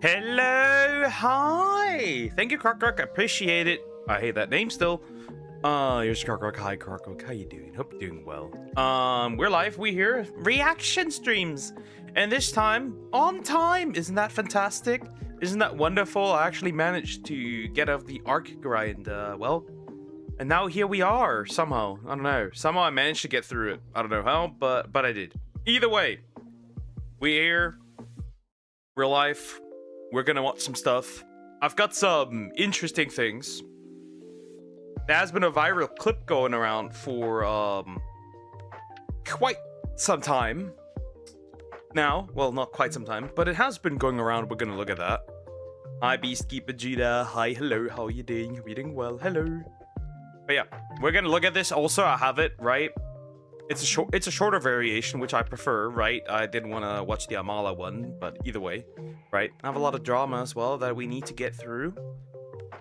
Hello, hi. Thank you, Croc. Appreciate it. I hate that name still. Here's Croc. Hi, Croc. How you doing? Hope you're doing well. We're live. We here reaction streams, and this time on time. Isn't that fantastic? Isn't that wonderful? I actually managed to get out of the arc grind. Well, and now here we are. Somehow, I don't know. Somehow I managed to get through it. I don't know how, but I did. Either way, we're here. Real life. We're gonna watch some stuff. I've got some interesting things. There has been a viral clip going around for quite some time now. Well, not quite some time, but it has been going around. We're gonna look at that. Hi, Beastkeeper Vegeta. Hi, hello. How are you doing? Are you doing well? Hello. But yeah, we're gonna look at this. Also, I have it right. It's a shorter variation, which I prefer, right? I didn't want to watch the Amala one, but either way, right? I have a lot of drama as well that we need to get through.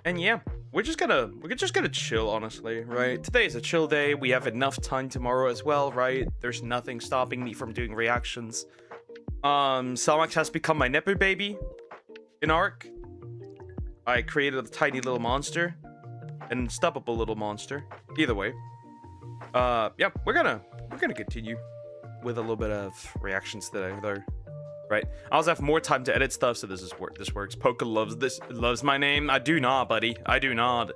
And yeah, we're just gonna chill, honestly, right? Today is a chill day. We have enough time tomorrow as well, right? There's nothing stopping me from doing reactions. Salmax has become my Nepu baby in Arc. I created a tiny little monster, an unstoppable little monster. Either way. Yeah, we're gonna continue with a little bit of reactions today, though. Right? I also have more time to edit stuff, so this works. Poker loves my name. I do not, buddy. I do not.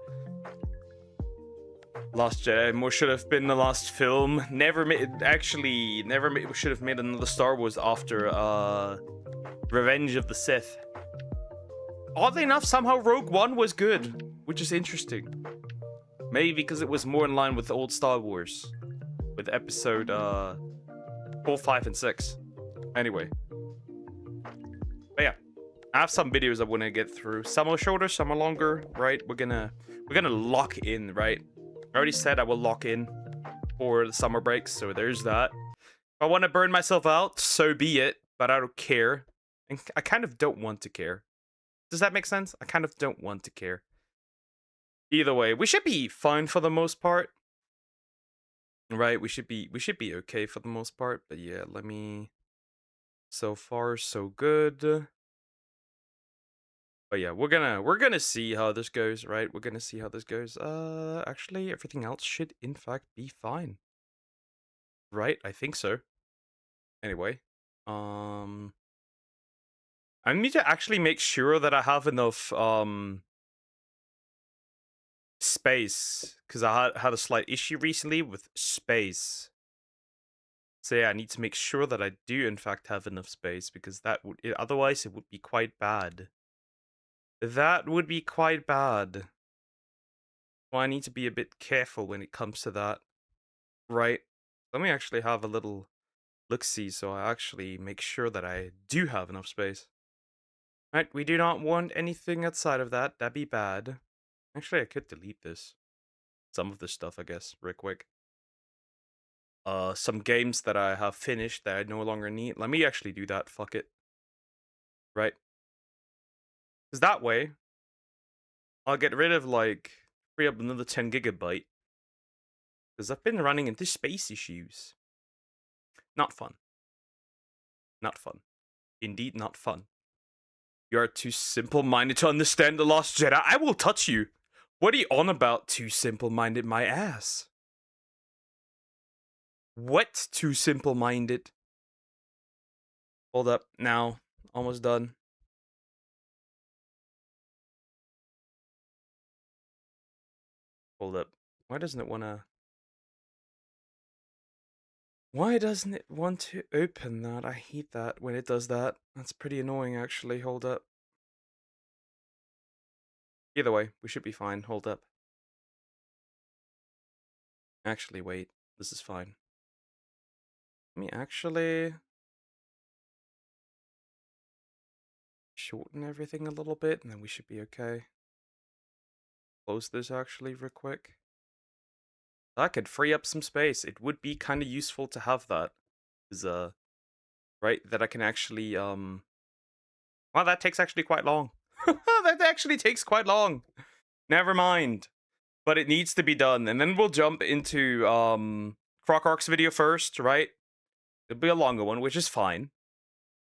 Lost Jedi more should have been the last film. Should have made another Star Wars after Revenge of the Sith. Oddly enough, somehow Rogue One was good, which is interesting. Maybe because it was more in line with the old Star Wars. With episode 4, 5, and 6. Anyway. But yeah. I have some videos I want to get through. Some are shorter, some are longer, right? We're gonna lock in, right? I already said I will lock in for the summer breaks, so there's that. If I want to burn myself out, so be it. But I don't care. And I kind of don't want to care. Does that make sense? I kind of don't want to care. Either way, we should be fine for the most part. Right, we should be okay for the most part, but yeah, let me. So far, so good. But yeah, we're gonna see how this goes, right? We're gonna see how this goes. Actually, everything else should in fact be fine. Right? I think so. Anyway, I need to actually make sure that I have enough space, because I had a slight issue recently with space. So yeah, I need to make sure that I do in fact have enough space, because otherwise it would be quite bad. That would be quite bad. Well, I need to be a bit careful when it comes to that. Right? Let me actually have a little look-see, so I actually make sure that I do have enough space. Right, we do not want anything outside of that. That'd be bad. Actually, I could delete this. Some of this stuff, I guess, real quick. Some games that I have finished that I no longer need. Let me actually do that. Fuck it. Right? Because that way, I'll get rid of, like, free up another 10 gigabyte. Because I've been running into space issues. Not fun. Not fun. Indeed, not fun. You are too simple-minded to understand the Lost Jedi. I will touch you. What are you on about, too simple-minded, my ass? What too simple-minded? Hold up. Now. Almost done. Hold up. Why doesn't it want to... Why doesn't it want to open that? I hate that when it does that. That's pretty annoying, actually. Hold up. Either way, we should be fine. Hold up. Actually, wait. This is fine. Let me actually shorten everything a little bit, and then we should be okay. Close this actually real quick. That could free up some space. It would be kind of useful to have that. Right, that I can actually, well, that takes actually quite long. That actually takes quite long. Never mind. But it needs to be done. And then we'll jump into, Croc Arc's video first, right? It'll be a longer one, which is fine.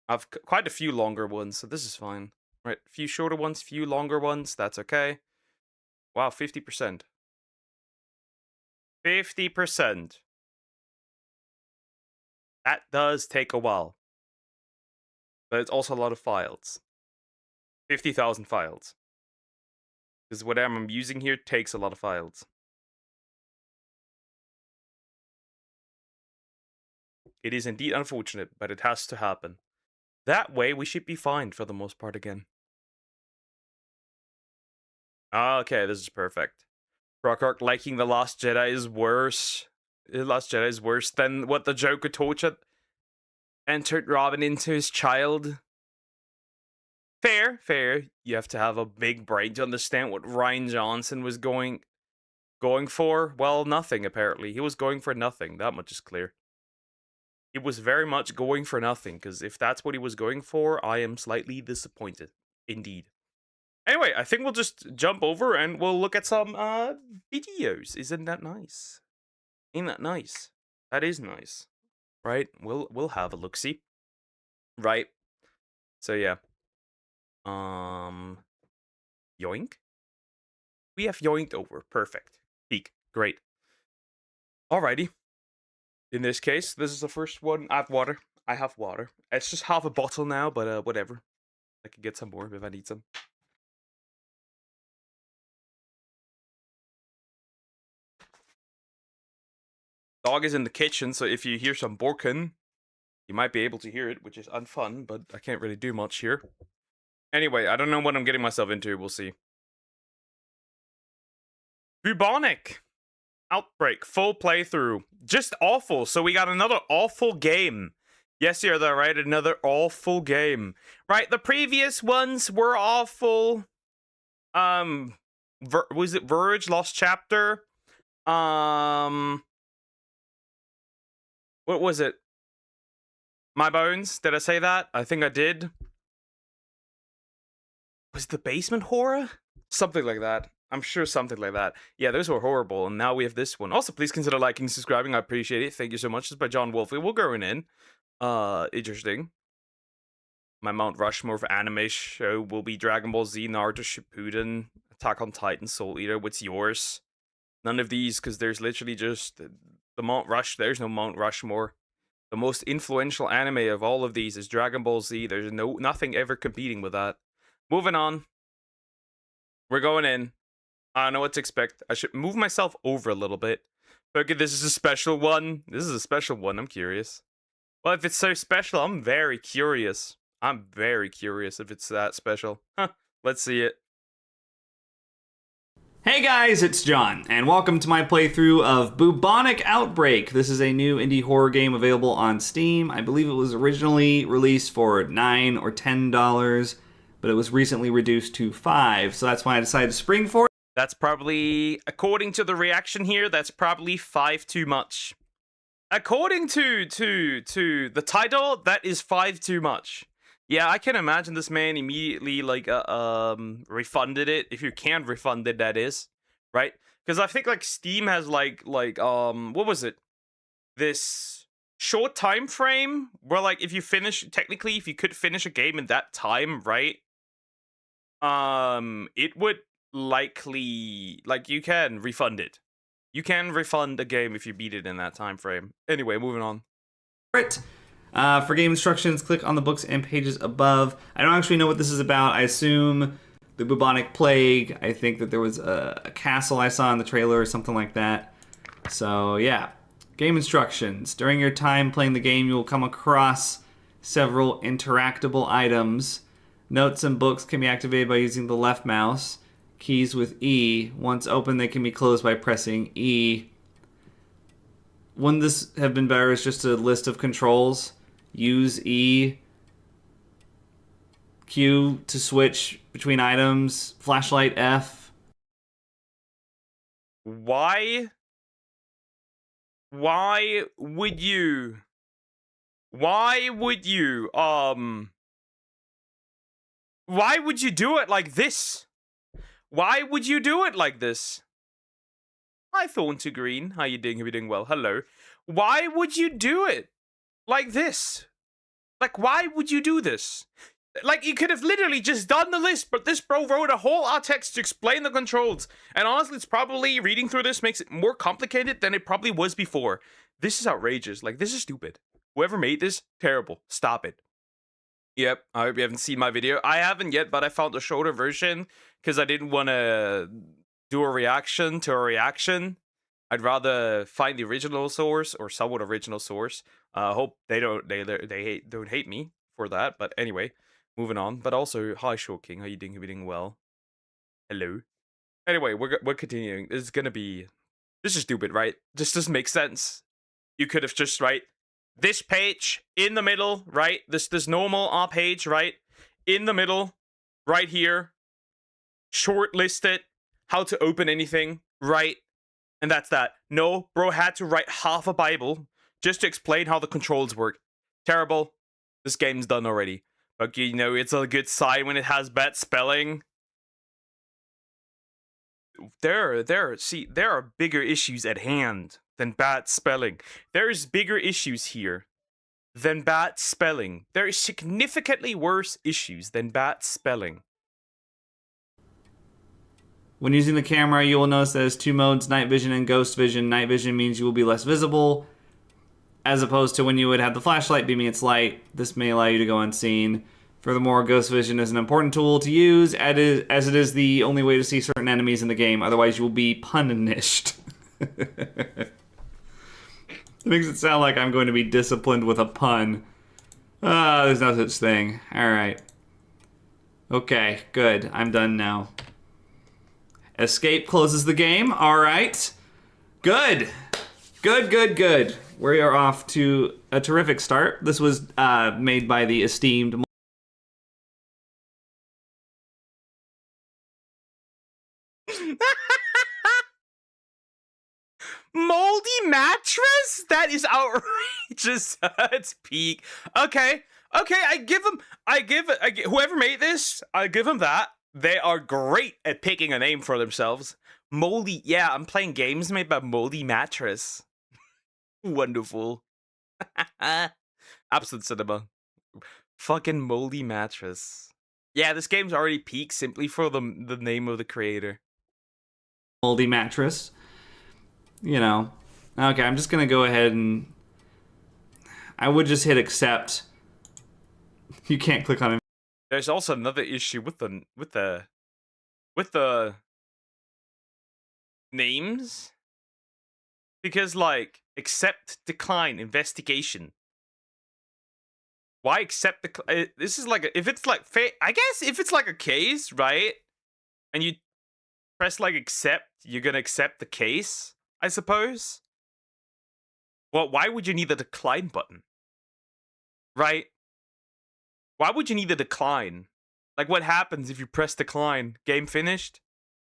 I've quite a few longer ones, so this is fine. Right, a few shorter ones, few longer ones. That's okay. Wow, 50%. 50%. That does take a while. But it's also a lot of files. 50,000 files. Because whatever I'm using here takes a lot of files. It is indeed unfortunate, but it has to happen. That way, we should be fine for the most part again. Okay, this is perfect. Croc liking The Last Jedi is worse. The Last Jedi is worse than what the Joker tortured entered Robin into his child. Fair, fair. You have to have a big brain to understand what Rian Johnson was going for. Well, nothing apparently. He was going for nothing. That much is clear. He was very much going for nothing, because if that's what he was going for, I am slightly disappointed. Indeed. Anyway, I think we'll just jump over and we'll look at some videos. Isn't that nice? Ain't that nice? That is nice. Right? We'll have a look-see. Right? So yeah. Yoink? We have yoinked over. Perfect. Peak. Great. Alrighty. In this case, this is the first one. I have water. I have water. It's just half a bottle now, but whatever. I can get some more if I need some. Dog is in the kitchen, so if you hear some borkin, you might be able to hear it, which is unfun, but I can't really do much here. Anyway, I don't know what I'm getting myself into. We'll see. Bubonic Outbreak, full playthrough. Just awful. So we got another awful game. Yes, you're there, right? Another awful game. Right, the previous ones were awful. Was it Verge Lost Chapter? What was it? My Bones? Did I say that? I think I did. Was it the Basement Horror? Something like that. I'm sure something like that. Yeah, those were horrible, and now we have this one. Also, please consider liking and subscribing. I appreciate it. Thank you so much. This is by John Wolfe. We'll go in. Interesting. My Mount Rushmore for anime show will be Dragon Ball Z, Naruto Shippuden, Attack on Titan, Soul Eater. What's yours? None of these, because there's literally just the Mount Rush. There's no Mount Rushmore. The most influential anime of all of these is Dragon Ball Z. There's nothing ever competing with that. Moving on. We're going in. I don't know what to expect. I should move myself over a little bit. Okay, this is a special one. This is a special one. I'm curious. Well, if it's so special, I'm very curious. I'm very curious if it's that special. Huh. Let's see it. Hey guys, it's John, and welcome to my playthrough of Bubonic Outbreak. This is a new indie horror game available on Steam. I believe it was originally released for $9 or $10, but it was recently reduced to $5, so that's why I decided to spring for it. That's probably, according to the reaction here, that's probably 5 too much. According to the title, that is 5 too much. Yeah, I can imagine this man immediately refunded it, if you can refund it, that is, right? Because I think like Steam has like what was it? This short time frame where like if you could finish a game in that time, right? It would likely, like, you can refund it. You can refund a game if you beat it in that time frame. Anyway, moving on. For game instructions, click on the books and pages above. I don't actually know what this is about. I assume the bubonic plague. I think that there was a castle I saw in the trailer or something like that. So yeah, game instructions. During your time playing the game, you will come across several interactable items. Notes and books can be activated by using the left mouse. Keys with E. Once open, they can be closed by pressing E. Wouldn't this have been better as just a list of controls? Use E. Q to switch between items. Flashlight F. Why would you do it like this? Why would you do it like this? Hi, Thorn to Green. How you doing? Are you doing well? Hello. Why would you do it like this? Like, why would you do this? Like, you could have literally just done the list, but this bro wrote a whole alt text to explain the controls. And honestly, it's probably, reading through this makes it more complicated than it probably was before. This is outrageous. Like, this is stupid. Whoever made this, terrible. Stop it. Yep, I hope you haven't seen my video. I haven't yet, but I found a shorter version because I didn't want to do a reaction to a reaction. I'd rather find the original source or somewhat original source. Hope they don't hate me for that. But anyway, moving on. But also, hi Short King, how you doing? Are you doing well? Hello. Anyway, we're continuing. This is stupid, right? This doesn't make sense. You could have just this page in the middle, right? This normal page, right? In the middle, right here. Shortlisted how to open anything, right? And that's that. No, bro had to write half a Bible just to explain how the controls work. Terrible. This game's done already. But you know, it's a good sign when it has bad spelling. There are bigger issues at hand than bad spelling. There's bigger issues here than bad spelling. There is significantly worse issues than bad spelling. When using the camera, you will notice that there's two modes, night vision and ghost vision. Night vision means you will be less visible, as opposed to when you would have the flashlight beaming its light. This may allow you to go unseen. Furthermore, ghost vision is an important tool to use, as it is the only way to see certain enemies in the game. Otherwise, you will be punished. It makes it sound like I'm going to be disciplined with a pun. There's no such thing. Alright. Okay, good. I'm done now. Escape closes the game. Alright. Good. Good. We are off to a terrific start. This was made by the esteemed... Moldy mattress? That is outrageous. It's peak. Okay, whoever made this, I give them that. They are great at picking a name for themselves. Moldy, yeah, I'm playing games made by Moldy Mattress. Wonderful. Absolute cinema. Fucking Moldy Mattress. Yeah, this game's already peaked simply for the name of the creator. Moldy Mattress. You know. Okay, I'm just gonna go ahead and... I would just hit accept. You can't click on it. There's also another issue with the names, because like accept, decline, investigation. Why accept the? This is like if it's like I guess if it's like a case, right? And you press like accept, you're gonna accept the case, I suppose. Well, why would you need the decline button? Right? Why would you need a decline? Like, what happens if you press decline? Game finished?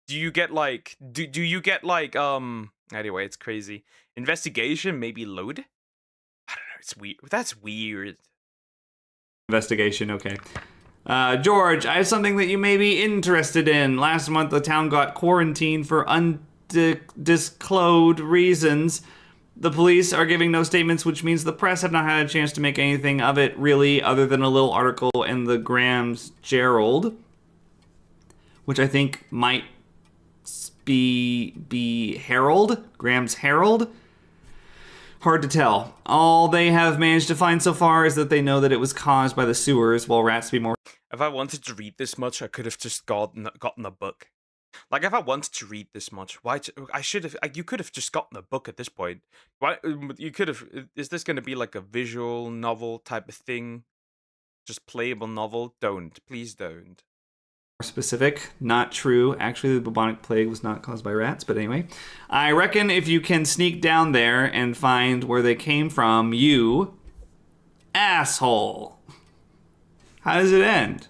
Do you get like do you get like anyway, it's crazy. Investigation maybe load? I don't know, it's weird. That's weird. Investigation, okay. George, I have something that you may be interested in. Last month, the town got quarantined for undisclosed reasons. The police are giving no statements, which means the press have not had a chance to make anything of it, really, other than a little article in the Graham's Herald, which I think might be Herald? Graham's Herald? Hard to tell. All they have managed to find so far is that they know that it was caused by the sewers, while rats be more... If I wanted to read this much, I could have just gotten a book. Like, if I wanted to read this much, you could have just gotten a book at this point. Why, you could have, is this going to be like a visual novel type of thing? Just playable novel? Don't, please don't. Specific, not true. Actually, the bubonic plague was not caused by rats, but anyway. I reckon if you can sneak down there and find where they came from, you asshole. How does it end?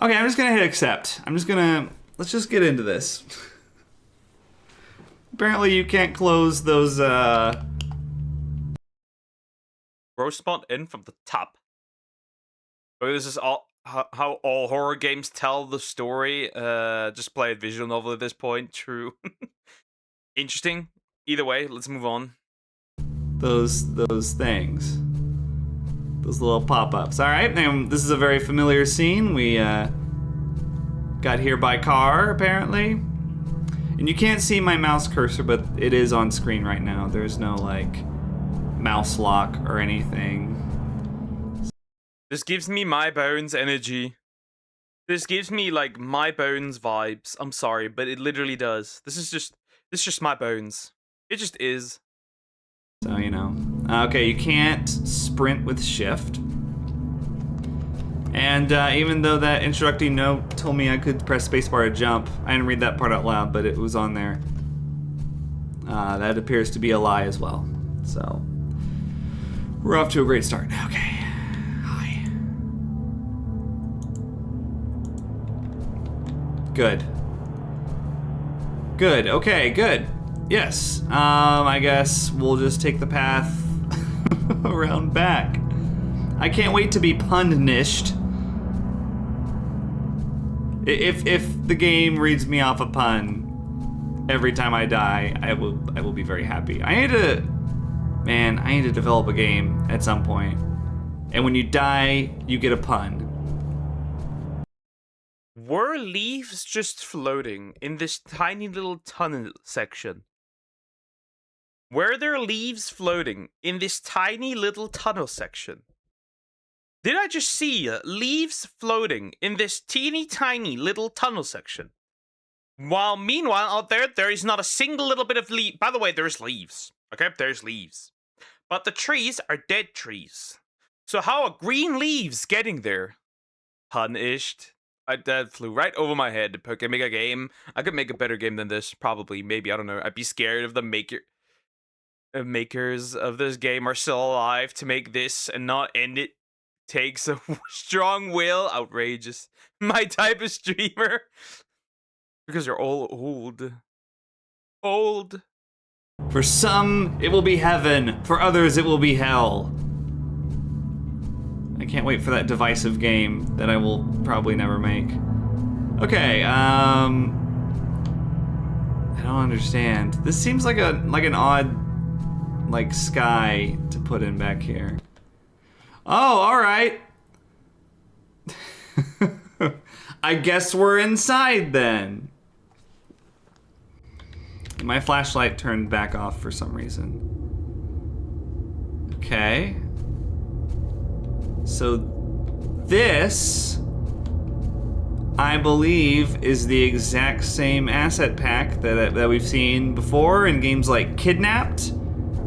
Okay, I'm just gonna hit accept. Let's just get into this. Apparently you can't close those, Roast spot in from the top. Okay, this is how all horror games tell the story. Just play a visual novel at this point, true. Interesting. Either way, let's move on. Those things. Those little pop-ups. All right, and this is a very familiar scene. We got here by car, apparently. And you can't see my mouse cursor, but it is on screen right now. There's no, like, mouse lock or anything. This gives me My Bones energy. This gives me, like, My Bones vibes. I'm sorry, but it literally does. This is just My Bones. It just is. So, you know. Okay, you can't sprint with shift. And even though that introductory note told me I could press spacebar to jump, I didn't read that part out loud, but it was on there. That appears to be a lie as well. So, we're off to a great start. Okay. Hi. Good. Good. Okay, good. Yes. I guess we'll just take the path around back. I can't wait to be punished. If the game reads me off a pun every time I die, I will be very happy. I need to develop a game at some point. And when you die, you get a pun. Were leaves just floating in this tiny little tunnel section? Were there leaves floating in this tiny little tunnel section? Did I just see leaves floating in this teeny tiny little tunnel section? While meanwhile out there is not a single little bit of leaf. By the way, there's leaves. Okay, there's leaves. But the trees are dead trees. So how are green leaves getting there? Punished. That flew right over my head. Okay, make a game. I could make a better game than this, probably. Maybe, I don't know. I'd be scared if the makers of this game are still alive to make this and not end it. Takes a strong will. Outrageous. My type of streamer. Because you're all old. Old. For some, it will be heaven. For others, it will be hell. I can't wait for that divisive game that I will probably never make. Okay, I don't understand. This seems like an odd, like, sky to put in back here. Oh, all right. I guess we're inside then. My flashlight turned back off for some reason. Okay. So this, I believe, is the exact same asset pack that we've seen before in games like Kidnapped.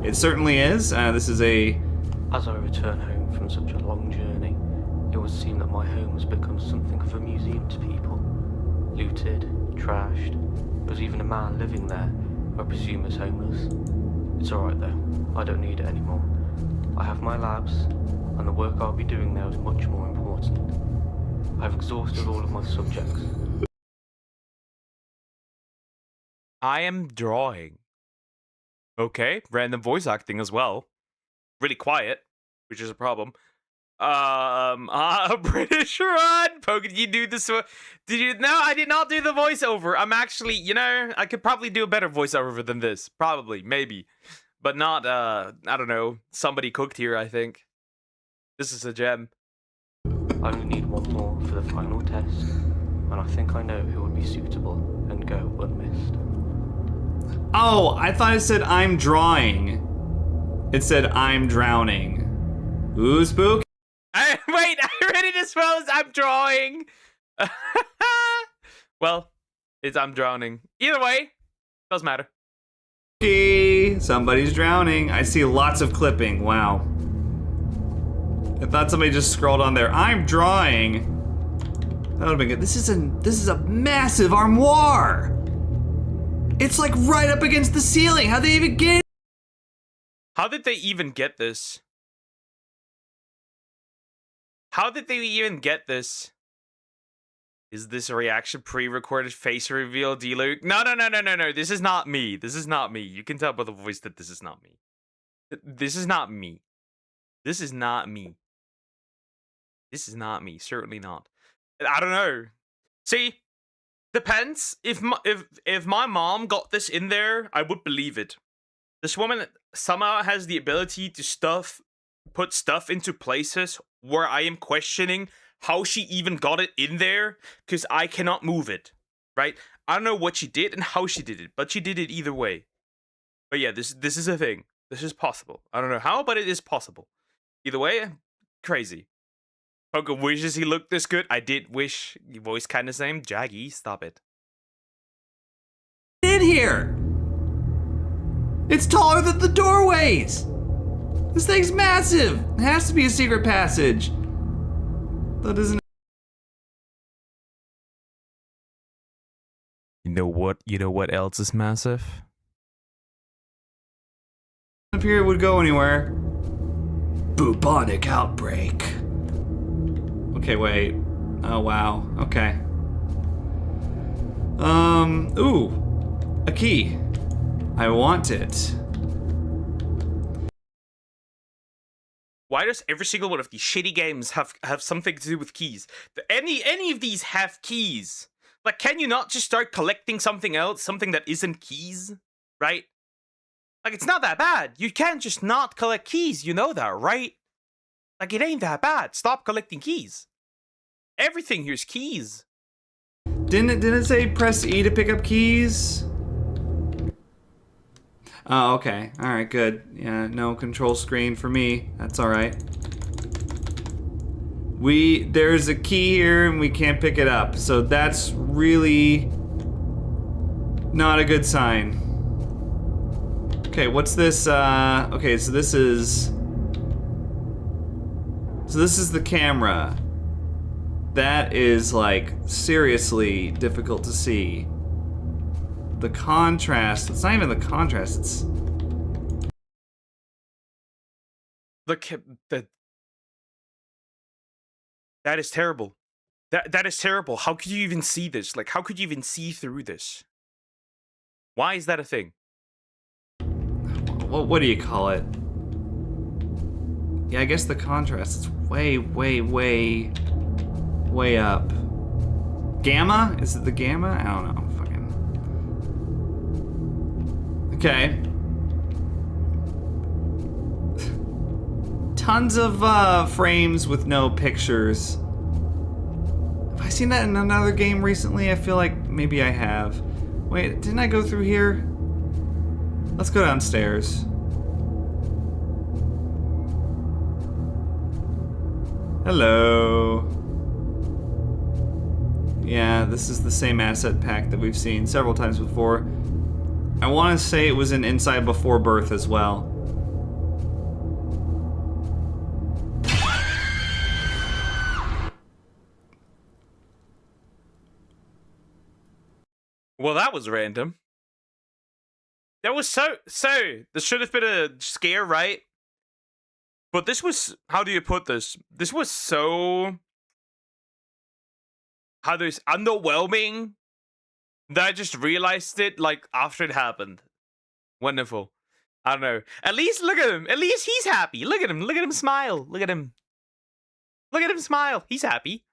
It certainly is. This is a... As I return home from such a long journey, it would seem that my home has become something of a museum to people. Looted, trashed. There's even a man living there, who I presume is homeless. It's alright though, I don't need it anymore. I have my labs, and the work I'll be doing there is much more important. I've exhausted all of my subjects. I am drawing. Okay, random voice acting as well. Really quiet, which is a problem. British run. Poke, did you do this? Did you? No, I did not do the voiceover. I'm actually, you know, I could probably do a better voiceover than this. Probably, maybe, but not. I don't know. Somebody cooked here, I think. This is a gem. I only need one more for the final test, and I think I know who would be suitable and go unmissed. Oh, I thought it said I'm drawing. It said I'm drowning. Ooh, spook. Wait, I read it as well as I'm drawing. Well, it's I'm drowning. Either way, doesn't matter. Somebody's drowning. I see lots of clipping. Wow. I thought somebody just scrolled on there. I'm drawing. That would have been good. This is a massive armoire. It's like right up against the ceiling. How'd they even get it? How did they even get this? How did they even get this? Is this a reaction pre-recorded face reveal, D-Luke? No. This is not me. This is not me. You can tell by the voice that this is not me. This is not me. This is not me. This is not me. Certainly not. I don't know. See, depends. If my mom got this in there, I would believe it. This woman somehow has the ability to stuff put stuff into places where I am questioning how she even got it in there, because I cannot move it, right? I don't know what she did and how she did it, but she did it either way. But yeah, this is a thing. This is possible. I don't know how, but it is possible. Either way, crazy. Poker wishes he looked this good. I did wish your voice kind of same. Jaggy, stop it. In here! It's taller than the doorways! This thing's massive! It has to be a secret passage. That isn't. You know what? You know what else is massive? Up here it would go anywhere. Bubonic outbreak. Okay, wait. Oh wow. Okay. Ooh, a key. I want it. Why does every single one of these shitty games have something to do with keys? Any of these have keys. Like, can you not just start collecting something else, something that isn't keys, right? Like, it's not that bad. You can't just not collect keys. You know that, right? Like, it ain't that bad. Stop collecting keys. Everything here's keys. Didn't it say press E to pick up keys? Oh, okay. All right, good. Yeah, no control screen for me. That's all right. There's a key here and we can't pick it up. So that's really not a good sign. Okay, what's this? Okay, so this is the camera. That is like seriously difficult to see. The contrast, it's not even the contrast, it's that is terrible. That is terrible. How could you even see this? Like, how could you even see through this? Why is that a thing? what do you call it? Yeah, I guess the contrast is way up. Gamma? Is it the gamma? I don't know. Fucking. Okay. Tons of frames with no pictures. Have I seen that in another game recently? I feel like maybe I have. Wait, didn't I go through here? Let's go downstairs. Hello. Yeah, this is the same asset pack that we've seen several times before. I want to say it was in Inside Before Birth as well. Well, that was random. That was so. This should have been a scare, right? But this was. How do you put this? This was so. How there's underwhelming that I just realized it like after it happened. Wonderful. I don't know. At least look at him. At least he's happy. Look at him. Look at him smile. Look at him. Look at him smile. He's happy.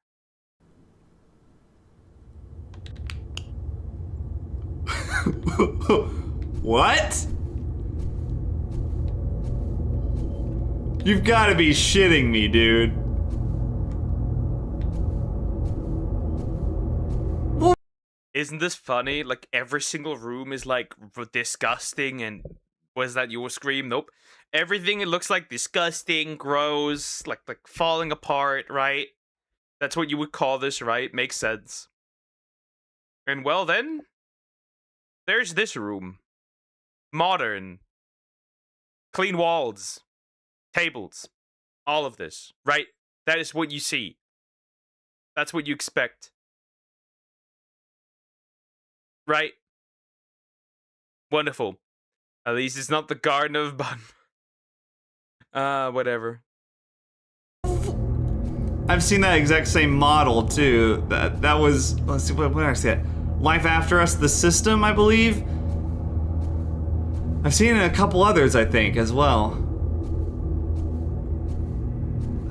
What? You've got to be shitting me, dude. Isn't this funny? Like, every single room is like disgusting and was that your scream? Nope. Everything, it looks like disgusting, gross, like falling apart, right? That's what you would call this, right? Makes sense. And well then, there's this room. Modern. Clean walls. Tables. All of this, right? That is what you see. That's what you expect. Right? Wonderful. At least it's not the Garden of Bun. Whatever. I've seen that exact same model too. That was, let's see, what did I say? Life After Us, the system, I believe. I've seen a couple others, I think, as well.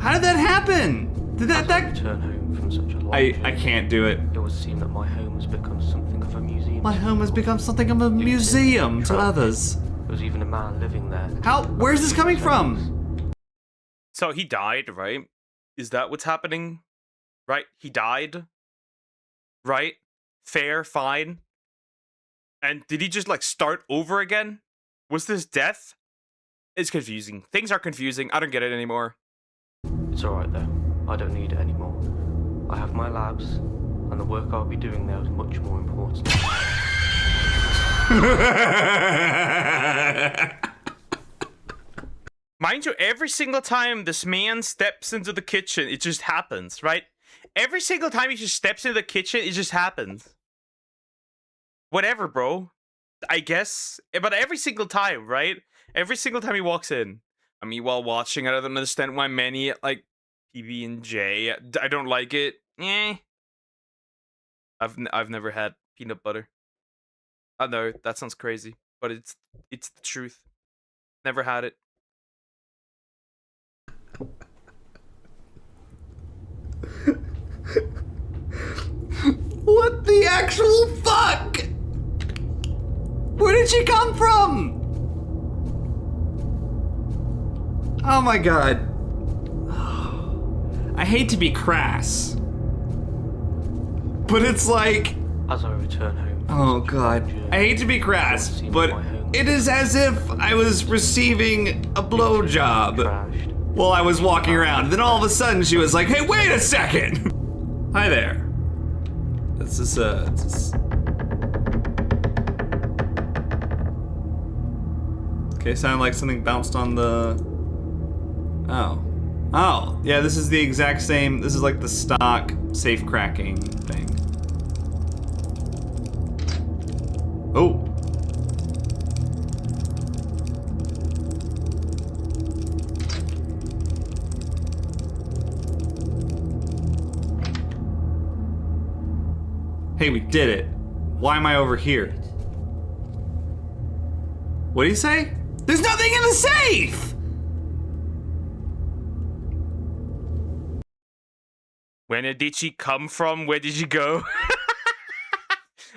How did that happen? Did that return home from such a long I journey, can't do it. it would seem that my home has become something of a museum. My home has become something of a museum to others. There was even a man living there. How? Where's this coming from? So he died, right? Is that what's happening? Right? He died, right? Fair, fine. And did he just like start over again? Was this death? It's confusing. Things are confusing. I don't get it anymore. It's alright though. I don't need it anymore. I have my labs, and the work I'll be doing there is much more important. Mind you, every single time this man steps into the kitchen, it just happens, right? Every single time he just steps into the kitchen, it just happens. Whatever, bro. I guess. But every single time, right? Every single time he walks in. I mean, while watching, I don't understand why many, like, PB&J, I don't like it. I've never had peanut butter. I know, that sounds crazy. But it's the truth. Never had it. What the actual fuck? Where did she come from? Oh my god. I hate to be crass, but it's like, As I return home. oh god. I hate to be crass, but it is as if I was receiving a blowjob Trashed. while I was walking around. Then all of a sudden she was like, hey, wait a second! Hi there. This is, okay, sounded like something bounced on the... Oh. Oh, yeah, this is the exact same, this is like the stock safe cracking thing. Oh. Hey, we did it. Why am I over here? What do you say? There's nothing in the safe! Where did she come from? Where did she go?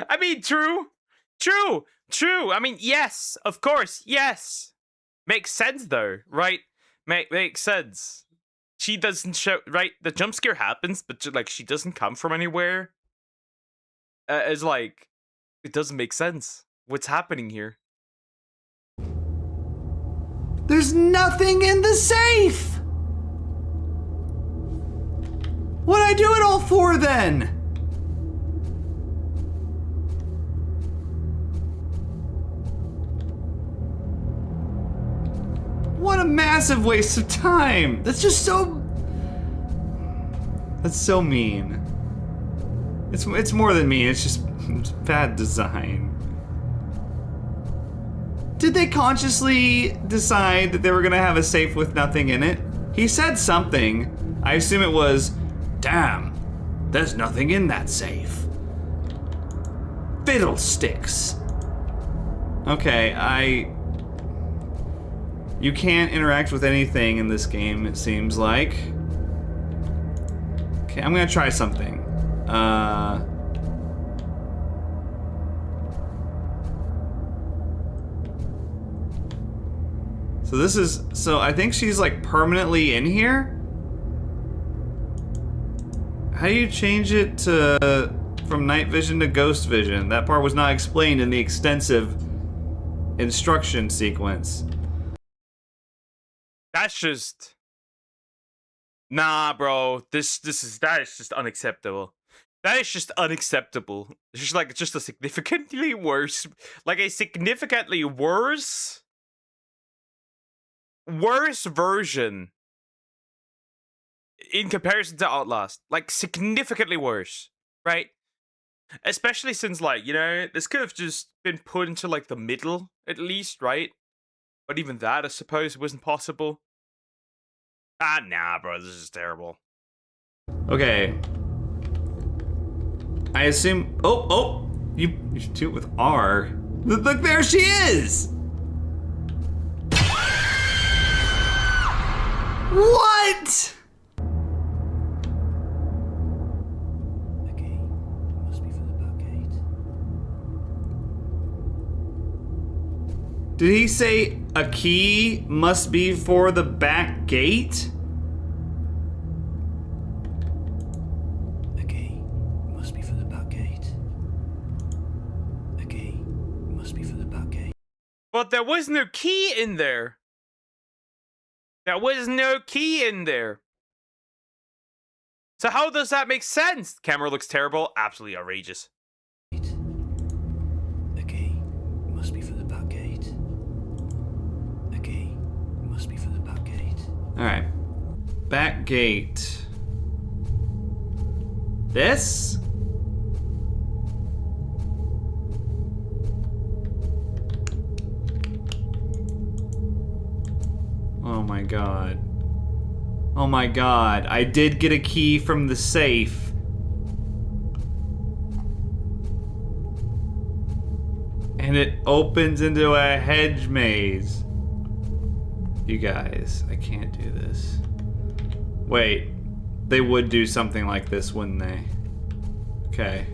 I mean, true. I mean, yes, of course, yes. Makes sense though, right? Makes sense. She doesn't show, right? The jump scare happens, but like she doesn't come from anywhere. It's like, it doesn't make sense. What's happening here? There's nothing in the safe! What'd I do it all for then? What a massive waste of time! That's just so... That's so mean. It's more than mean, it's just it's bad design. Did they consciously decide that they were gonna have a safe with nothing in it? He said something. I assume it was, damn, there's nothing in that safe. Fiddlesticks. Okay, you can't interact with anything in this game, it seems like. Okay, I'm gonna try something. So I think she's like permanently in here? How do you change it to from night vision to ghost vision? That part was not explained in the extensive instruction sequence. That's just... Nah, bro. That is just unacceptable. That is just unacceptable. It's just like, just a significantly worse... Like a significantly worse version in comparison to Outlast. Like, significantly worse, right? Especially since, like, you know, this could have just been put into, like, the middle, at least, right? But even that, I suppose, wasn't possible. Ah, nah, bro, this is terrible. Okay. I assume... Oh! You should do it with R. Look, there she is! What?! The gate must be for the back gate. Did he say a key must be for the back gate? But there was no key in there. There was no key in there. So how does that make sense? Camera looks terrible. Absolutely outrageous. A key must be for the back gate. A key must be for the back gate. Alright. Back gate. This? Oh my god. Oh my god. I did get a key from the safe. And it opens into a hedge maze. You guys, I can't do this. Wait. They would do something like this, wouldn't they? Okay.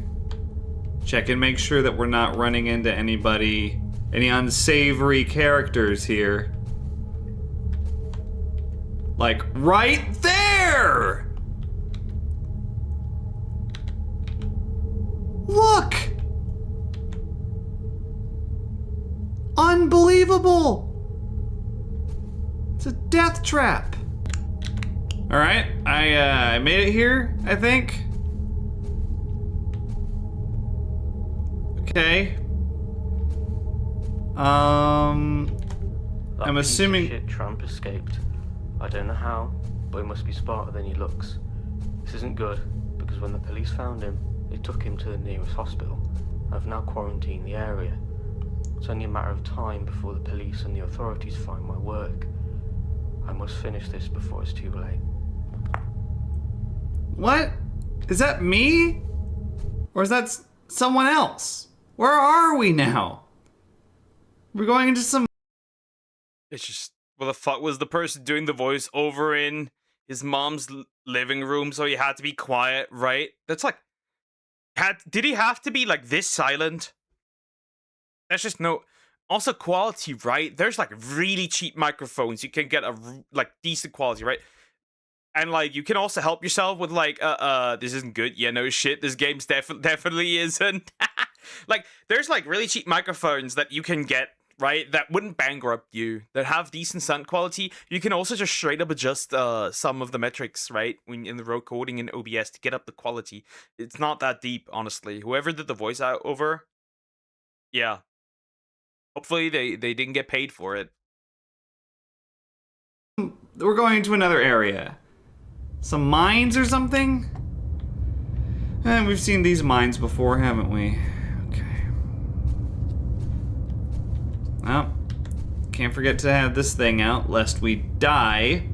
Check and make sure that we're not running into anybody, any unsavory characters here. Like, right there! Look! Unbelievable! It's a death trap. Alright, I made it here, I think. Okay. That I'm piece of assuming... shit tramp escaped. I don't know how, but he must be smarter than he looks. This isn't good, because when the police found him, they took him to the nearest hospital. I've now quarantined the area. It's only a matter of time before the police and the authorities find my work. I must finish this before it's too late. What? Is that me? Or is that someone else? Where are we now? We're going into some... It's just, what the fuck was the person doing the voice over in his mom's living room, so he had to be quiet, right? That's like, did he have to be like this silent? That's just no. Also, quality, right? There's like really cheap microphones. You can get a like decent quality, right? And like you can also help yourself with like, this isn't good. Yeah, no shit. This game's definitely isn't. Like, there's like really cheap microphones that you can get, right? That wouldn't bankrupt you. That have decent sound quality. You can also just straight up adjust some of the metrics, right? When in the raw coding in OBS to get up the quality. It's not that deep, honestly. Whoever did the voice out over, yeah. Hopefully they didn't get paid for it. We're going to another area. Some mines or something? And we've seen these mines before, haven't we? Okay. Well, can't forget to have this thing out, lest we die.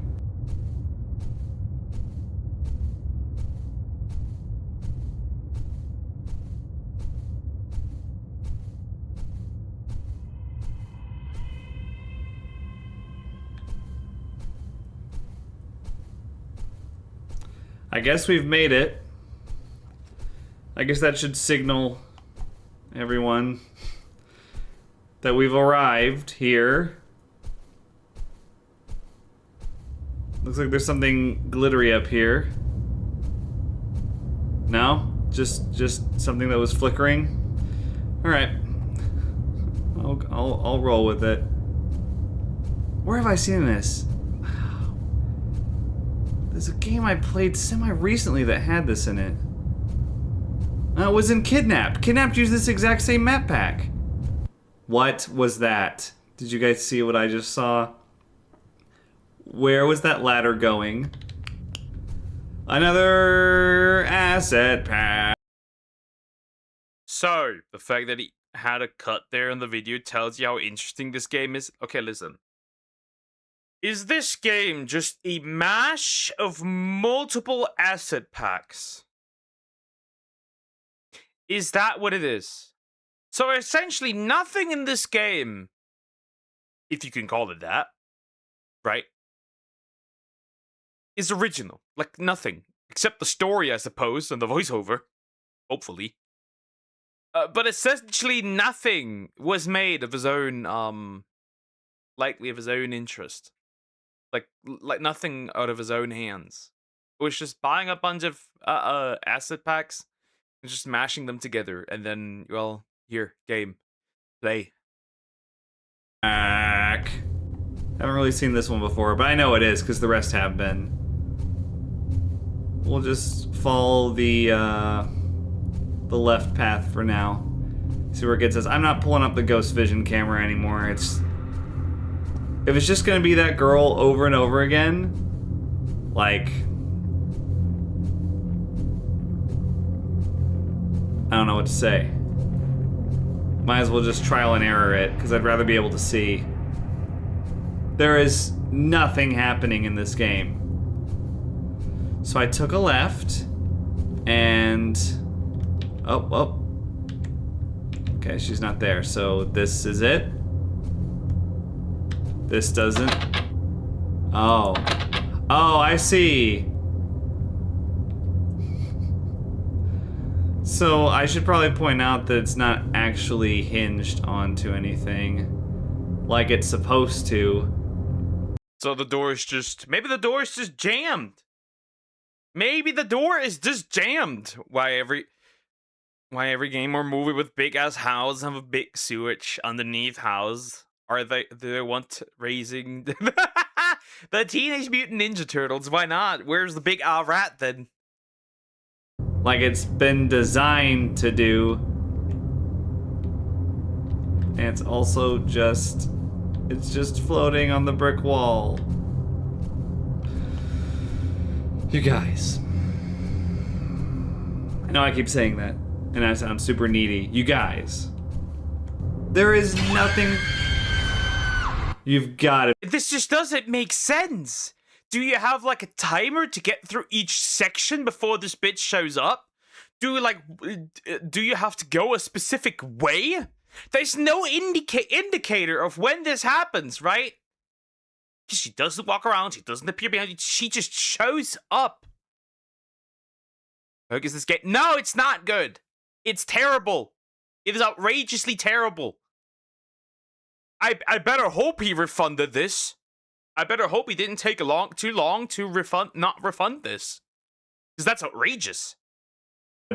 I guess we've made it. I guess that should signal everyone that we've arrived here. Looks like there's something glittery up here. No? Just something that was flickering? Alright. I'll roll with it. Where have I seen this? There's a game I played semi-recently that had this in it. It was in Kidnapped. Kidnapped used this exact same map pack. What was that? Did you guys see what I just saw? Where was that ladder going? Another asset pack. So, the fact that he had a cut there in the video tells you how interesting this game is. Okay, listen. Is this game just a mash of multiple asset packs? Is that what it is? So essentially nothing in this game, if you can call it that, right, is original. Like nothing. Except the story, I suppose, and the voiceover. Hopefully. But essentially nothing was made of his own, likely of his own interest. Like nothing out of his own hands. It was just buying a bunch of asset packs and just mashing them together, and then, well, here, game, play. Haven't really seen this one before, but I know it is because the rest have been. We'll just follow the left path for now. See where it gets us. I'm not pulling up the ghost vision camera anymore. If it's just gonna be that girl over and over again, like, I don't know what to say. Might as well just trial and error it, because I'd rather be able to see. There is nothing happening in this game. So I took a left, and... Oh. Okay, she's not there, so this is it. This doesn't... Oh, I see. So I should probably point out that it's not actually hinged onto anything like it's supposed to. So the door is just... Maybe the door is just jammed. Maybe the door is just jammed. Why every game or movie with big ass house have a big sewage underneath house? Do they want raising the Teenage Mutant Ninja Turtles? Why not? Where's the big rat then? Like it's been designed to do. And it's also just... It's just floating on the brick wall. You guys. I know I keep saying that, and I sound super needy. You guys. There is nothing... You've got it. This just doesn't make sense. Do you have like a timer to get through each section before this bitch shows up? Do you have to go a specific way? There's no indicator of when this happens, right? She doesn't walk around, she doesn't appear behind you, she just shows up. How is this game? No, it's not good. It's terrible. It is outrageously terrible. I better hope he refunded this. I better hope he didn't take too long to not refund this. Because that's outrageous.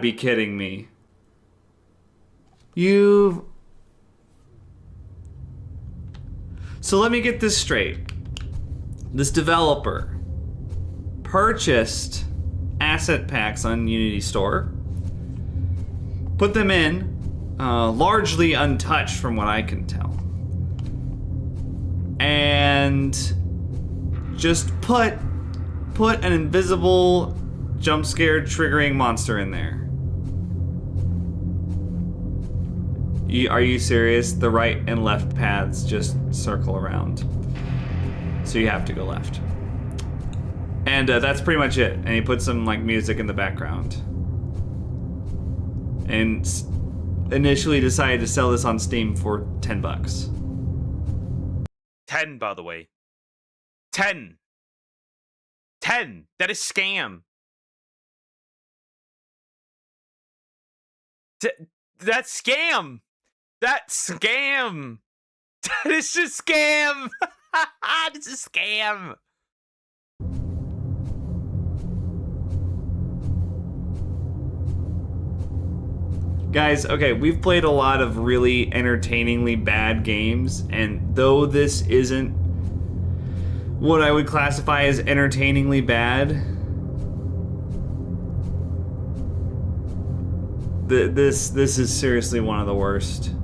Be kidding me. So let me get this straight. This developer purchased asset packs on Unity Store, put them in, largely untouched from what I can tell, and just put an invisible jump scare triggering monster in there. Are you serious? The right and left paths just circle around. So you have to go left. And that's pretty much it. And he put some like music in the background. And initially decided to sell this on Steam for $10. 10, by the way. 10. That is scam. That's scam. That's scam. That is just scam. This is a scam. Guys, okay, we've played a lot of really entertainingly bad games, and though this isn't what I would classify as entertainingly bad, this is seriously one of the worst.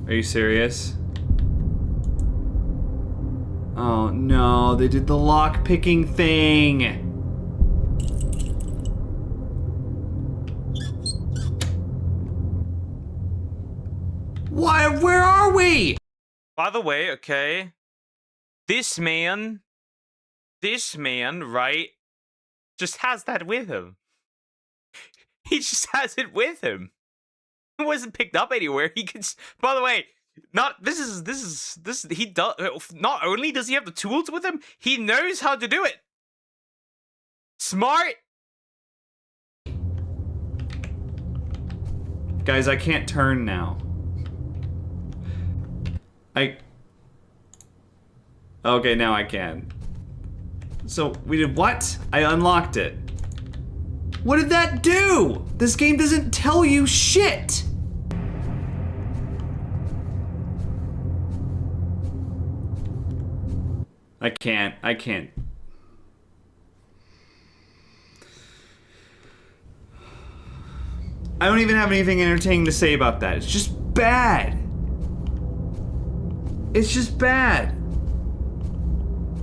Are you serious? Oh no, they did the lock picking thing. Why? Where are we? By the way, okay, this man, right, just has that with him. He just has it with him. It wasn't picked up anywhere. He can. By the way, he does. Not only does he have the tools with him, he knows how to do it. Smart. Guys, I can't turn now. Okay, now I can. So, we did what? I unlocked it. What did that do? This game doesn't tell you shit. I can't. I don't even have anything entertaining to say about that. It's just bad. It's just bad.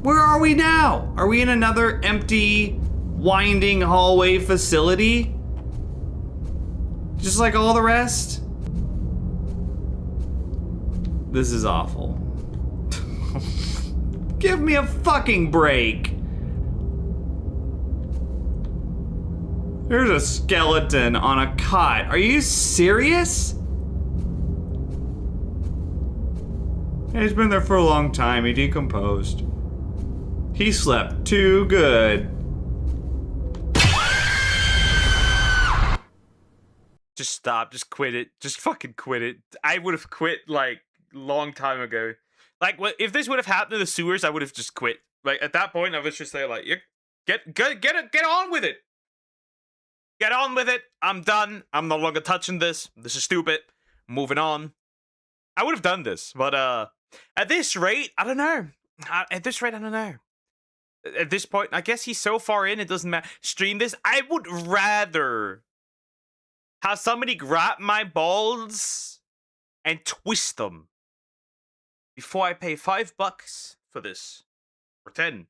Where are we now? Are we in another empty, winding hallway facility? Just like all the rest? This is awful. Give me a fucking break. There's a skeleton on a cot. Are you serious? He's been there for a long time. He decomposed. He slept too good. Just stop. Just quit it. Just fucking quit it. I would have quit like long time ago. Like, if this would have happened in the sewers, I would have just quit. Like at that point, I was just there, like, get on with it. Get on with it. I'm done. I'm no longer touching this. This is stupid. Moving on. I would have done this, but at this rate, I don't know. At this rate, I don't know. At this point, I guess he's so far in, it doesn't matter. Stream this. I would rather have somebody grab my balls and twist them before I pay $5 for this, or 10,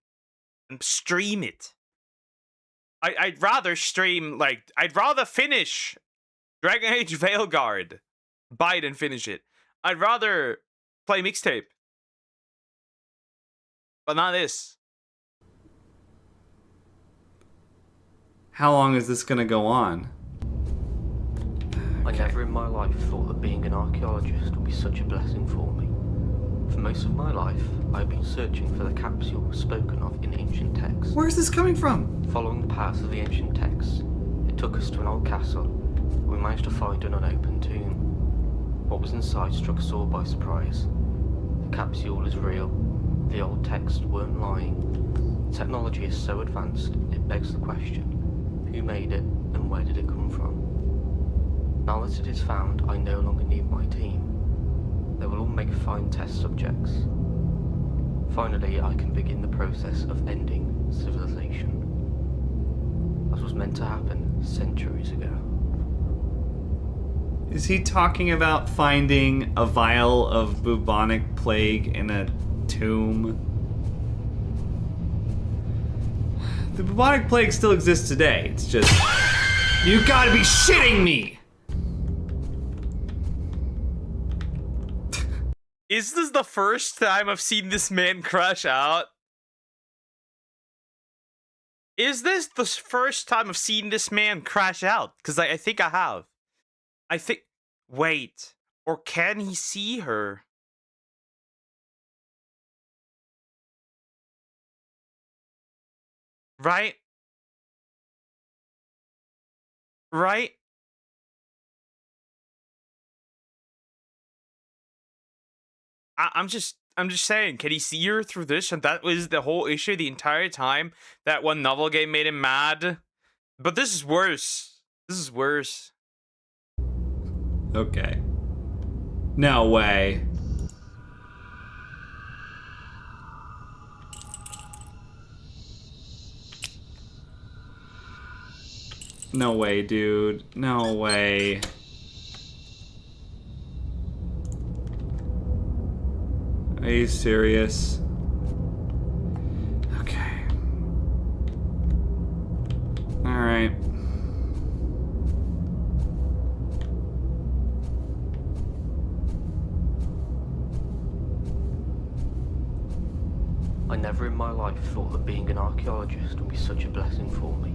and stream it. I'd rather stream, like, I'd rather finish Dragon Age Veilguard, buy it and finish it. I'd rather play mixtape, but not this. How long is this gonna go on? I never in my life thought that being an archaeologist would be such a blessing for me. For most of my life, I've been searching for the capsule spoken of in ancient texts. Where's this coming from? Following the path of the ancient texts, it took us to an old castle. We managed to find an unopened tomb. What was inside struck us all by surprise. The capsule is real. The old texts weren't lying. Technology is so advanced, it begs the question, who made it and where did it come from? Now that it is found, I no longer need my team. They will all make fine test subjects. Finally, I can begin the process of ending civilization. That was meant to happen centuries ago. Is he talking about finding a vial of bubonic plague in a tomb? The bubonic plague still exists today. It's just... You gotta be shitting me! Is this the first time I've seen this man crash out? Is this the first time I've seen this man crash out? Because I think I have. I think... Wait. Or can he see her? Right? Right? I'm just saying, can he see her through this? And that was the whole issue the entire time. That one novel game made him mad. But this is worse. This is worse. Okay. No way. No way, dude. No way. Are you serious? Okay. Alright. I never in my life thought that being an archaeologist would be such a blessing for me.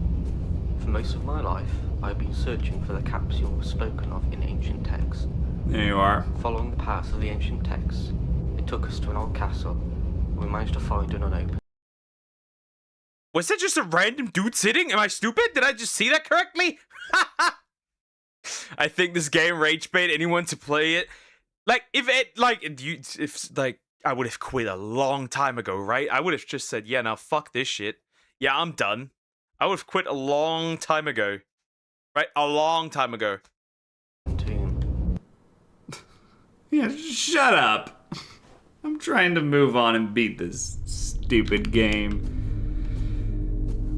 For most of my life, I've been searching for the capsule spoken of in ancient texts. There you are. Following the path of the ancient texts, it took us to an old castle. We managed to find an unopened. Was that just a random dude sitting? Am I stupid? Did I just see that correctly? I think this game rage bait anyone to play it. Like, I would have quit a long time ago, right? I would have just said, yeah, now fuck this shit. Yeah, I'm done. I would have quit a long time ago. Right? A long time ago. Tomb. Yeah, shut up. I'm trying to move on and beat this stupid game.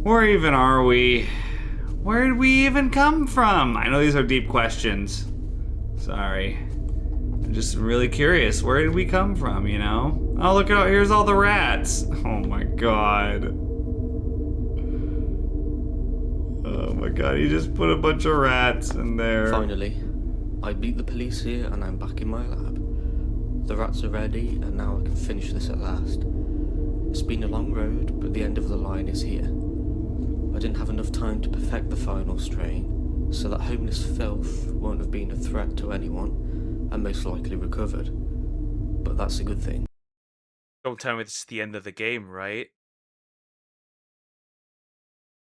Where even are we? Where did we even come from? I know these are deep questions. Sorry. I'm just really curious. Where did we come from, you know? Oh, look out, here's all the rats. Oh my god. Oh my god, he just put a bunch of rats in there. Finally, I beat the police here and I'm back in my lab. The rats are ready and now I can finish this at last. It's been a long road, but the end of the line is here. I didn't have enough time to perfect the final strain, so that homeless filth won't have been a threat to anyone, and most likely recovered. But that's a good thing. Don't tell me this is the end of the game, right?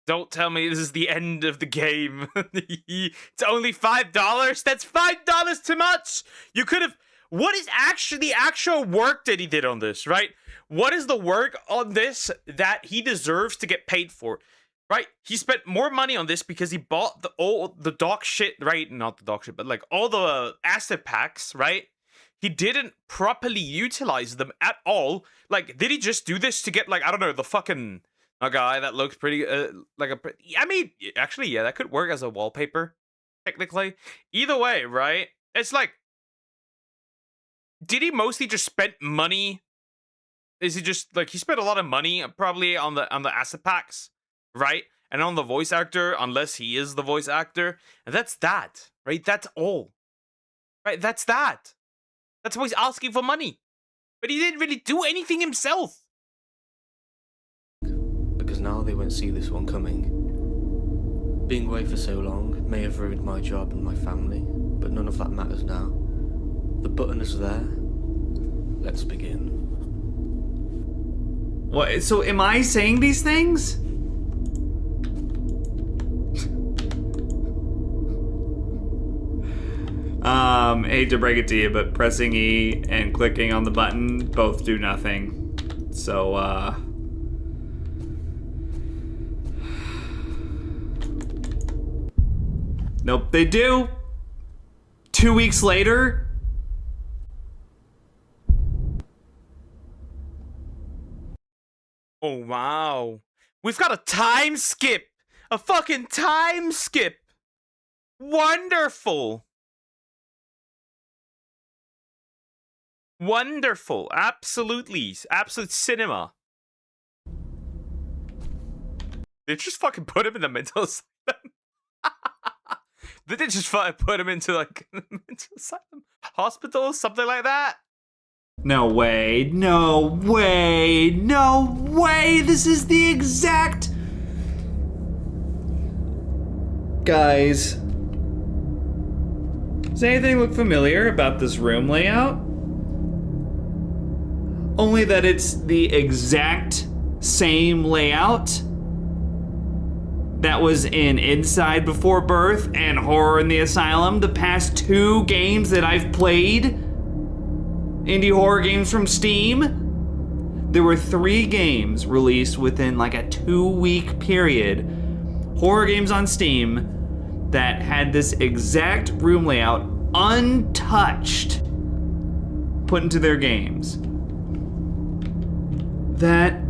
Don't tell me this is the end of the game. It's only $5? That's $5 too much! You could have... What is actually the actual work that he did on this, right? What is the work on this that he deserves to get paid for? Right? He spent more money on this because he bought all the dog shit, right? Not the dog shit, but like all the asset packs, right? He didn't properly utilize them at all. Like, did he just do this to get, like, I don't know, the fucking... A guy that looks pretty, like a... I mean, actually, yeah, that could work as a wallpaper, technically. Either way, right? It's like... Did he mostly just spend money? Is he just, like, he spent a lot of money, probably, on the asset packs, right? And on the voice actor, unless he is the voice actor. And that's that, right? That's all. Right? That's that. That's why he's asking for money. But he didn't really do anything himself. Because now they won't see this one coming. Being away for so long may have ruined my job and my family, but none of that matters now. The button is there. Let's begin. What? So am I saying these things? Hate to break it to you, but pressing E and clicking on the button both do nothing. So, nope, they do. 2 weeks later. Oh, wow. We've got a time skip. A fucking time skip. Wonderful. Wonderful. Absolutely. Absolute cinema. They just fucking put him in the mental asylum. Did they just fucking put him into, like, mental asylum? Hospital? Something like that? No way, no way, no way! This is the exact... Guys. Does anything look familiar about this room layout? Only that it's the exact same layout that was in Inside Before Birth and Horror in the Asylum, the past 2 games that I've played. Indie horror games from Steam. There were 3 games released within like a 2-week period. Horror games on Steam that had this exact room layout untouched put into their games. That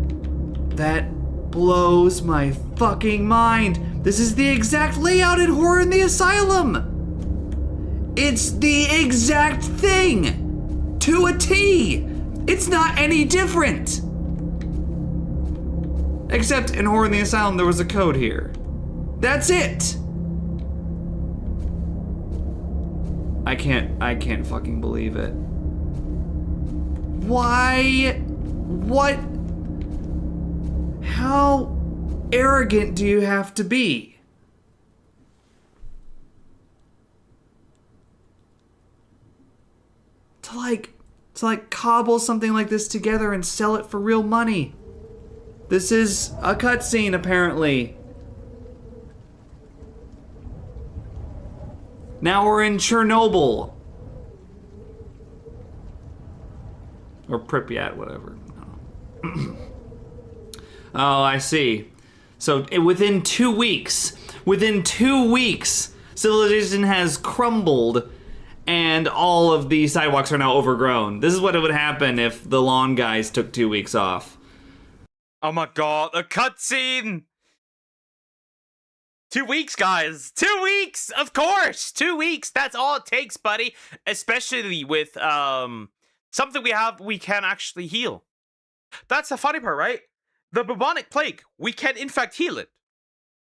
blows my fucking mind. This is the exact layout in Horror in the Asylum. It's the exact thing. To a T. It's not any different. Except in Horror in the Asylum, there was a code here. That's it. I can't fucking believe it. Why? What? How arrogant do you have to be? To like cobble something like this together and sell it for real money. This is a cutscene, apparently. Now we're in Chernobyl. Or Pripyat, whatever. Oh, I see. So within 2 weeks, civilization has crumbled and all of the sidewalks are now overgrown. This is what would happen if the lawn guys took 2 weeks off. Oh my god, a cutscene! 2 weeks, guys. 2 weeks, of course. 2 weeks. That's all it takes, buddy. Especially with something we can actually heal. That's the funny part, right? The bubonic plague. We can in fact heal it.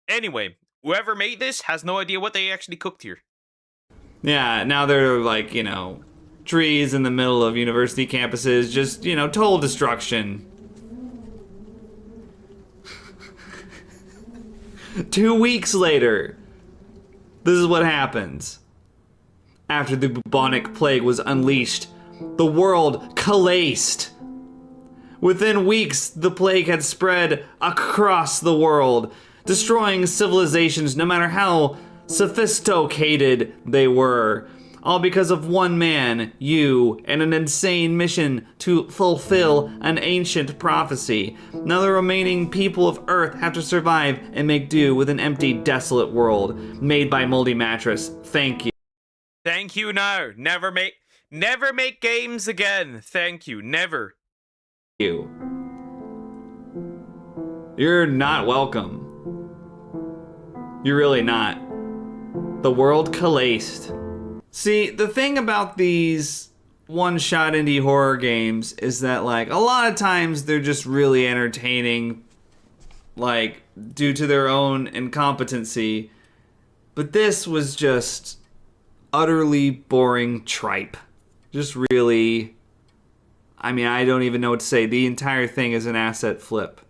Anyway, whoever made this has no idea what they actually cooked here. Yeah, now they're like, you know, trees in the middle of university campuses, just, you know, total destruction. 2 weeks later, this is what happens. After the bubonic plague was unleashed, the world coalesced. Within weeks, the plague had spread across the world, destroying civilizations no matter how sophisticated they were. All because of one man, you, and an insane mission to fulfill an ancient prophecy. Now the remaining people of Earth have to survive and make do with an empty, desolate world made by Moldy Mattress. Thank you. Thank you, no. Never make games again. Thank you. Never. You're not welcome. You're really not. The world coalesced. See, the thing about these one-shot indie horror games is that, like, a lot of times they're just really entertaining, like, due to their own incompetency. But this was just utterly boring tripe. Just really... I mean, I don't even know what to say. The entire thing is an asset flip.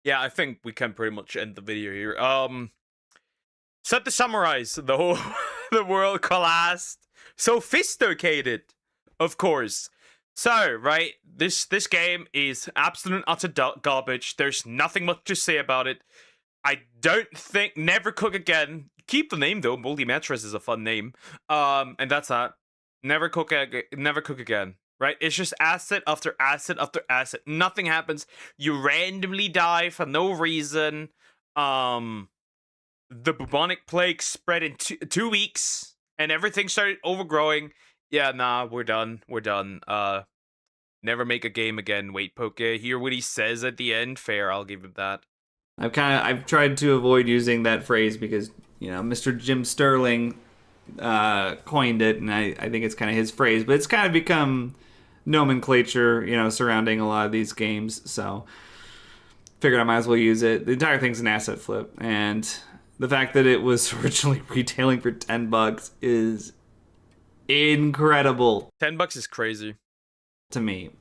Yeah, I think we can pretty much end the video here. So to summarize, the whole the world collapsed. Sophisticated, of course. So, right, this game is absolute utter garbage. There's nothing much to say about it. I don't think Never Cook Again. Keep the name though. Moldy Mattress is a fun name. And that's that. Never cook again. Right? It's just asset after asset after asset. Nothing happens. You randomly die for no reason. The bubonic plague spread in 2 weeks, and everything started overgrowing. Yeah, nah, we're done. We're done. Never make a game again. Wait, Poke. Hear what he says at the end. Fair, I'll give him that. I've tried to avoid using that phrase because, you know, Mr. Jim Sterling coined it, and I think it's kind of his phrase, but it's kind of become nomenclature, you know, surrounding a lot of these games, so figured I might as well use it. The entire thing's an asset flip, and the fact that it was originally retailing for $10 is incredible. $10 is crazy to me.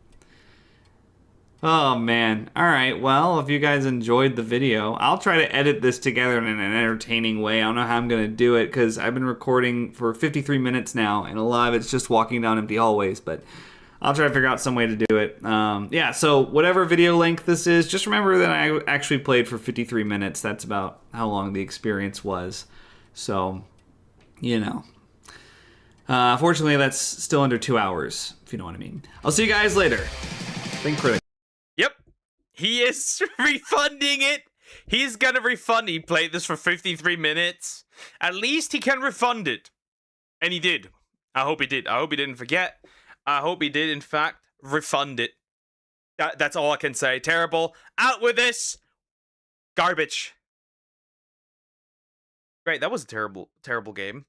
Oh man. Alright, well, if you guys enjoyed the video, I'll try to edit this together in an entertaining way. I don't know how I'm going to do it because I've been recording for 53 minutes now, and a lot of it's just walking down empty hallways, but I'll try to figure out some way to do it. Yeah, so whatever video length this is, just remember that I actually played for 53 minutes. That's about how long the experience was. So, you know. Fortunately, that's still under 2 hours, if you know what I mean. I'll see you guys later. Think critical. Yep. He is refunding it. He's gonna refund. He played this for 53 minutes. At least he can refund it. And he did. I hope he did. I hope he didn't forget. I hope he did, in fact, refund it. That's all I can say. Terrible. Out with this. Garbage. Great. That was a terrible, terrible game.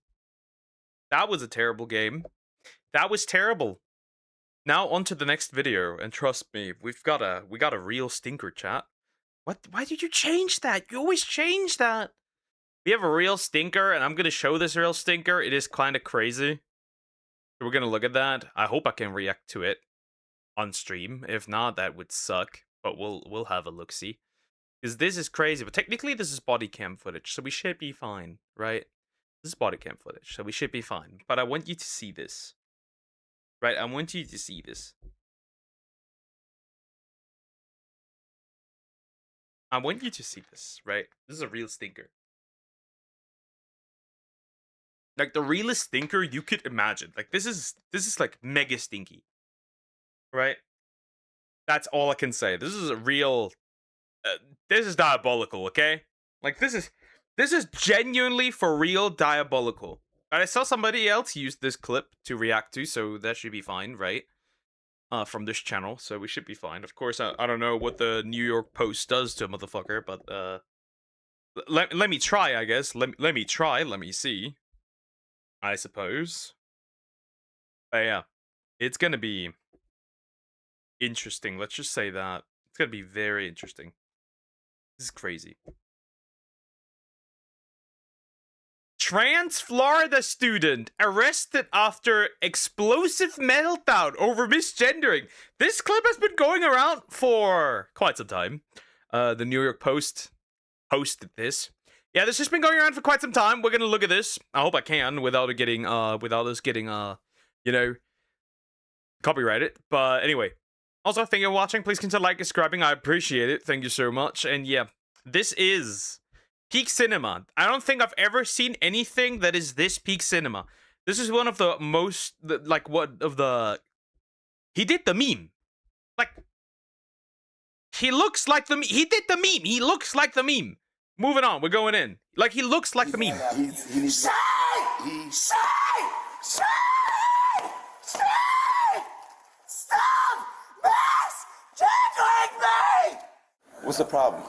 That was a terrible game. That was terrible. Now on to the next video, and trust me, we got a real stinker, chat. What? Why did you change that? You always change that. We have a real stinker, and I'm gonna show this real stinker. It is kind of crazy. We're gonna look at that. I hope I can react to it on stream. If not, that would suck. But we'll have a look-see. Because this is crazy. But technically, this is body cam footage, so we should be fine, right? This is body cam footage, so we should be fine. But I want you to see this. Right, I want you to see this. I want you to see this, right? This is a real stinker. Like the realest stinker you could imagine. Like this is like mega stinky. Right? That's all I can say. This is a real this is diabolical, okay? Like this is genuinely for real diabolical. I saw somebody else use this clip to react to, so that should be fine, right? From this channel, so we should be fine. Of course, I don't know what the New York Post does to a motherfucker, but let me try, I guess. Let me try. Let me see. I suppose. But yeah, it's gonna be interesting. Let's just say that it's gonna be very interesting. This is crazy. Trans Florida student arrested after explosive meltdown over misgendering. This clip has been going around for quite some time. The New York Post posted this. Yeah, this has been going around for quite some time. We're gonna look at this. I hope I can without it getting without us getting you know, copyrighted. But anyway. Also, thank you for watching. Please consider liking and subscribing. I appreciate it. Thank you so much. And yeah, this is peak cinema. I don't think I've ever seen anything that is this peak cinema. This is one of the most, like, what of the... He did the meme. Like, he looks like the meme. He did the meme. He looks like the meme. Moving on. We're going in. Like, he looks like the meme. What's the problem?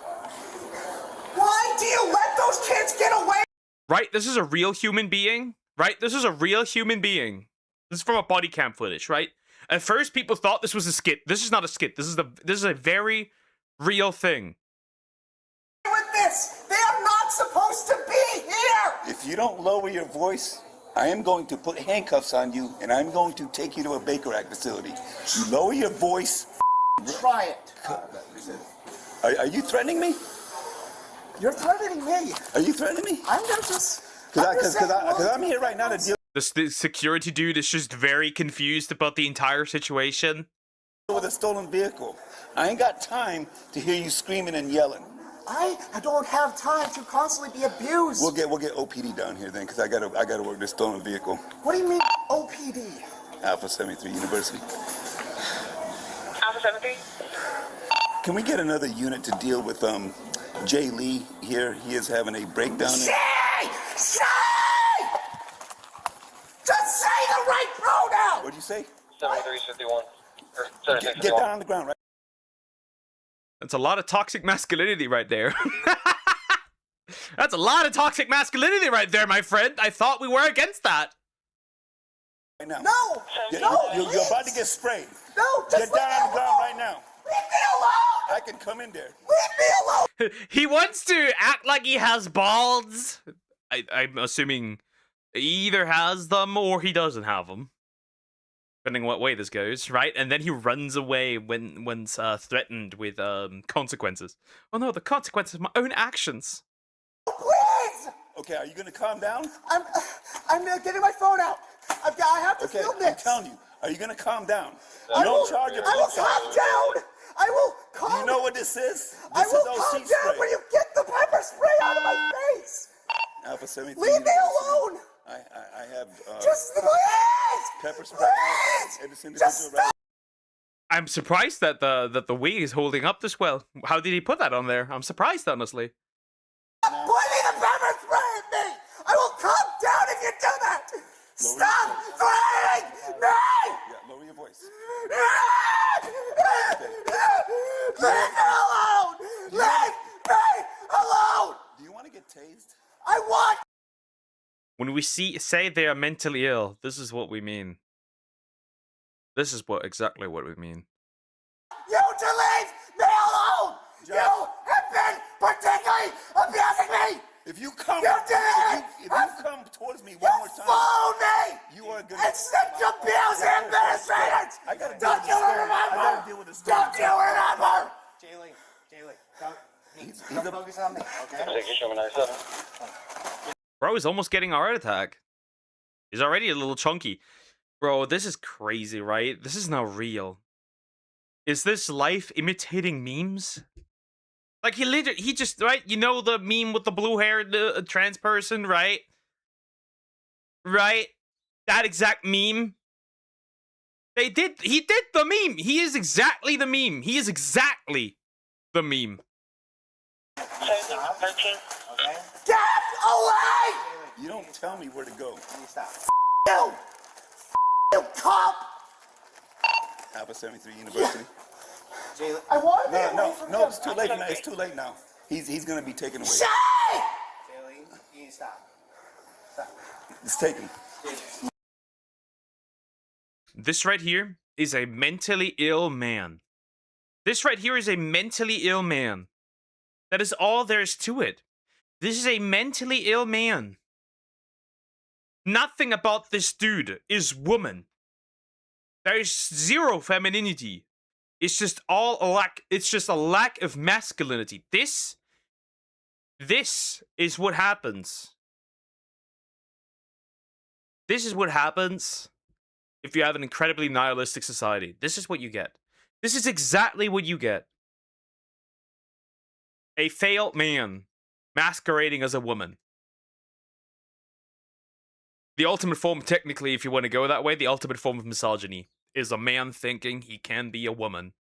Why do you let those kids get away? Right? This is a real human being. Right? This is a real human being. This is from a body cam footage, right? At first, people thought this was a skit. This is not a skit. This is a very real thing. With this, they are not supposed to be here. If you don't lower your voice, I am going to put handcuffs on you, and I'm going to take you to a Baker Act facility. You lower your voice. Try it. Are you threatening me? You're threatening me. Are you threatening me? I'm just... Because I'm here right now to deal the security dude is just very confused about the entire situation. With a stolen vehicle. I ain't got time to hear you screaming and yelling. I don't have time to constantly be abused. We'll get OPD down here then, because I gotta work this stolen vehicle. What do you mean OPD? Alpha 73 University. Alpha 73. Can we get another unit to deal with Jay Lee here? He is having a breakdown. Say! Just say the right pronoun! What'd you say? 7351. Get down on the ground, right? That's a lot of toxic masculinity right there. That's a lot of toxic masculinity right there, my friend. I thought we were against that. Right now. No! You're about to get sprayed. No! Just get down on the ground right now. Leave me alone! I can come in there. Leave me alone! He wants to act like he has balls. I'm assuming he either has them or he doesn't have them. Depending on what way this goes, right? And then he runs away when threatened with consequences. Oh no, the consequences of my own actions. Please! Okay, are you gonna calm down? I'm getting my phone out. I have to film this. I'm telling you, are you gonna calm down? I will calm down. I will calm. Do you know what this is? I will calm down when you get the pepper spray out of my face. Alpha 73. Leave me alone. I have just please pepper spray. Please. Just stop. I'm surprised that the Wii is holding up this well. How did he put that on there? I'm surprised, honestly. Pointing the pepper spray at me. I will calm down if you do that. Stop threatening me. Yeah, lower your voice. Leave me alone. Leave me alone. Do you want to get tased? I want. When we say they are mentally ill, this is what we mean. This is exactly what we mean. You to leave me alone! You have been particularly abusing me! If you come, if you come towards me one more time, follow me! You are gonna accept abuse administrators! Don't you remember? Don't you remember? Jaylee, come focus on me, okay? Bro is almost getting a heart attack. He's already a little chunky. Bro, this is crazy, right? This is not real. Is this life imitating memes? Like, he just, right? You know the meme with the blue-haired trans person, right? Right? That exact meme. He did the meme. He is exactly the meme. He is exactly the meme. 13. Okay. Get away! You don't tell me where to go. Stop. You! You cop! Alpha 73 University. Jalen, I want to be away from him. No, it's too late now. It's too late now. He's gonna be taken away. Shay! Jalen, you need to stop. Stop. It's taken. This right here is a mentally ill man. This right here is a mentally ill man. That is all there is to it. This is a mentally ill man. Nothing about this dude is woman. There is zero femininity. It's just all a lack. It's just a lack of masculinity. This is what happens. This is what happens if you have an incredibly nihilistic society. This is what you get. This is exactly what you get. A failed man masquerading as a woman. The ultimate form, technically, if you want to go that way, the ultimate form of misogyny is a man thinking he can be a woman.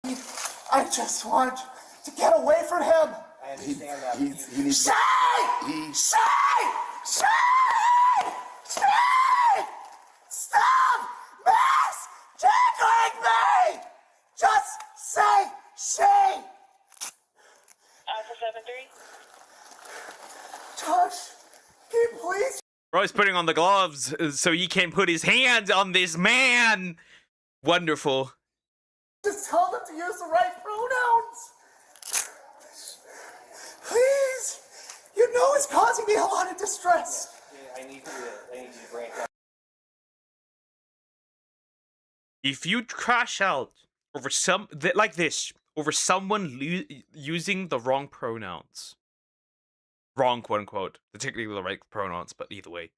I just want to get away from him. I understand that. He needs Shay! Shay! Stop misgendering me! Just say Shay! Alpha 73. Josh, can you please? Roy's putting on the gloves so he can put his hands on this man. Wonderful. Just tell them to use the right pronouns. Please. You know it's causing me a lot of distress. I need you to branch out. If you crash out over over someone using the wrong pronouns, wrong quote unquote, particularly the right pronouns, but either way,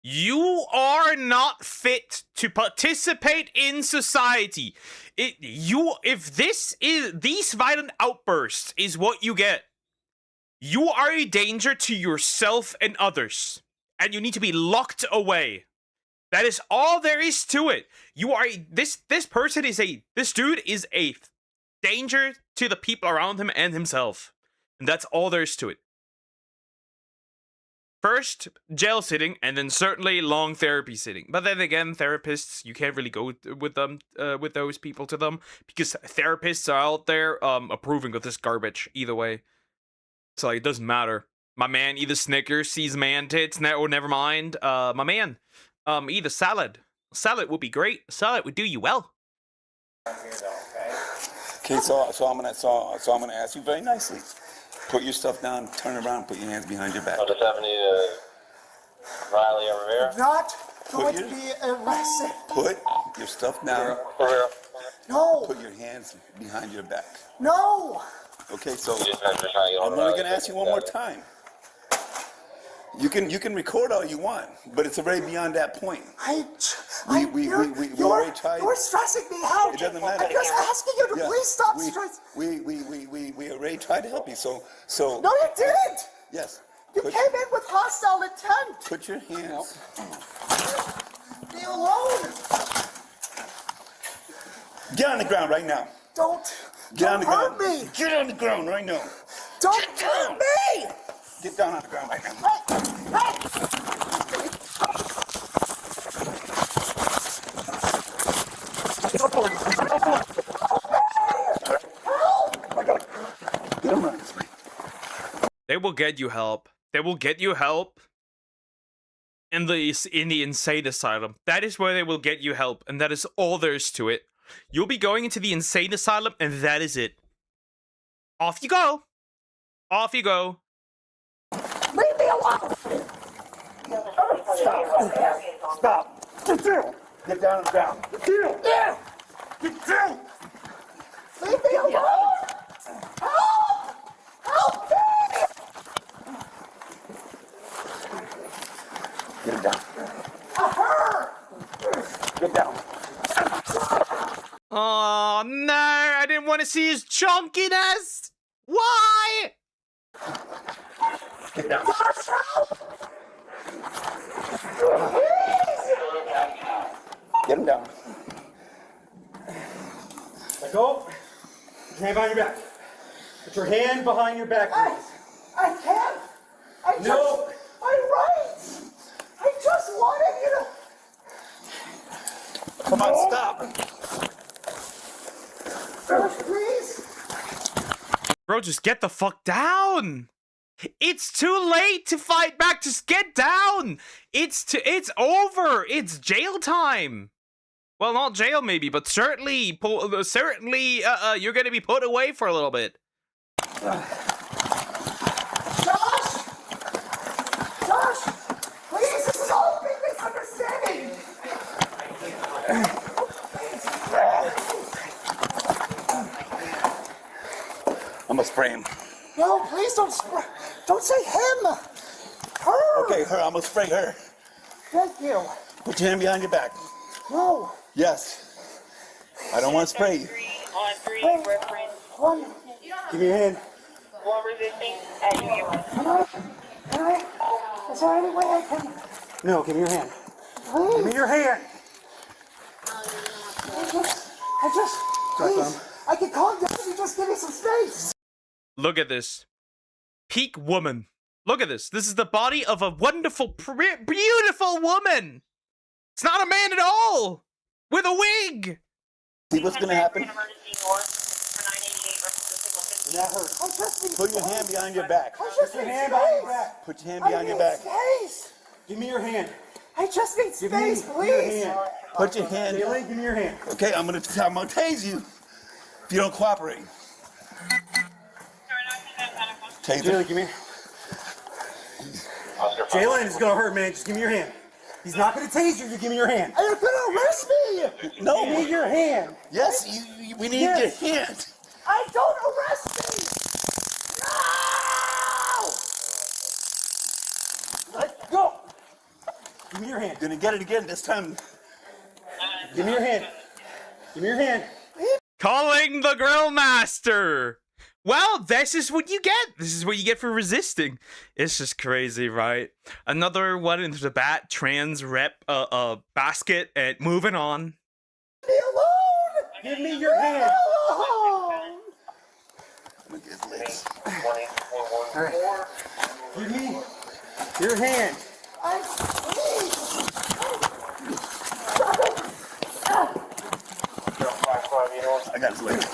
you are not fit to participate in society. If these violent outbursts is what you get, you are a danger to yourself and others, and you need to be locked away. That is all there is to it. This dude is a danger to the people around him and himself. And that's all there is to it. First, jail sitting, and then certainly long therapy sitting. But then again, therapists, you can't really go with them, with those people to them, because therapists are out there approving of this garbage either way. So it doesn't matter. My man either Snickers, sees man tits, or never mind. My man, eat a salad. Salad would be great. Salad would do you well. Okay, so I'm gonna ask you very nicely. Put your stuff down, turn around, put your hands behind your back. 70 Riley and Rivera. Not going to be arrested. Put your stuff down. Rivera. No. Put your hands behind your back. No. Okay, so I'm only gonna ask you one more time. You can record all you want, but it's already beyond that point. We already tried. You're stressing me out. It doesn't matter. I'm just asking you to please stop stressing. We already tried to help you. So. No, you didn't. Yes. You came in with hostile intent. Put your hands. Be alone. Get on the ground right now. Don't Hurt me. Get on the ground right now. Don't hurt me. Get down on the ground right now. Get him right this way. They will get you help. They will get you help in the insane asylum. That is where they will get you help, and that is all there is to it. You'll be going into the insane asylum, and that is it. Off you go. Off you go. Leave me alone. Stop. Get down. Get down on the ground. Get down. Get down. Leave me alone. Help! Help me! Get him down. Get down. Oh no, I didn't want to see his chunkiness. Why? Get down. Get him down. Let go. Put your hand behind your back. Put your hand behind your back, please. I can't. No. I'm right. I just wanted you to. Come on, stop. Josh, please. Bro, just get the fuck down. It's too late to fight back. Just get down. It's over. It's jail time. Well, not jail maybe, but certainly you're going to be put away for a little bit. Josh! Josh! Please, this is all a big misunderstanding! I'm gonna spray him. No, please don't say him! Her! Okay, her. I'm gonna spray her. Thank you. Put your hand behind your back. No. Yes. I don't want to spray you. On 3, reference. One. Give me your hand. 1 resisting at you. Can I? Is there any way I can? No, give me your hand. Please. Give me your hand. I just. Please. I can calm down if you just give me some space. Look at this. Peak woman. Look at this. This is the body of a wonderful, beautiful woman. It's not a man at all. With a wig. See what's gonna happen? Emergency north for 988 reference. That hurts. I just need Put your hand behind your back. I just Put your need hand behind your space. back. Put your hand I behind your need back. space. Give me your hand. I just need Give me space, your please. hand. Put your hand. Jalen, give me your hand. Okay, I'm gonna tase you if you don't cooperate. Taser. Jalen, give me. Jalen, it's gonna hurt, man. Just give me your hand. He's not gonna tase you. You give me your hand. You're gonna arrest me. No. Give me your hand. Yes, we need Yes. your hand. I don't arrest me. No. Let's go. Give me your hand. You're gonna get it again this time. Give me your hand. Give me your hand. Calling the grill master. Well, this is what you get. This is what you get for resisting. It's just crazy, right? Another one into the bat trans rep basket and moving on. Leave me alone. Give me your hand. Alone. I'm gonna get his legs. All right. Give me your hand. Please. I got his legs.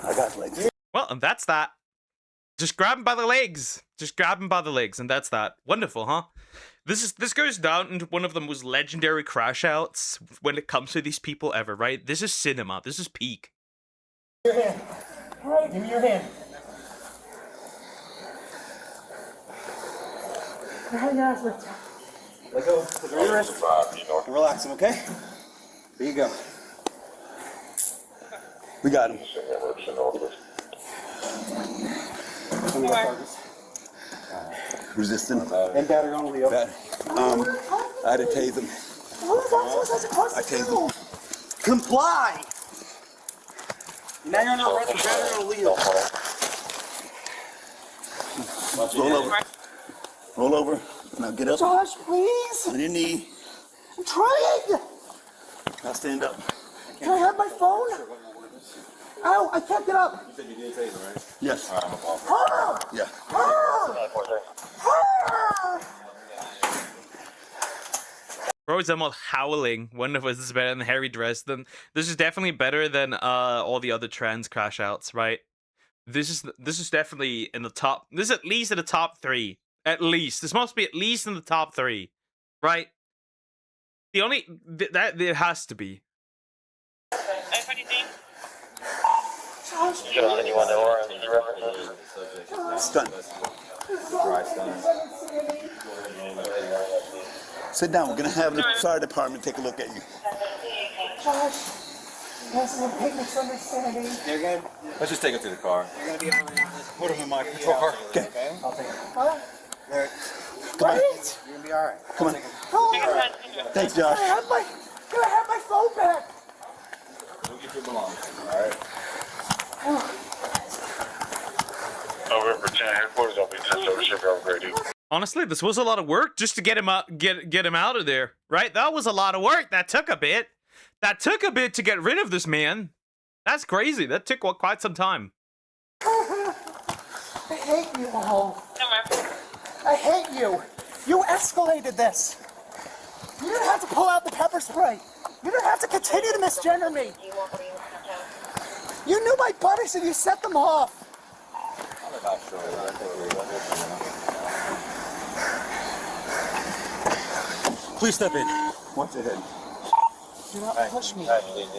I got his legs. Well, and that's that. Just grab him by the legs. Just grab him by the legs, and that's that. Wonderful, huh? This goes down into one of the most legendary crash outs when it comes to these people ever, right? This is cinema. This is peak. Your hand. All right. Give me your hand. Let go. Put your wrist. Relax him, okay? There you go. We got him. Resistant. And battery on Leo. Bad. I had to tase him. What is that supposed I to tased do? him. Comply. Now you're on the rest of battery on Leo. Roll over. Roll over. Now get up Josh, please. on your knee. I'm trying. Now stand up. Can I have my phone? Ow, I can't get up. Yes. Her. Yeah. Her. Her. Bro is almost howling. Wonder if this is better than Harry Dresden. This is definitely better than all the other trans crash outs, right? This is definitely in the top. This is at least in the top 3. At least. This must be at least in the top 3. Right? The only that it has to be. Josh, Get on anyone that are on the references. Stunned. Sit down. We're gonna have the fire department take a look at you. Josh, this is a big misunderstanding. You're good. Let's just take it to the car. You're gonna be on Put him in my patrol car. Okay. I'll take it. Huh? There. Come on. Wait. You're gonna be all right. Come on. Hold Thanks, Can Josh. I have my phone back? We'll get your belongings. All right. Over for 10 headquarters, I'll be just over ship ready. Honestly, this was a lot of work just to get him out, get him out of there, right? That was a lot of work. That took a bit. That took a bit to get rid of this man. That's crazy. That took quite some time. I hate you all. I hate you. You escalated this. You didn't have to pull out the pepper spray. You didn't have to continue to misgender me. You knew my buddies and you set them off. Please step in. Watch your head. Do not push me. Actually, can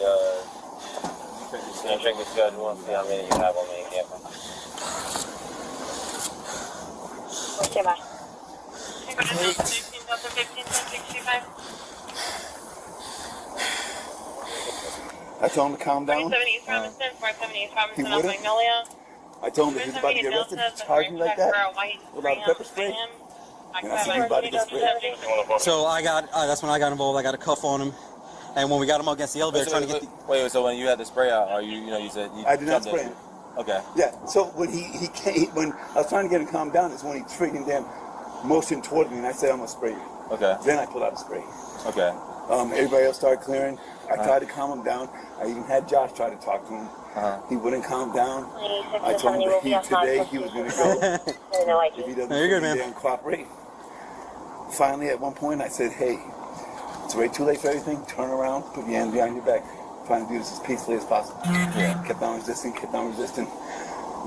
you check the schedule and see how many you have on main camera? Okay, bye. I told him to calm down. 47 East Robinson, 47 East Robinson, He off wouldn't? Magnolia. I told him that he was about to get arrested for charging me like that. Without a pepper spray. And I said, you about to get sprayed. So I got, that's when I got involved. I got a cuff on him. And when we got him against the elevator, trying to get the... Wait, so when you had the spray out, are you said you I did not jumped spray in? him. Okay. Yeah, so when he came, when I was trying to get him to calm down, is when he triggered them motion toward me, and I said, I'm gonna spray you. Okay. Then I pulled out the spray. Okay. Everybody else started clearing. I tried to calm him down. I even had Josh try to talk to him. He wouldn't calm down. I told him that today he was gonna go if he doesn't you're good, man. and cooperate. Finally, at one point, I said, hey, it's way too late for everything. Turn around, put your hand behind your back. Trying to do this as peacefully as possible. Yeah. Kept on resisting,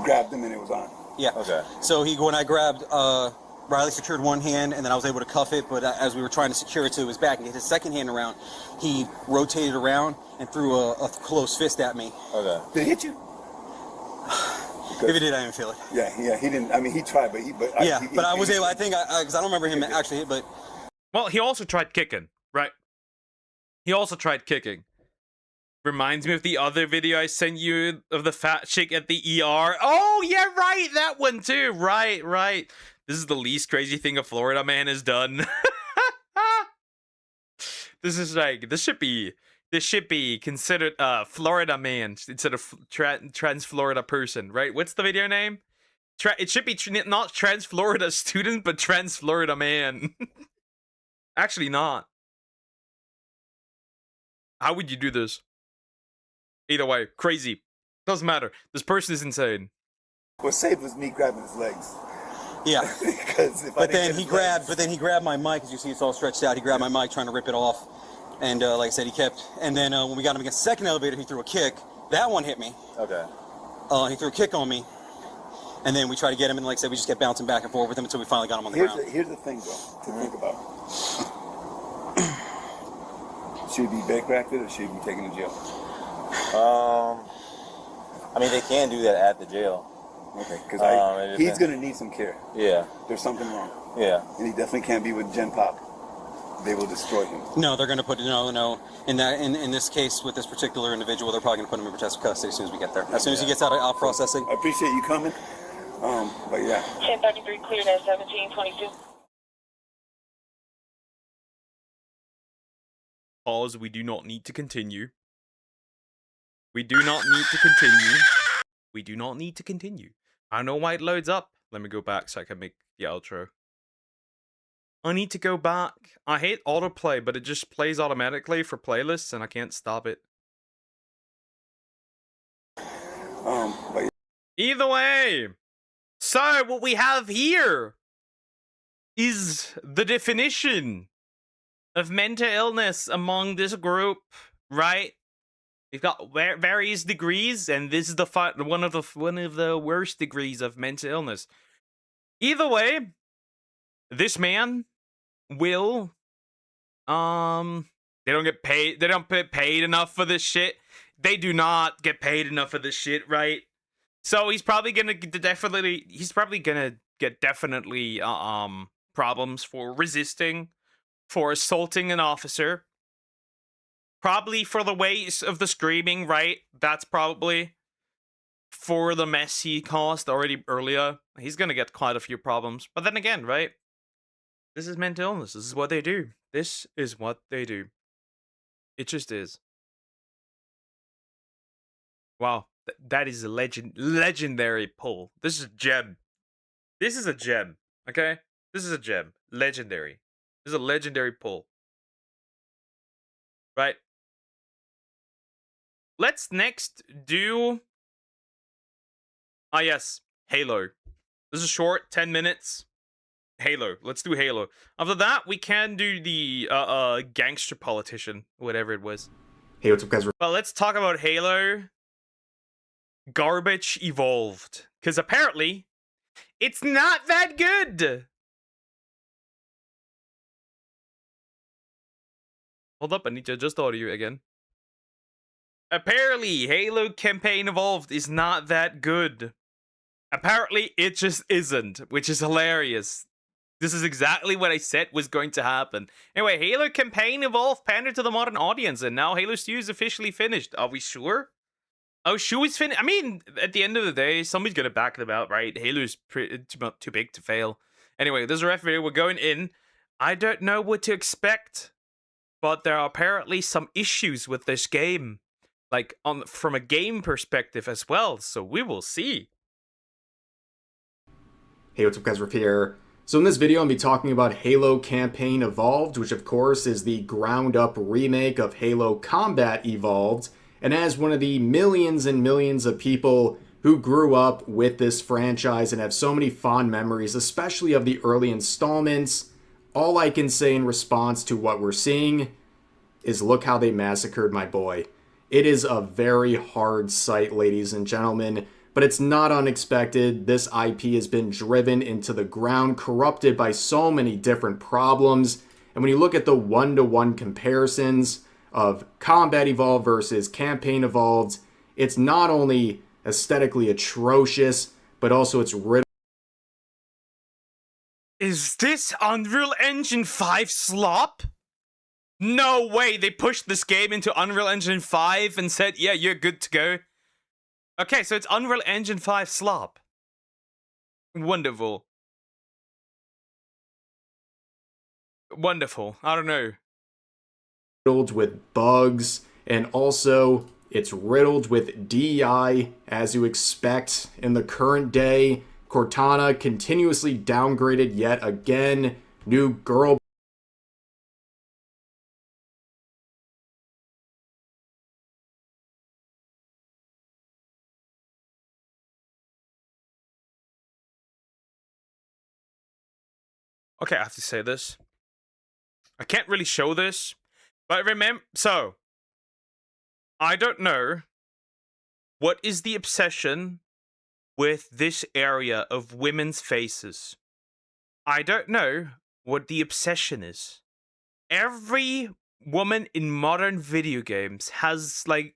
grabbed him, and it was on. Yeah. Okay. So when I grabbed, Riley secured one hand, and then I was able to cuff it, but as we were trying to secure it to his back and get his second hand around, he rotated around and threw a close fist at me. Okay. Did he hit you? If he did, I didn't feel it. Yeah, he didn't. I mean, he tried, but I was able. I think because I don't remember him actually hit, but Well, he also tried kicking, right? He also tried kicking. Reminds me of the other video I sent you of the fat chick at the ER. Oh, yeah, right. That one too. Right. This is the least crazy thing a Florida man has done. This should be considered a Florida man instead of trans Florida person, right? What's the video name? It should be not trans Florida student, but trans Florida man. Actually not. How would you do this? Either way, crazy. Doesn't matter. This person is insane. What saved was me grabbing his legs. yeah. Because But then he grabbed my mic, as you see, it's all stretched out. He grabbed my mic, trying to rip it off, and like I said, he kept. And then when we got him against the second elevator, he threw a kick. That one hit me. Okay. He threw a kick on me, and then we tried to get him, and like I said, we just kept bouncing back and forth with him until we finally got him on the ground. Here's the thing, though, to think about. Should he be back-racked or should he be taken to jail? I mean, they can do that at the jail. Okay, because he's going to need some care. Yeah. There's something wrong. Yeah. And he definitely can't be with Gen Pop. They will destroy him. No, they're going to put no. In this case with this particular individual, they're probably going to put him in protective custody as soon as we get there. As soon as he gets out of processing. I appreciate you coming. But yeah. 1033 cleared at 1722. Pause. We do not need to continue. We do not need to continue. We do not need to continue. I don't know why it loads up. Let me go back so I can make the outro. I need to go back. I hate autoplay, but it just plays automatically for playlists and I can't stop it. But Either way. So what we have here is the definition of mental illness among this group, right? We've got various degrees, and this is the one of the worst degrees of mental illness. Either way, this man will they don't get paid. They don't get paid enough for this shit. They do not get paid enough for this shit, right? So he's probably gonna get problems for resisting, for assaulting an officer. Probably for the ways of the screaming, right? That's probably for the mess he caused already earlier. He's gonna get quite a few problems. But then again, right? This is mental illness. This is what they do. This is what they do. It just is. Wow. That is a legendary pull. This is a gem. This is a gem. Okay? This is a gem. Legendary. This is a legendary pull. Right? Let's next do... yes. Halo. This is short, 10 minutes. Halo. Let's do Halo. After that, we can do the gangster politician, whatever it was. Hey, what's up, guys? But let's talk about Halo Garbage Evolved, because apparently it's not that good. Hold up, I need to adjust audio again. Apparently, Halo Campaign Evolved is not that good. Apparently, it just isn't, which is hilarious. This is exactly what I said was going to happen. Anyway, Halo Campaign Evolved pandered to the modern audience, and now Halo 2 is officially finished. Are we sure? Oh, Shu is finished. I mean, at the end of the day, somebody's gonna back them out, right? Halo's too big to fail. Anyway, this is a ref video. We're going in. I don't know what to expect, but there are apparently some issues with this game, like from a game perspective as well. So we will see. Hey, what's up, guys? Riff here. So in this video, I'm going to be talking about Halo Campaign Evolved, which of course is the ground-up remake of Halo Combat Evolved, and as one of the millions and millions of people who grew up with this franchise and have so many fond memories, especially of the early installments, all I can say in response to what we're seeing is look how they massacred my boy. It is a very hard sight, ladies and gentlemen, but it's not unexpected. This IP has been driven into the ground, corrupted by so many different problems, and when you look at the one-to-one comparisons of Combat Evolved versus Campaign Evolved, it's not only aesthetically atrocious, but also it's riddled. Is this Unreal Engine 5 slop? No way, they pushed this game into Unreal Engine 5 and said, yeah, you're good to go. Okay, so it's Unreal Engine 5 slop. Wonderful. Wonderful. I don't know. Riddled with bugs, and also it's riddled with DEI, as you expect in the current day. Cortana continuously downgraded yet again. New girl. Okay, I have to say this. I can't really show this, but remember, so I don't know what is the obsession with this area of women's faces. I don't know what the obsession is. Every woman in modern video games has, like,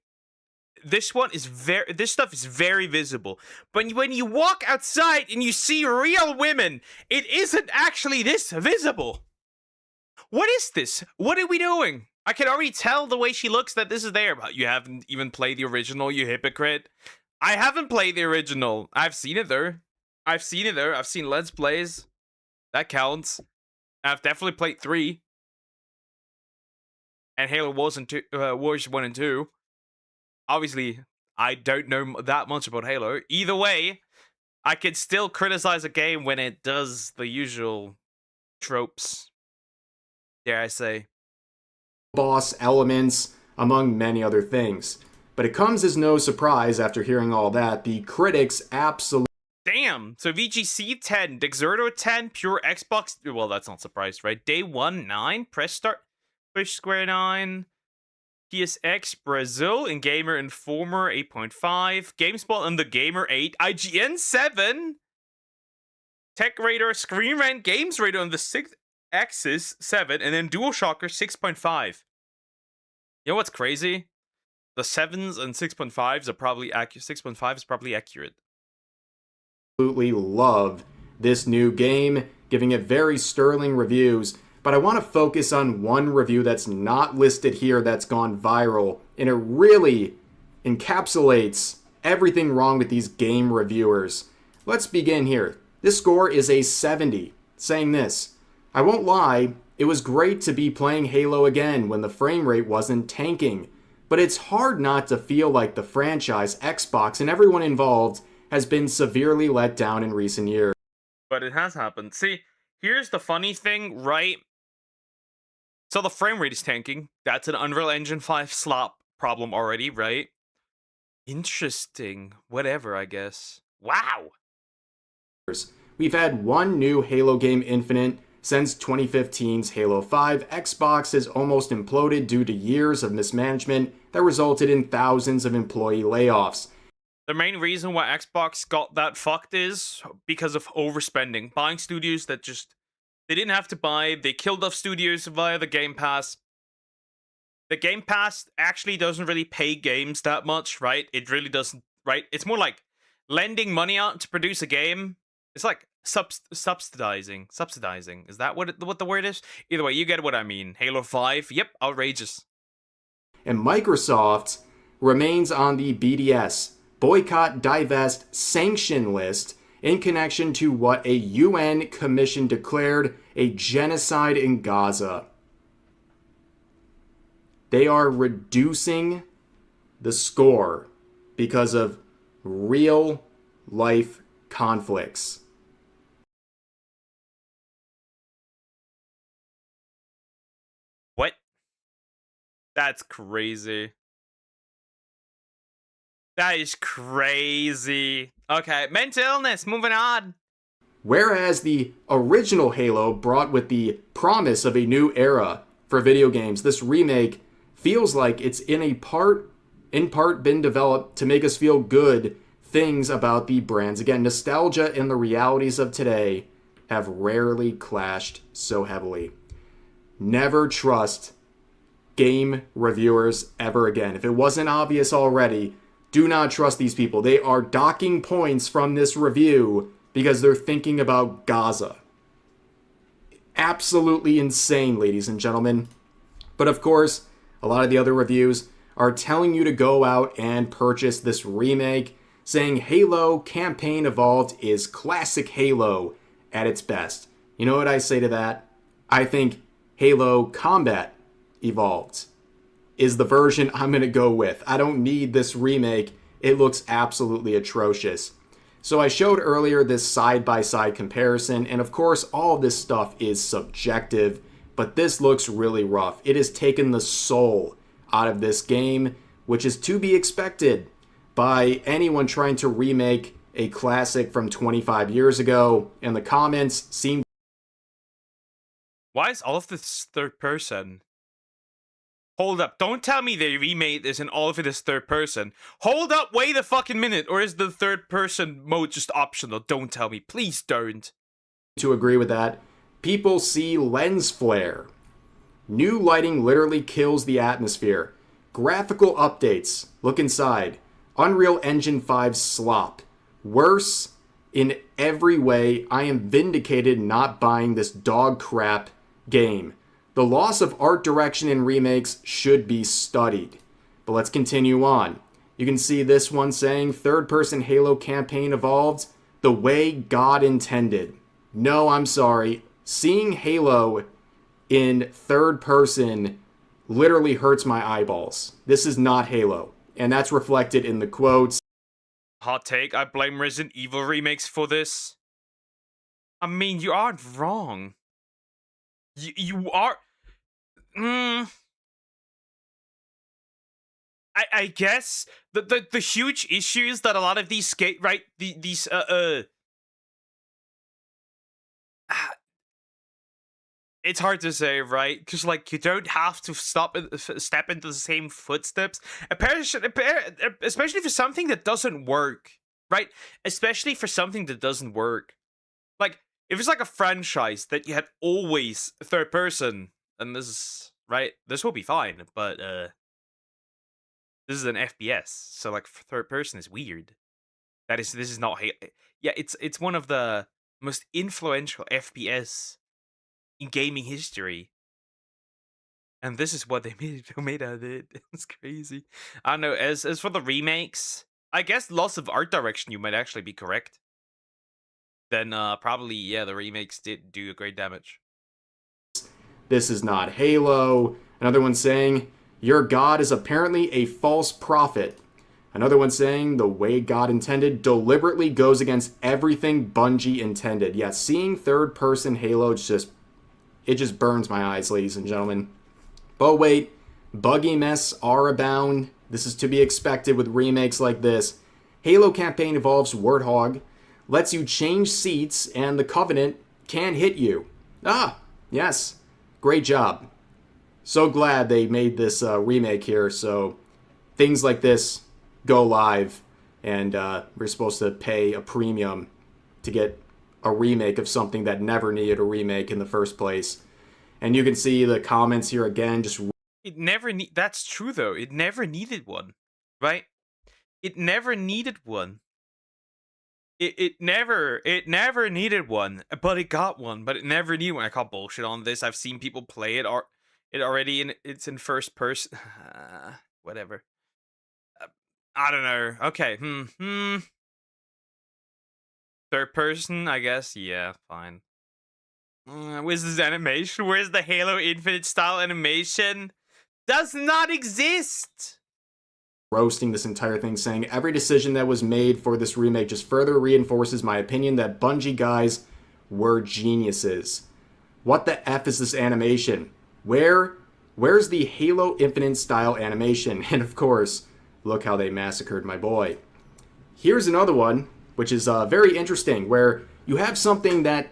this stuff is very visible. But when you walk outside and you see real women, it isn't actually this visible. What is this? What are we doing? I can already tell the way she looks that this is there, but you haven't even played the original, you hypocrite. I haven't played the original. I've seen it though. I've seen Let's Plays. That counts. I've definitely played 3. And Halo Wars 1 and 2. Obviously, I don't know that much about Halo. Either way, I could still criticize a game when it does the usual tropes, dare I say. Boss elements, among many other things. But it comes as no surprise after hearing all that, the critics absolutely... Damn! So VGC 10, Dexerto 10, Pure Xbox... Well, that's not surprised, right? Day 1, 9, Press Start, Push Square 9, PSX Brazil, and Gamer Informer 8.5, GameSpot and the Gamer 8, IGN 7, Tech Radar, Screen Rant, Games Radar on the 6th Axis 7, and then DualShocker 6.5. You know what's crazy? The 7s and 6.5s are probably accurate. 6.5 is probably accurate. Absolutely love this new game, giving it very sterling reviews. But I want to focus on one review that's not listed here that's gone viral, and it really encapsulates everything wrong with these game reviewers. Let's begin here. This score is a 70, saying this: I won't lie, it was great to be playing Halo again when the frame rate wasn't tanking, but it's hard not to feel like the franchise, Xbox, and everyone involved has been severely let down in recent years. But it has happened. See, here's the funny thing, right? So the frame rate is tanking. That's an Unreal Engine 5 slop problem already, right? Interesting. Whatever, I guess. Wow. we've had one new Halo game Infinite since 2015's Halo 5. Xbox has almost imploded due to years of mismanagement that resulted in thousands of employee layoffs. The main reason why Xbox got that fucked is because of overspending. Buying studios that just, they didn't have to buy. They killed off studios via the Game Pass. The Game Pass actually doesn't really pay games that much, right? It really doesn't, right? It's more like lending money out to produce a game. It's like subsidizing. Is that what the word is? Either way, you get what I mean. Halo 5, yep, outrageous. And Microsoft remains on the BDS, Boycott, Divest, Sanction list in connection to what a UN commission declared a genocide in Gaza. They are reducing the score because of real life conflicts. What? That's crazy. That is crazy. Okay, mental illness, moving on. Whereas the original Halo brought with the promise of a new era for video games, this remake feels like it's in part been developed to make us feel good things about the brands. Again, nostalgia and the realities of today have rarely clashed so heavily. Never trust game reviewers ever again. If it wasn't obvious already, do not trust these people. They are docking points from this review because they're thinking about Gaza. Absolutely insane, ladies and gentlemen. But of course, a lot of the other reviews are telling you to go out and purchase this remake, saying Halo Campaign Evolved is classic Halo at its best. You know what I say to that? I think Halo Combat Evolved is the version I'm going to go with. I don't need this remake. It looks absolutely atrocious. So I showed earlier this side-by-side comparison, and of course all of this stuff is subjective, but this looks really rough. It has taken the soul out of this game, which is to be expected by anyone trying to remake a classic from 25 years ago, and the comments seem... Why is all of this third person? Hold up, don't tell me they remade this and all of it is third person. Hold up, wait a fucking minute, or is the third person mode just optional? Don't tell me, please don't. To agree with that, people see lens flare. New lighting literally kills the atmosphere. Graphical updates, look inside. Unreal Engine 5 slop. Worse in every way. I am vindicated not buying this dog crap game. The loss of art direction in remakes should be studied. But let's continue on. You can see this one saying, third-person Halo Campaign Evolved the way God intended. No, I'm sorry. Seeing Halo in third person literally hurts my eyeballs. This is not Halo. And that's reflected in the quotes. Hot take, I blame Resident Evil remakes for this. I mean, you aren't wrong. You are... I guess the huge issues that a lot of these it's hard to say, right? Because like you don't have to step into the same footsteps, especially for something that doesn't work, right? Especially for something that doesn't work. Like if it's like a franchise that you had always third person, and this is right, this will be fine, but this is an FPS, so like third person is weird. This is not yeah, it's one of the most influential FPS in gaming history, and this is what they made out of it. It's crazy. I don't know. As for the remakes, I guess loss of art direction, you might actually be correct. Then probably yeah, the remakes did do a great damage. This is not Halo. Another one saying, your God is apparently a false prophet. Another one saying, the way God intended deliberately goes against everything Bungie intended. Yeah, seeing third-person Halo just burns my eyes, ladies and gentlemen. But wait, buggy mess are abound. This is to be expected with remakes like this. Halo Campaign Evolves Warthog lets you change seats, and the Covenant can't hit you. Ah, yes. Great job. So glad they made this remake here, so things like this go live, and we're supposed to pay a premium to get a remake of something that never needed a remake in the first place. And you can see the comments here again, just... That's true, though. It never needed one, right? It never needed one. It never needed one, but it got one, but it never needed one. I call bullshit on this. I've seen people play it, or it already it's in first person. Whatever. I don't know. Okay. Third person, I guess. Yeah, fine. Where's this animation? Where's the Halo Infinite style animation? Does not exist. Roasting this entire thing, saying every decision that was made for this remake just further reinforces my opinion that Bungie guys were geniuses. What the F is this animation? Where's the Halo Infinite style animation? And of course, look how they massacred my boy. Here's another one, which is very interesting, where you have something that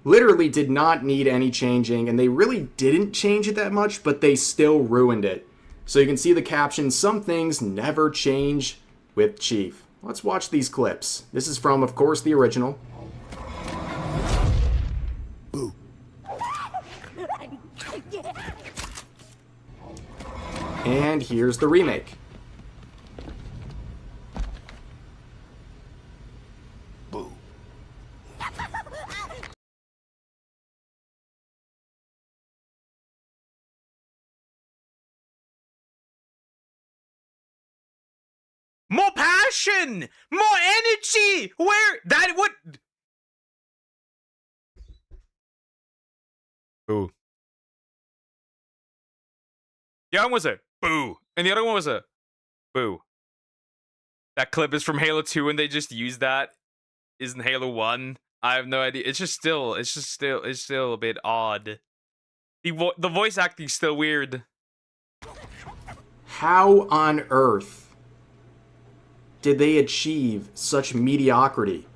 literally did not need any changing, and they really didn't change it that much, but they still ruined it. So you can see the caption, some things never change with Chief. Let's watch these clips. This is from, of course, the original. Boo. And here's the remake. Boo. More passion! More energy! Where? That would... Boo. The other one was a boo. And the other one was a boo. That clip is from Halo 2 and they just used that. Isn't Halo 1? I have no idea. It's still a bit odd. The voice acting's still weird. How on earth did they achieve such mediocrity?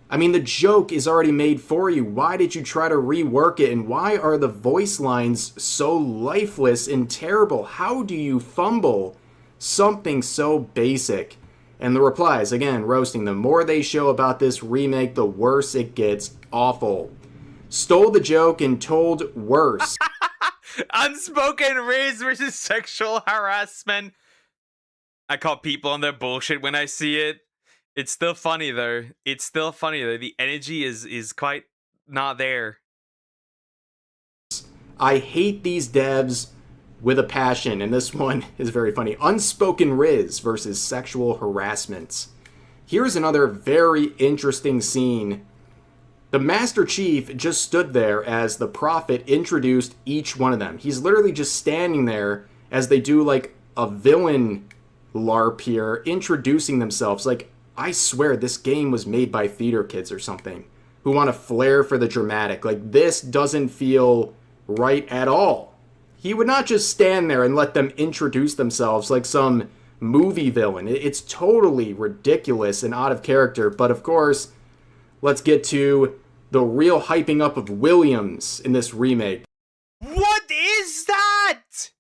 I mean, the joke is already made for you. Why did you try to rework it? And why are the voice lines so lifeless and terrible? How do you fumble something so basic? And the replies, again, roasting. The more they show about this remake, the worse it gets. Awful. Stole the joke and told worse. Unspoken riz versus sexual harassment. I call people on their bullshit when I see it. It's still funny though. The energy is quite not there. I hate these devs with a passion, and this one is very funny. Unspoken riz versus sexual harassment. Here's another very interesting scene. The Master Chief just stood there as the Prophet introduced each one of them. He's literally just standing there as they do like a villain LARP here, introducing themselves. Like, I swear this game was made by theater kids or something who want a flair for the dramatic. Like, this doesn't feel right at all. He would not just stand there and let them introduce themselves like some movie villain. It's totally ridiculous and out of character. But of course, let's get to the real hyping up of Williams in this remake. What is that?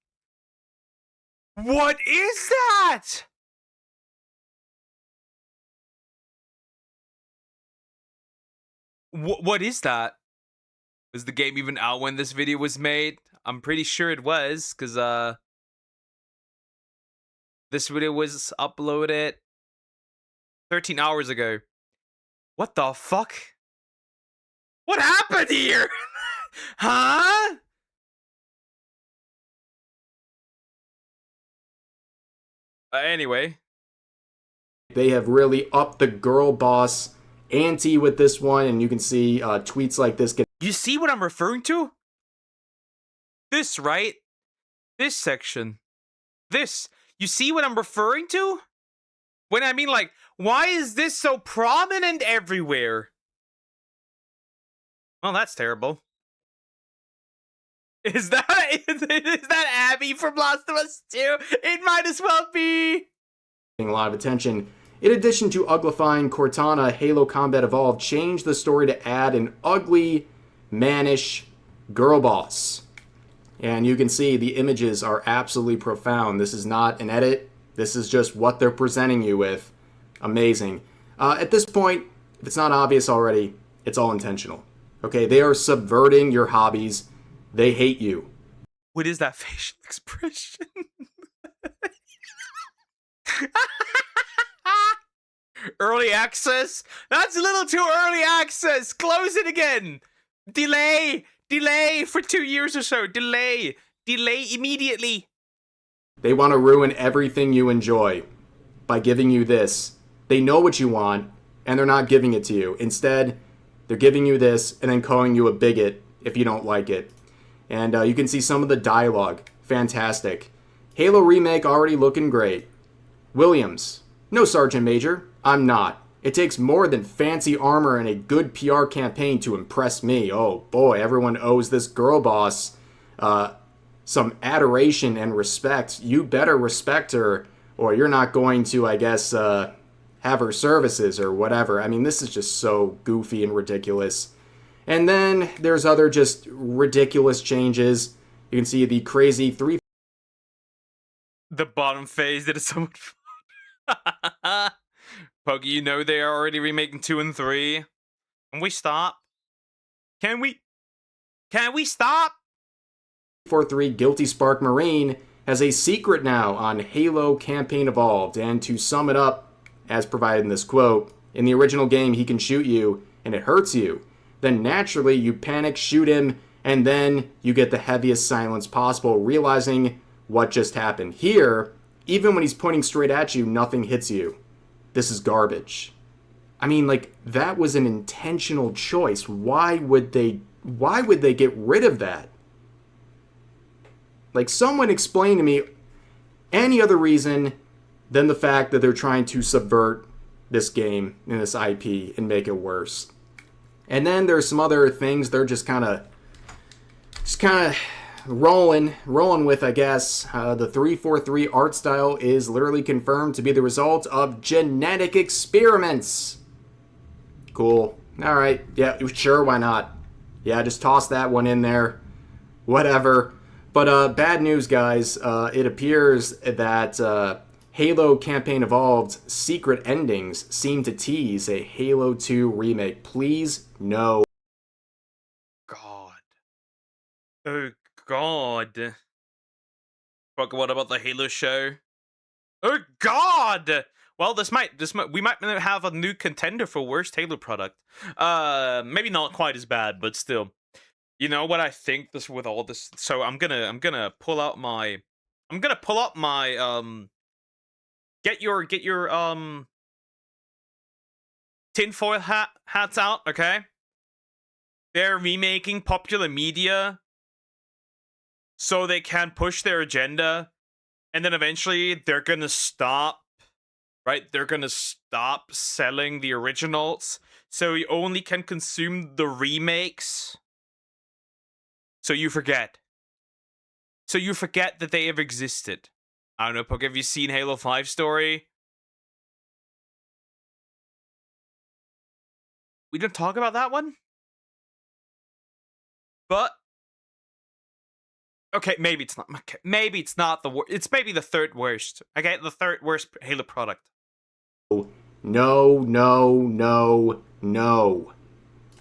What is that? What is that? Was the game even out when this video was made? I'm pretty sure it was, because this video was uploaded 13 hours ago. What the fuck? What happened here? Huh? Anyway. They have really upped the girl boss ante with this one, and you can see tweets like this get... You see what I'm referring to? This, right? This section. This. You see what I'm referring to? When I mean, like, why is this so prominent everywhere? Well, that's terrible. Is that Abby from Last of Us 2? It might as well be. A lot of attention. In addition to uglifying Cortana, Halo Combat Evolved changed the story to add an ugly, mannish girl boss. And you can see the images are absolutely profound. This is not an edit. This is just what they're presenting you with. Amazing. At this point, if it's not obvious already, it's all intentional. Okay, they are subverting your hobbies. They hate you. What is that facial expression? Early access? That's a little too early access. Close it again. Delay. Delay for 2 years or so. Delay. Delay immediately. They want to ruin everything you enjoy by giving you this. They know what you want, and they're not giving it to you. Instead, they're giving you this and then calling you a bigot if you don't like it. And you can see some of the dialogue. Fantastic. Halo Remake already looking great. Williams. No, Sergeant Major. I'm not. It takes more than fancy armor and a good PR campaign to impress me. Oh boy, everyone owes this girl boss some adoration and respect. You better respect her, or you're not going to, I guess, have her services or whatever. I mean, this is just so goofy and ridiculous. And then there's other just ridiculous changes. You can see the crazy The bottom phase that is so much fun. Puggy, you know they are already remaking 2 and 3. Can we stop? Can we stop? 343 Guilty Spark Marine has a secret now on Halo Campaign Evolved. And to sum it up, as provided in this quote, in the original game he can shoot you and it hurts you. Then naturally you panic, shoot him, and then you get the heaviest silence possible, realizing what just happened. Here, even when he's pointing straight at you, nothing hits you. This is garbage. I mean, like, that was an intentional choice. Why would they get rid of that? Like, someone explain to me any other reason than the fact that they're trying to subvert this game and this IP and make it worse. And then there's some other things they're just kind of rolling with, I guess. The 343 art style is literally confirmed to be the result of genetic experiments. Cool. All right. Yeah, sure, why not? Yeah, just toss that one in there. Whatever. But bad news, guys. It appears that Halo Campaign Evolved's secret endings seem to tease a Halo 2 remake. Please, no. God. Oh, God. Fuck, what about the Halo show? Oh, God! Well, we might have a new contender for worst Halo product. Maybe not quite as bad, but still. You know what I think this with all this? So I'm gonna pull out my get your tinfoil hats out, okay? They're remaking popular media so they can push their agenda, and then eventually they're gonna stop, right? They're gonna stop selling the originals, so you only can consume the remakes. So you forget. So you forget that they have existed. I don't know, Poke, have you seen Halo 5 Story? We don't talk about that one? But okay, maybe it's not. Okay, maybe it's not the worst. It's maybe the third worst. Okay, the third worst Halo product. No.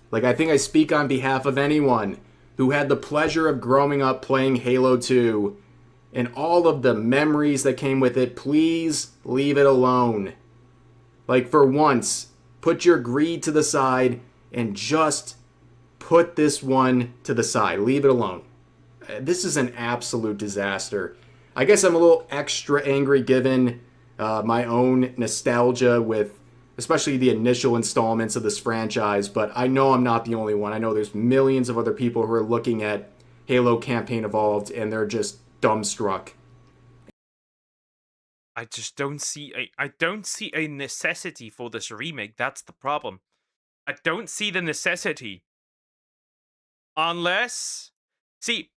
Like, I think I speak on behalf of anyone who had the pleasure of growing up playing Halo 2 and all of the memories that came with it. Please leave it alone. Like, for once, put your greed to the side and just put this one to the side. Leave it alone. This is an absolute disaster. I guess I'm a little extra angry given my own nostalgia with especially the initial installments of this franchise, but I know I'm not the only one. I know there's millions of other people who are looking at Halo Campaign Evolved and they're just dumbstruck. I just don't see a necessity for this remake. That's the problem. I don't see the necessity. Unless, see,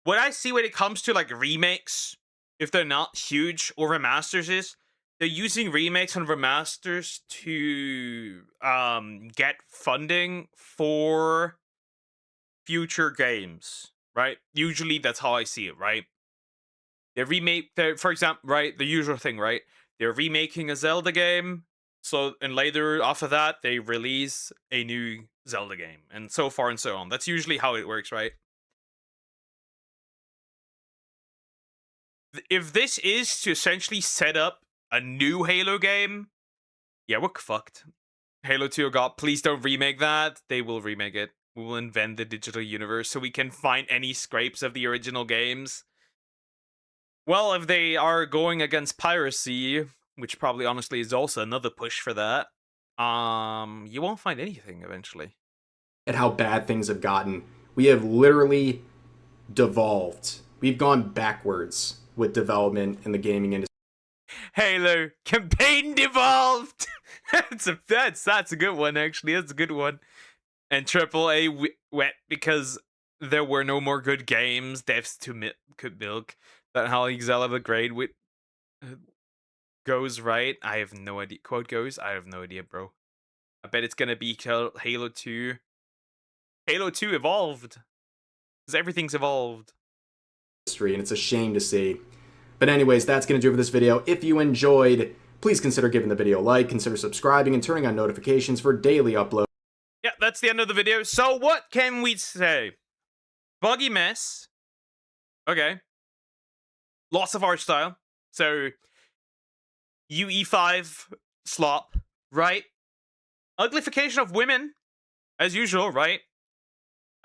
what I see when it comes to like remakes, if they're not huge or remasters, is they're using remakes and remasters to get funding for future games, right? Usually that's how I see it, right? They remake, for example, right? The usual thing, right? They're remaking a Zelda game, so and later after that they release a new Zelda game, and so far and so on. That's usually how it works, right? If this is to essentially set up a new Halo game, yeah, we're fucked. Halo 2, oh god, please don't remake that. They will remake it. We will invent the digital universe so we can find any scrapes of the original games. Well, if they are going against piracy, which probably honestly is also another push for that, you won't find anything eventually. At how bad things have gotten. We have literally devolved. We've gone backwards with development in the gaming industry. Halo campaign devolved. that's a good one actually. That's a good one. And AAA went because there were no more good games. Devs could milk. That how Excel of a grade with goes right. I have no idea. Quote goes. I have no idea, bro. I bet it's gonna be Halo 2. Halo 2 evolved. Because everything's evolved. And it's a shame to see. But anyways, that's going to do it for this video. If you enjoyed, please consider giving the video a like, consider subscribing, and turning on notifications for daily uploads. Yeah, that's the end of the video. So what can we say? Buggy mess. Okay. Loss of art style. So UE5 slop, right? Uglification of women, as usual, right?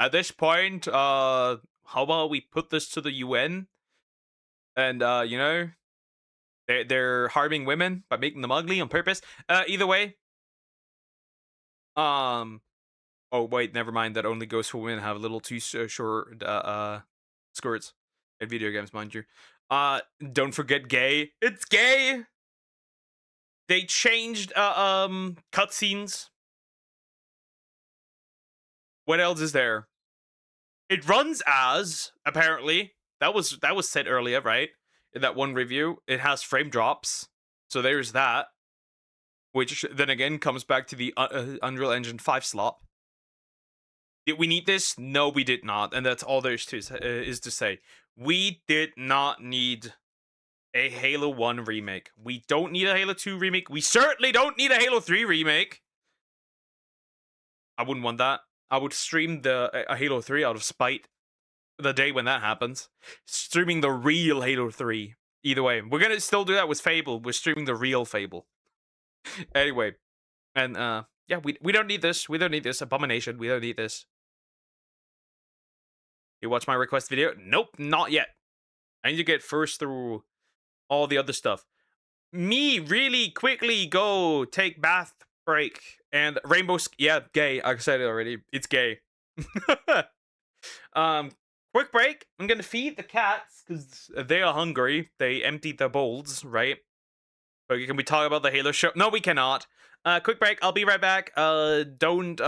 At this point, how about we put this to the UN? And you know, they're harming women by making them ugly on purpose. Either way. Oh wait, never mind. That only goes for women have a little too short skirts in video games, mind you. Don't forget gay. It's gay. They changed cutscenes. What else is there? It runs as apparently that was said earlier, right? In that one review, it has frame drops. So there's that, which then again comes back to the Unreal Engine 5 slop. Did we need this? No, we did not, and that's all there is to say. We did not need a Halo 1 remake. We don't need a Halo 2 remake. We certainly don't need a Halo 3 remake. I wouldn't want that. I would stream a Halo 3 out of spite the day when that happens. Streaming the real Halo 3. Either way, we're gonna still do that with Fable. We're streaming the real Fable. Anyway, and yeah, we don't need this. We don't need this. Abomination. We don't need this. You watch my request video? Nope, not yet. I need to get first through all the other stuff. Me really quickly go take bath break and rainbow. Yeah, gay. I said it already. It's gay. Quick break. I'm gonna feed the cats because they are hungry. They emptied their bowls, right? Okay, can we talk about the Halo show? No, we cannot. Quick break. I'll be right back. Don't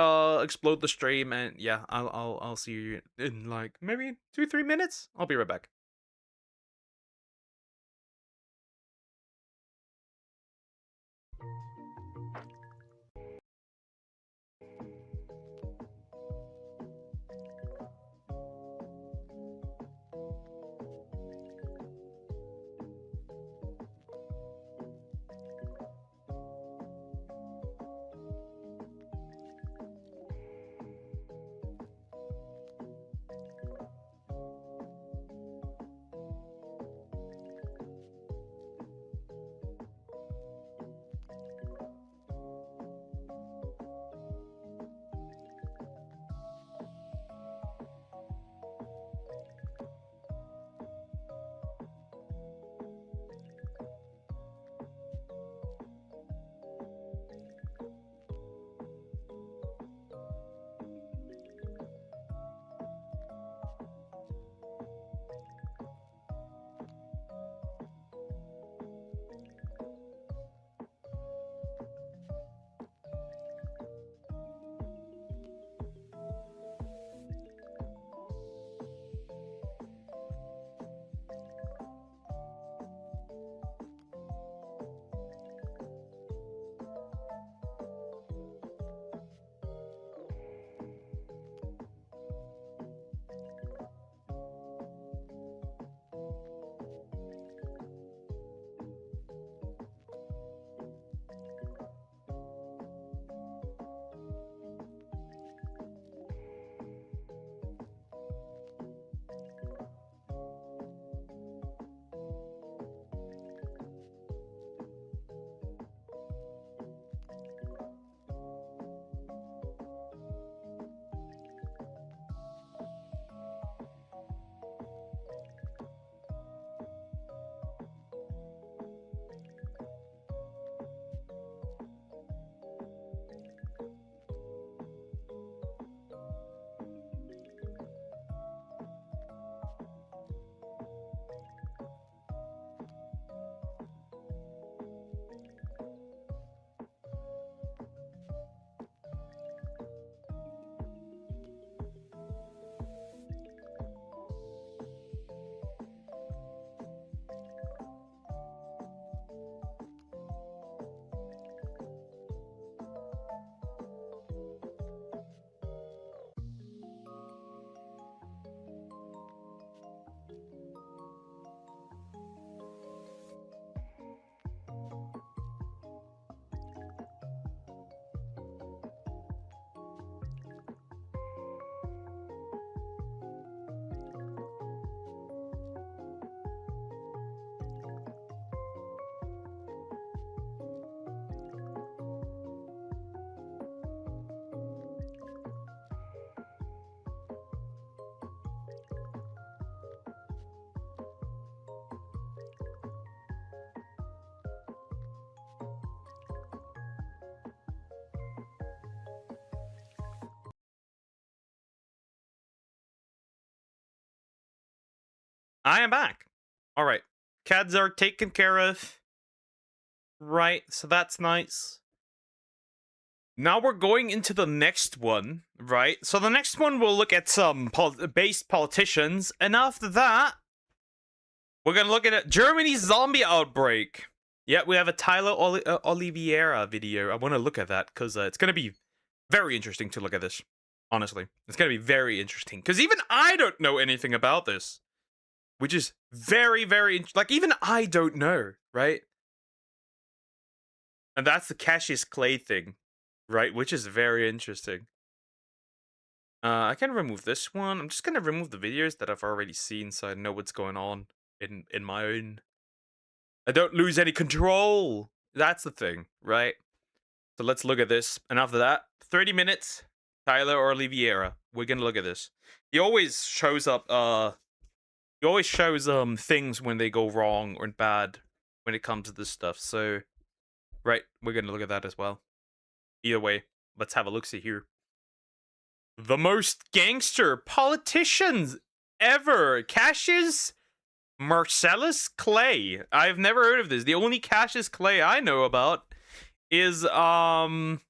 explode the stream, and yeah, I'll see you in like maybe 2-3 minutes. I'll be right back. I am back. All right. Cads are taken care of. Right, so that's nice. Now we're going into the next one, right? So the next one we'll look at some based politicians, and after that, we're gonna look at Germany's zombie outbreak. Yeah, we have a Tyler Oliveira video. I want to look at that because it's gonna be very interesting to look at this. Honestly, it's gonna be very interesting because even I don't know anything about this, which is very, very like even I don't know, right? And that's the Cassius Clay thing, right? Which is very interesting. I can remove this one. I'm just gonna remove the videos that I've already seen so I know what's going on in my own. I don't lose any control. That's the thing, right? So let's look at this. And after that, 30 minutes, Tyler Oliveira. We're gonna look at this. He always shows up, he always shows things when they go wrong or bad when it comes to this stuff. So right, we're gonna look at that as well. Either way, let's have a look-see here. The most gangster politicians ever. Cassius Marcellus Clay. I've never heard of this. The only Cassius Clay I know about is Muhammad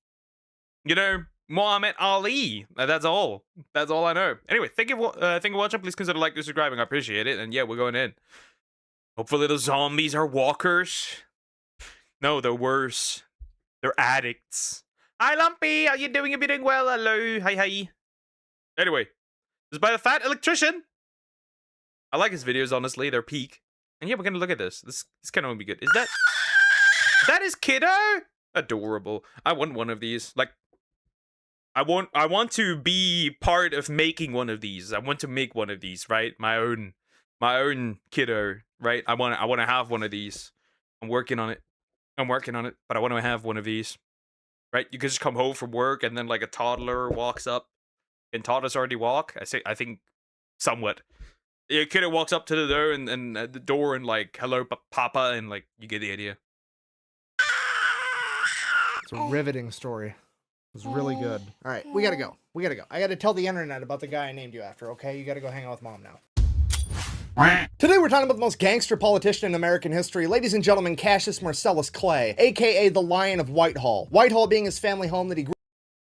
Ali. That's all. That's all I know. Anyway, thank you for watching. Please consider liking and subscribing. I appreciate it. And yeah, we're going in. Hopefully the zombies are walkers. No, they're worse. They're addicts. Hi, Lumpy. How you doing? If you're doing well. Hello. Hi. Anyway, this is by the Fat Electrician. I like his videos, honestly. They're peak. And yeah, we're going to look at this. This can only be good. Is that is kiddo? Adorable. I want one of these. Like, I want to be part of making one of these. I want to make one of these, right? My own kiddo, right? I want to have one of these. I'm working on it, but I want to have one of these. Right? You can just come home from work and then like a toddler walks up. And toddlers already walk? I think somewhat. A kiddo walks up to the door and the door and like, hello, papa, and like, you get the idea. It's a riveting story. It was really good. All right, we gotta go. I gotta tell the internet about the guy I named you after, okay? You gotta go hang out with mom now. Today we're talking about the most gangster politician in American history. Ladies and gentlemen, Cassius Marcellus Clay, aka the Lion of Whitehall. Whitehall being his family home that he grew.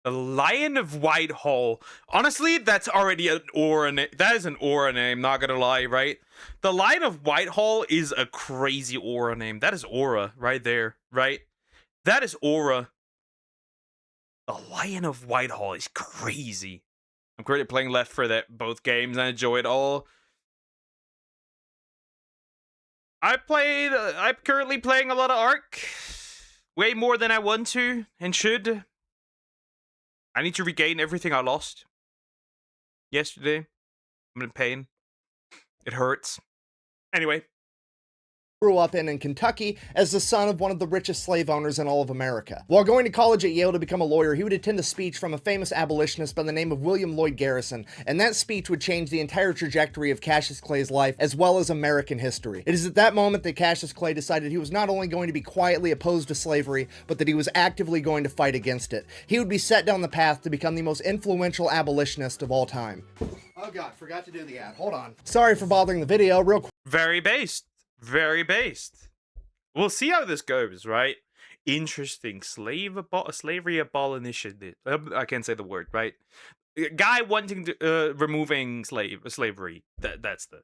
The Lion of Whitehall. Honestly, that's already an aura name. That is an aura name, not gonna lie, right? The Lion of Whitehall is a crazy aura name. That is aura right there, right? That is aura. The Lion of Whitehall is crazy. I'm currently playing Left 4 Dead both games. I enjoy it all. I'm currently playing a lot of Ark. Way more than I want to and should. I need to regain everything I lost yesterday. I'm in pain. It hurts. Anyway. Grew up in Kentucky as the son of one of the richest slave owners in all of America. While going to college at Yale to become a lawyer, he would attend a speech from a famous abolitionist by the name of William Lloyd Garrison, and that speech would change the entire trajectory of Cassius Clay's life as well as American history. It is at that moment that Cassius Clay decided he was not only going to be quietly opposed to slavery, but that he was actively going to fight against it. He would be set down the path to become the most influential abolitionist of all time. Oh god, forgot to do the ad. Hold on. Sorry for bothering the video. Real quick. Very based. Very based. We'll see how this goes, right? Interesting. Slavery abolition. I can't say the word, right? Guy wanting to removing slavery. That's the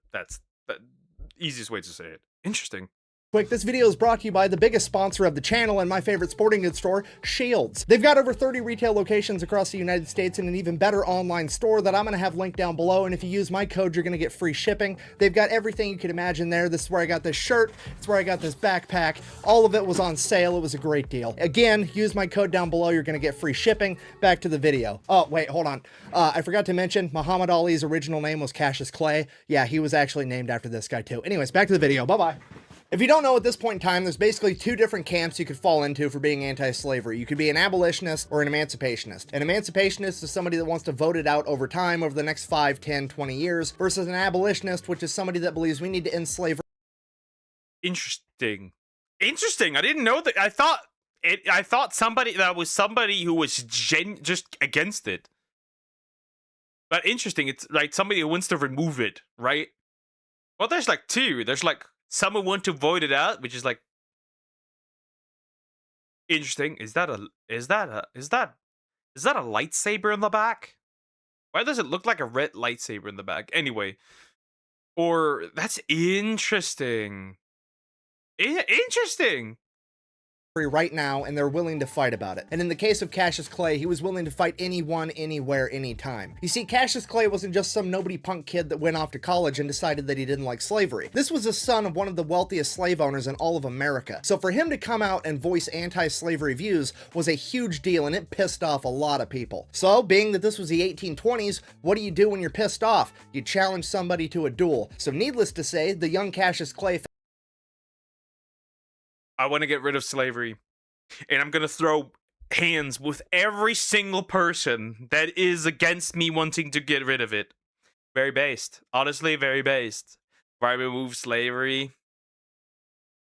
easiest way to say it. Interesting. Quick, this video is brought to you by the biggest sponsor of the channel and my favorite sporting goods store, Shields. They've got over 30 retail locations across the United States and an even better online store that I'm going to have linked down below, and if you use my code, you're going to get free shipping. They've got everything you could imagine there. This is where I got this shirt. It's where I got this backpack. All of it was on sale. It was a great deal. Again, use my code down below. You're going to get free shipping. Back to the video. Oh, wait, hold on. I forgot to mention, Muhammad Ali's original name was Cassius Clay. Yeah, he was actually named after this guy too. Anyways, back to the video. Bye-bye. If you don't know, at this point in time, there's basically two different camps you could fall into for being anti-slavery. You could be an abolitionist or an emancipationist. An emancipationist is somebody that wants to vote it out over time, over the next 5, 10, 20 years, versus an abolitionist, which is somebody that believes we need to end slavery. Interesting. I didn't know that. I thought somebody who was just against it. But interesting. It's like somebody who wants to remove it, right? Well, there's like two. There's like some who want to void it out, which is like interesting. Is that a lightsaber in the back? Why does it look like a red lightsaber in the back? Anyway, or that's interesting. Interesting. Right now, and they're willing to fight about it. And in the case of Cassius Clay, he was willing to fight anyone, anywhere, anytime. You see, Cassius Clay wasn't just some nobody punk kid that went off to college and decided that he didn't like slavery. This was the son of one of the wealthiest slave owners in all of America. So for him to come out and voice anti-slavery views was a huge deal, and it pissed off a lot of people. So, being that this was the 1820s, what do you do when you're pissed off? You challenge somebody to a duel. So needless to say, the young Cassius Clay I want to get rid of slavery, and I'm going to throw hands with every single person that is against me wanting to get rid of it. Very based. Honestly, very based. If I remove slavery,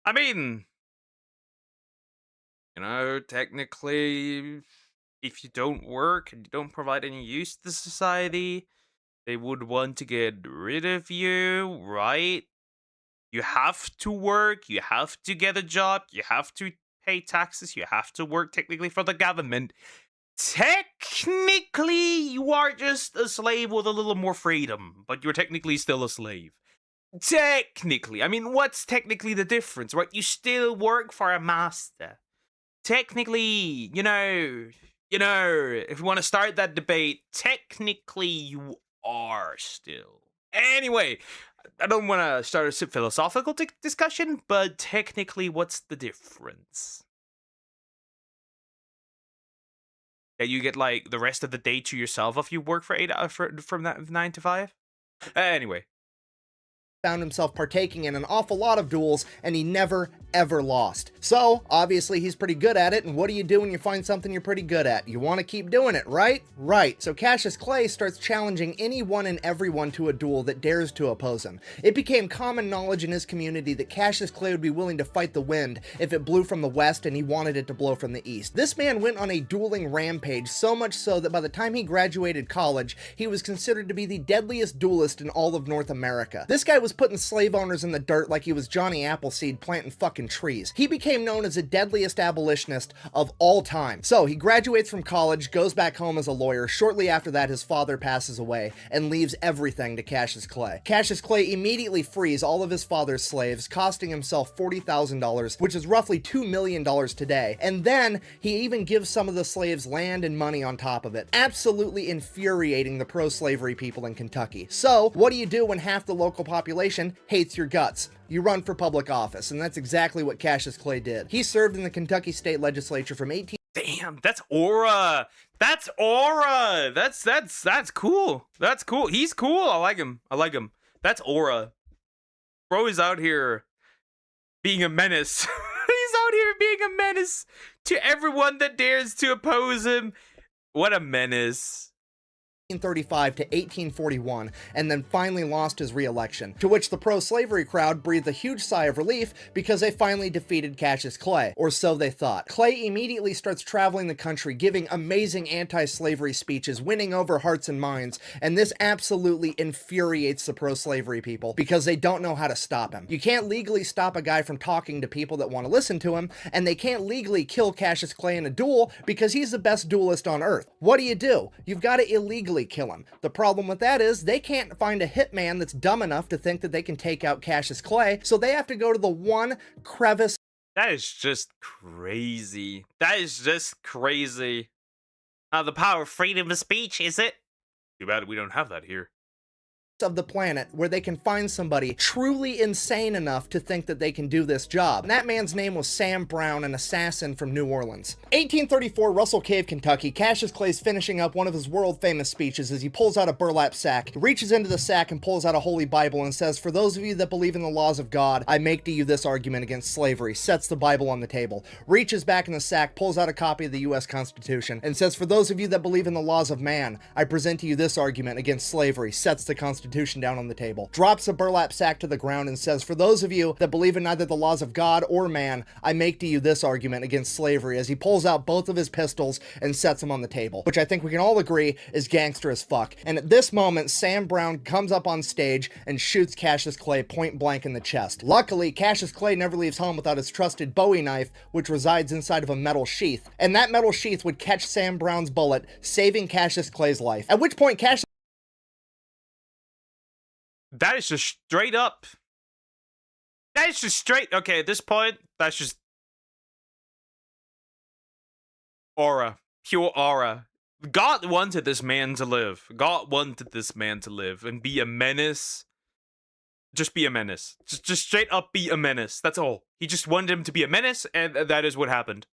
I mean, you know, technically, if you don't work and you don't provide any use to society, they would want to get rid of you, right? You have to work, you have to get a job, you have to pay taxes, you have to work technically for the government. Technically, you are just a slave with a little more freedom, but you're technically still a slave. Technically. I mean, what's technically the difference, right? You still work for a master. Technically, you know, if you want to start that debate, technically you are still. Anyway, I don't want to start a philosophical discussion, but technically, what's the difference? That you get like the rest of the day to yourself if you work for 8 hours from that 9 to 5. Anyway, found himself partaking in an awful lot of duels, and he never, ever lost. So, obviously, he's pretty good at it, and what do you do when you find something you're pretty good at? You want to keep doing it, right? Right. So Cassius Clay starts challenging anyone and everyone to a duel that dares to oppose him. It became common knowledge in his community that Cassius Clay would be willing to fight the wind if it blew from the west and he wanted it to blow from the east. This man went on a dueling rampage, so much so that by the time he graduated college, he was considered to be the deadliest duelist in all of North America. This guy was putting slave owners in the dirt like he was Johnny Appleseed planting fucking trees. He became known as the deadliest abolitionist of all time. So he graduates from college, goes back home as a lawyer. Shortly after that, his father passes away and leaves everything to Cassius Clay. Cassius Clay immediately frees all of his father's slaves, costing himself $40,000, which is roughly $2 million today. And then he even gives some of the slaves land and money on top of it, absolutely infuriating the pro-slavery people in Kentucky. So what do you do when half the local population hates your guts? You run for public office, and that's exactly what Cassius Clay did. He served in the Kentucky State Legislature from 18... Damn, that's aura. That's aura. That's cool. That's cool. He's cool. I like him. That's aura. Bro is out here being a menace. He's out here being a menace to everyone that dares to oppose him. What a menace. 1835 to 1841, and then finally lost his re-election, to which the pro-slavery crowd breathed a huge sigh of relief because they finally defeated Cassius Clay, or so they thought. Clay immediately starts traveling the country, giving amazing anti-slavery speeches, winning over hearts and minds, and this absolutely infuriates the pro-slavery people because they don't know how to stop him. You can't legally stop a guy from talking to people that want to listen to him, and they can't legally kill Cassius Clay in a duel because he's the best duelist on earth. What do? You've got to illegally kill him. The problem with that is they can't find a hitman that's dumb enough to think that they can take out Cassius Clay, so they have to go to the one crevice. That is just crazy. That is just crazy. The power of freedom of speech, is it? Too bad we don't have that here. Of the planet where they can find somebody truly insane enough to think that they can do this job. And that man's name was Sam Brown, an assassin from New Orleans. 1834, Russell Cave, Kentucky. Cassius Clay's finishing up one of his world-famous speeches as he pulls out a burlap sack. He reaches into the sack and pulls out a holy Bible and says, "For those of you that believe in the laws of God, I make to you this argument against slavery." Sets the Bible on the table. Reaches back in the sack, pulls out a copy of the U.S. Constitution, and says, "For those of you that believe in the laws of man, I present to you this argument against slavery." Sets the Constitution Constitution down on the table, drops a burlap sack to the ground, and says, "For those of you that believe in neither the laws of God or man, I make to you this argument against slavery," as he pulls out both of his pistols and sets them on the table, which I think we can all agree is gangster as fuck. And at this moment, Sam Brown comes up on stage and shoots Cassius Clay point blank in the chest. Luckily, Cassius Clay never leaves home without his trusted Bowie knife, which resides inside of a metal sheath, and that metal sheath would catch Sam Brown's bullet, saving Cassius Clay's life. At which point, Cassius... That is just straight up. That is just straight. Okay, at this point, that's just aura. Pure aura. God wanted this man to live. God wanted this man to live and be a menace. Just be a menace. Just straight up be a menace. That's all. He just wanted him to be a menace, and that is what happened.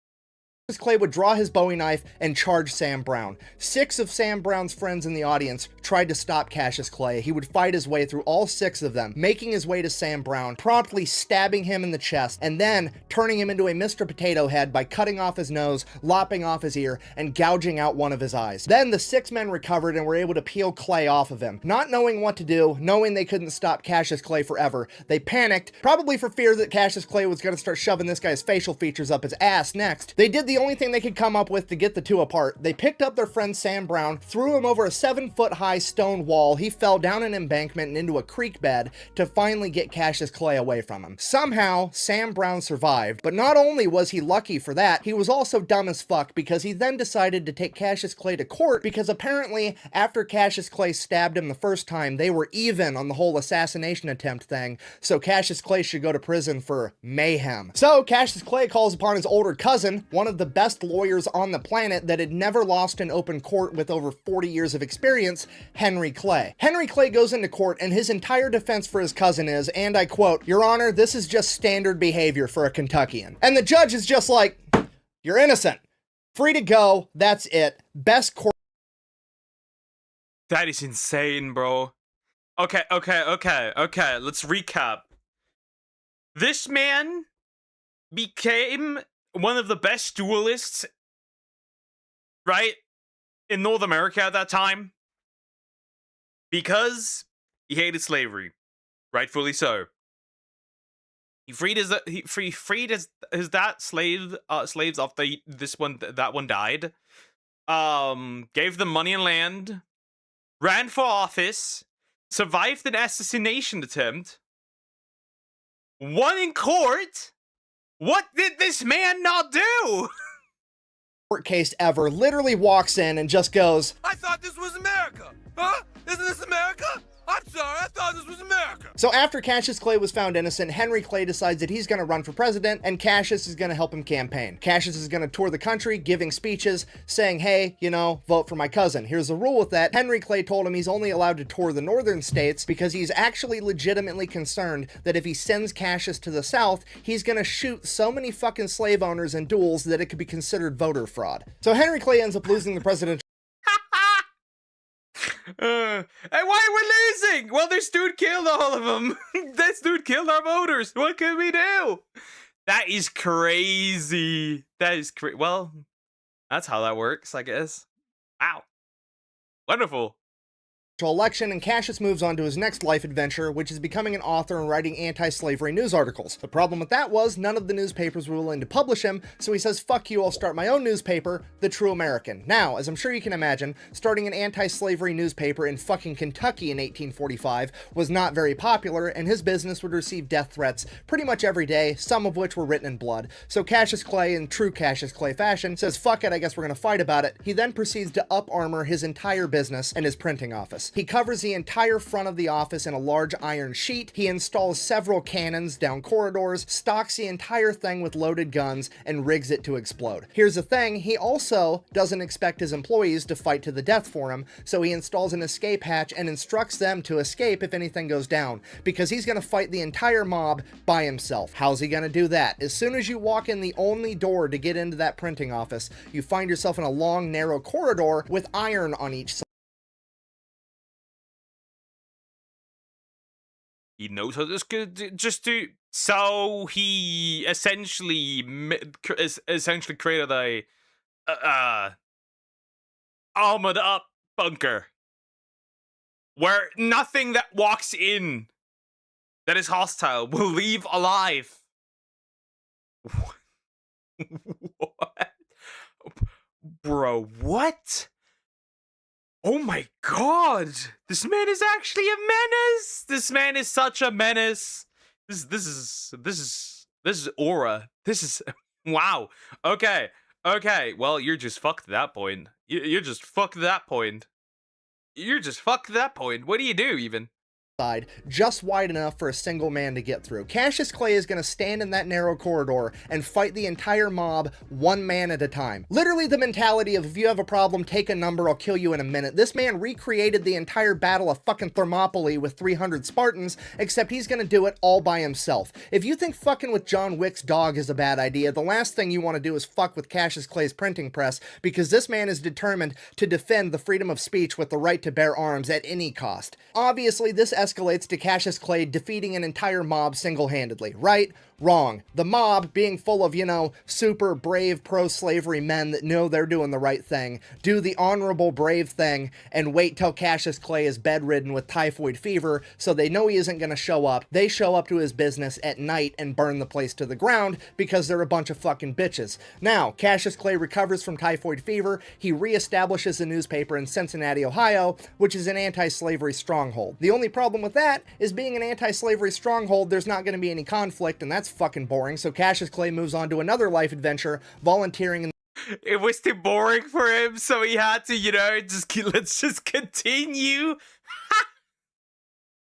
Clay would draw his Bowie knife and charge Sam Brown. 6 of Sam Brown's friends in the audience tried to stop Cassius Clay. He would fight his way through all 6 of them, making his way to Sam Brown, promptly stabbing him in the chest, and then turning him into a Mr. Potato Head by cutting off his nose, lopping off his ear, and gouging out one of his eyes. Then the 6 men recovered and were able to peel Clay off of him. Not knowing what to do, knowing they couldn't stop Cassius Clay forever, they panicked, probably for fear that Cassius Clay was going to start shoving this guy's facial features up his ass next. They did the only thing they could come up with to get the two apart. They picked up their friend Sam Brown, threw him over a 7-foot-high stone wall. He fell down an embankment and into a creek bed to finally get Cassius Clay away from him. Somehow, Sam Brown survived, but not only was he lucky for that, he was also dumb as fuck because he then decided to take Cassius Clay to court because apparently after Cassius Clay stabbed him the first time, they were even on the whole assassination attempt thing, so Cassius Clay should go to prison for mayhem. So Cassius Clay calls upon his older cousin, one of the best lawyers on the planet that had never lost in open court with over 40 years of experience, Henry Clay. Henry Clay goes into court and his entire defense for his cousin is, and I quote, "Your Honor, this is just standard behavior for a Kentuckian." And the judge is just like, "You're innocent. Free to go. That's it. Best court." That is insane, bro. Okay. Let's recap. This man became one of the best duelists, right, in North America at that time because he hated slavery, rightfully so. He freed his slaves after that one died. Gave them money and land, ran for office, survived an assassination attempt, won in court. What did this man not do? Court case ever, literally walks in and just goes, "I thought this was America. Huh? Isn't this America? I'm sorry, I thought this was America." So after Cassius Clay was found innocent, Henry Clay decides that he's going to run for president and Cassius is going to help him campaign. Cassius is going to tour the country giving speeches saying, "Hey, you know, vote for my cousin." Here's the rule with that. Henry Clay told him he's only allowed to tour the northern states because he's actually legitimately concerned that if he sends Cassius to the south, he's going to shoot so many fucking slave owners in duels that it could be considered voter fraud. So Henry Clay ends up losing the presidential And why are we losing? Well, this dude killed all of them. This dude killed our voters. What can we do? That is crazy. That is crazy. Well, that's how that works, I guess. Wow. Wonderful. election, and Cassius moves on to his next life adventure, which is becoming an author and writing anti-slavery news articles. The problem with that was none of the newspapers were willing to publish him, so he says, "Fuck you, I'll start my own newspaper, The True American." Now, as I'm sure you can imagine, starting an anti-slavery newspaper in fucking Kentucky in 1845 was not very popular, and his business would receive death threats pretty much every day, some of which were written in blood. So Cassius Clay, in true Cassius Clay fashion, says, "Fuck it, I guess we're gonna fight about it." He then proceeds to up-armor his entire business and his printing office. He covers the entire front of the office in a large iron sheet. He installs several cannons down corridors, stocks the entire thing with loaded guns, and rigs it to explode. Here's the thing, he also doesn't expect his employees to fight to the death for him, so he installs an escape hatch and instructs them to escape if anything goes down, because he's gonna fight the entire mob by himself. How's he gonna do that? As soon as you walk in the only door to get into that printing office, you find yourself in a long, narrow corridor with iron on each side. He knows how this could just do. So he essentially created a armored up bunker where nothing that walks in that is hostile will leave alive. What? Bro, what? Oh my god! This man is actually a menace! This man is such a menace! This is aura. This is wow. Okay. Okay. Well, you're just fucked at that point. You're just fucked at that point. You're just fucked at that point. What do you do even? Just wide enough for a single man to get through. Cassius Clay is going to stand in that narrow corridor and fight the entire mob one man at a time. Literally the mentality of, if you have a problem, take a number, I'll kill you in a minute. This man recreated the entire battle of fucking Thermopylae with 300 Spartans, except he's going to do it all by himself. If you think fucking with John Wick's dog is a bad idea, the last thing you want to do is fuck with Cassius Clay's printing press, because this man is determined to defend the freedom of speech with the right to bear arms at any cost. Obviously, this escalates to Cassius Clay defeating an entire mob single-handedly. Right? Wrong. The mob, being full of, you know, super brave pro-slavery men that know they're doing the right thing, do the honorable brave thing and wait till Cassius Clay is bedridden with typhoid fever so they know he isn't going to show up. They show up to his business at night and burn the place to the ground because they're a bunch of fucking bitches. Now, Cassius Clay recovers from typhoid fever. He reestablishes a newspaper in Cincinnati, Ohio, which is an anti-slavery stronghold. The only problem with that is, being an anti-slavery stronghold, there's not going to be any conflict, and that's fucking boring. So Cassius Clay moves on to another life adventure, volunteering in it was too boring for him, so he had to, you know, let's just continue.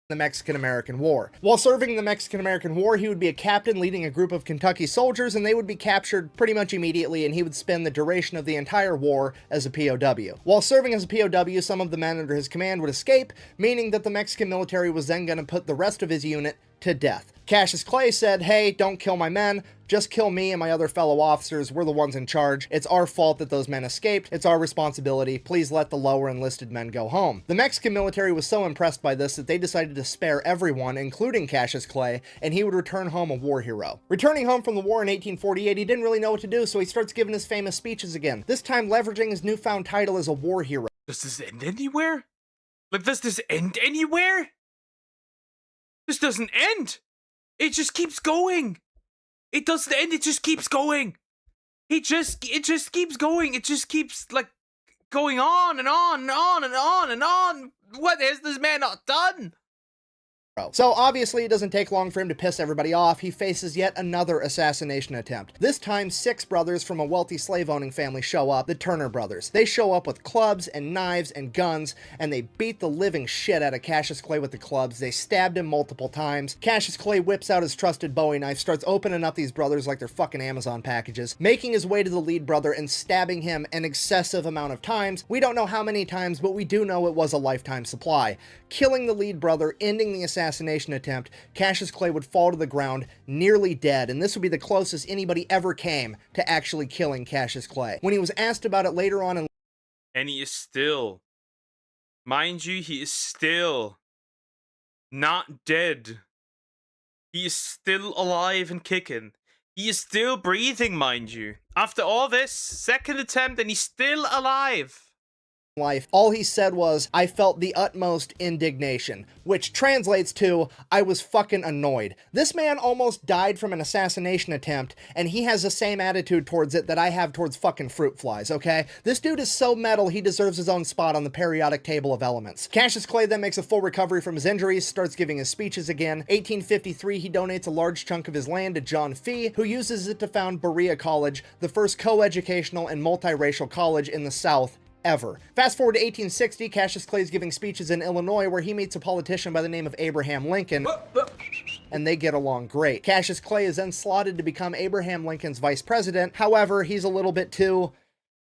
the Mexican-American War. While serving in the Mexican-American War, he would be a captain leading a group of Kentucky soldiers, and they would be captured pretty much immediately, and he would spend the duration of the entire war as a POW. While serving as a POW, some of the men under his command would escape, meaning that the Mexican military was then going to put the rest of his unit to death. Cassius Clay said, hey, don't kill my men, just kill me and my other fellow officers, we're the ones in charge. It's our fault that those men escaped, it's our responsibility, please let the lower enlisted men go home. The Mexican military was so impressed by this that they decided to spare everyone, including Cassius Clay, and he would return home a war hero. Returning home from the war in 1848, he didn't really know what to do, so he starts giving his famous speeches again, this time leveraging his newfound title as a war hero. Does this end anywhere? Like, does this end anywhere? This doesn't end. It just keeps going. It doesn't end. It just keeps going. It just keeps going. It just keeps, like, going on and on and on and on and on. What has this man not done? So obviously it doesn't take long for him to piss everybody off. He faces yet another assassination attempt. This time 6 brothers from a wealthy slave-owning family show up, the Turner brothers. They show up with clubs and knives and guns, and they beat the living shit out of Cassius Clay with the clubs. They stabbed him multiple times. Cassius Clay whips out his trusted Bowie knife, starts opening up these brothers like they're fucking Amazon packages, making his way to the lead brother and stabbing him an excessive amount of times. We don't know how many times, but we do know it was a lifetime supply. Killing the lead brother, ending the assassination attempt, Cassius Clay would fall to the ground, nearly dead, and this would be the closest anybody ever came to actually killing Cassius Clay. When he was asked about it later on in... And he is still, mind you, he is still not dead. He is still alive and kicking. He is still breathing, mind you. After all this, second attempt, and he's still alive. Life, all he said was, I felt the utmost indignation, which translates to, I was fucking annoyed. This man almost died from an assassination attempt, and he has the same attitude towards it that I have towards fucking fruit flies, okay? This dude is so metal, he deserves his own spot on the periodic table of elements. Cassius Clay then makes a full recovery from his injuries, starts giving his speeches again. 1853, he donates a large chunk of his land to John Fee, who uses it to found Berea College, the first co-educational and multiracial college in the South ever. Fast forward to 1860, Cassius Clay is giving speeches in Illinois where he meets a politician by the name of Abraham Lincoln, and they get along great. Cassius Clay is then slotted to become Abraham Lincoln's vice president. However, he's a little bit too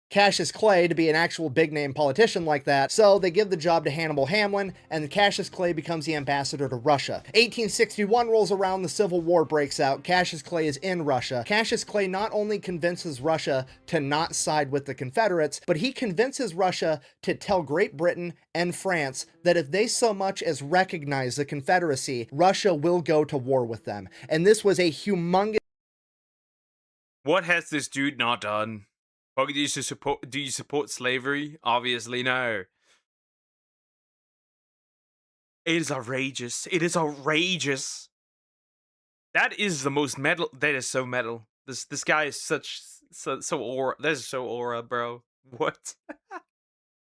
Cassius Clay to be an actual big-name politician like that, so they give the job to Hannibal Hamlin, and Cassius Clay becomes the ambassador to Russia. 1861 rolls around, the Civil War breaks out, Cassius Clay is in Russia. Cassius Clay not only convinces Russia to not side with the Confederates, but he convinces Russia to tell Great Britain and France that if they so much as recognize the Confederacy, Russia will go to war with them. And this was a humongous... What has this dude not done? Do you support slavery? Obviously no. It is outrageous. It is outrageous. That is the most metal. That is so metal. This guy is so aura. That is so aura, bro. What?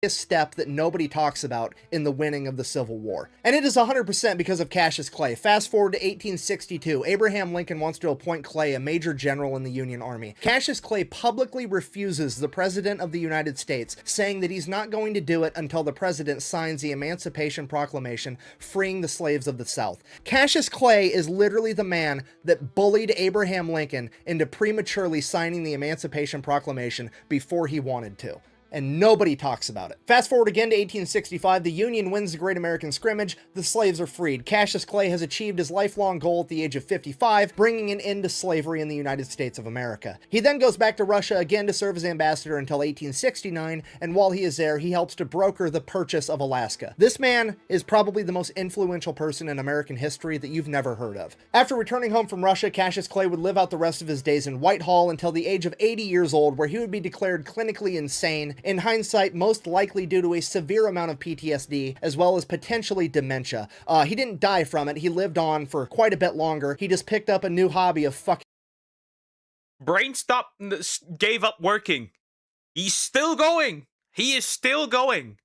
Step that nobody talks about in the winning of the Civil War. And it is 100% because of Cassius Clay. Fast forward to 1862, Abraham Lincoln wants to appoint Clay a major general in the Union Army. Cassius Clay publicly refuses the President of the United States, saying that he's not going to do it until the President signs the Emancipation Proclamation freeing the slaves of the South. Cassius Clay is literally the man that bullied Abraham Lincoln into prematurely signing the Emancipation Proclamation before he wanted to. And nobody talks about it. Fast forward again to 1865, the Union wins the Great American Scrimmage, the slaves are freed. Cassius Clay has achieved his lifelong goal at the age of 55, bringing an end to slavery in the United States of America. He then goes back to Russia again to serve as ambassador until 1869, and while he is there, he helps to broker the purchase of Alaska. This man is probably the most influential person in American history that you've never heard of. After returning home from Russia, Cassius Clay would live out the rest of his days in Whitehall until the age of 80 years old, where he would be declared clinically insane, in hindsight, most likely due to a severe amount of PTSD, as well as potentially dementia. He didn't die from it. He lived on for quite a bit longer. He just picked up a new hobby of fucking... Brain gave up working. He's still going. He is still going.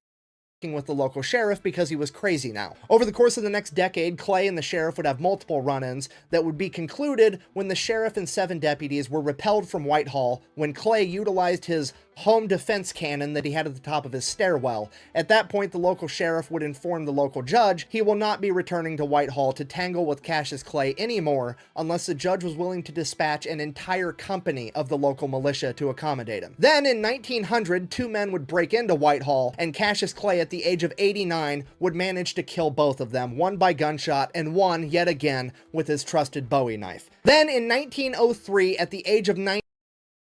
With the local sheriff because he was crazy now. Over the course of the next decade, Clay and the sheriff would have multiple run-ins that would be concluded when the sheriff and 7 deputies were repelled from Whitehall when Clay utilized his home defense cannon that he had at the top of his stairwell. At that point, the local sheriff would inform the local judge he will not be returning to Whitehall to tangle with Cassius Clay anymore unless the judge was willing to dispatch an entire company of the local militia to accommodate him. Then in 1900, 2 men would break into Whitehall, and Cassius Clay at the age of 89 would manage to kill both of them, one by gunshot and one, yet again, with his trusted Bowie knife. Then in 1903, at the age of 90,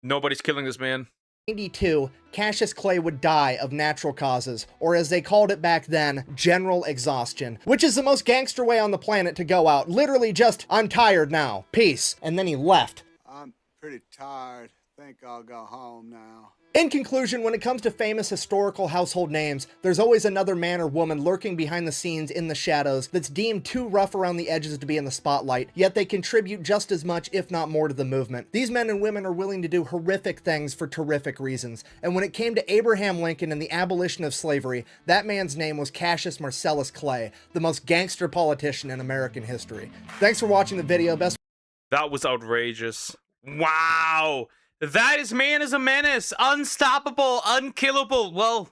nobody's killing this man. 92, Cassius Clay would die of natural causes, or as they called it back then, general exhaustion, which is the most gangster way on the planet to go out. Literally just, I'm tired now, peace. And then he left. I'm pretty tired. Think I'll go home now. In conclusion, when it comes to famous historical household names, there's always another man or woman lurking behind the scenes in the shadows that's deemed too rough around the edges to be in the spotlight, yet they contribute just as much, if not more, to the movement. These men and women are willing to do horrific things for terrific reasons, and when it came to Abraham Lincoln and the abolition of slavery, that man's name was Cassius Marcellus Clay, the most gangster politician in American history. Thanks for watching the video. That was outrageous. Wow! That man is a menace, unstoppable, unkillable. Well,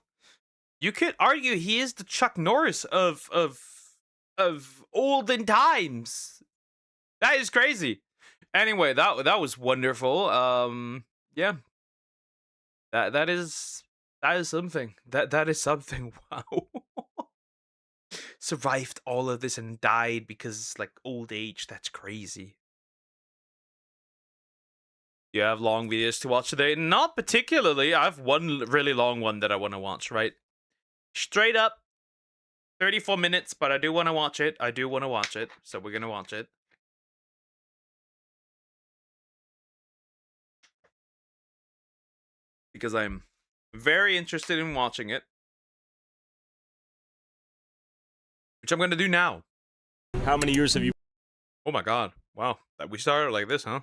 you could argue he is the Chuck Norris of olden times. That is crazy. Anyway, that was wonderful. Yeah, that is something. That is something. Wow. Survived all of this and died because like old age. That's crazy. You have long videos to watch today? Not particularly. I have one really long one that I want to watch, right? Straight up, 34 minutes, but I do want to watch it. I do want to watch it, so we're going to watch it. Because I'm very interested in watching it. Which I'm going to do now. How many years have you... Oh my god. Wow. We started like this, huh?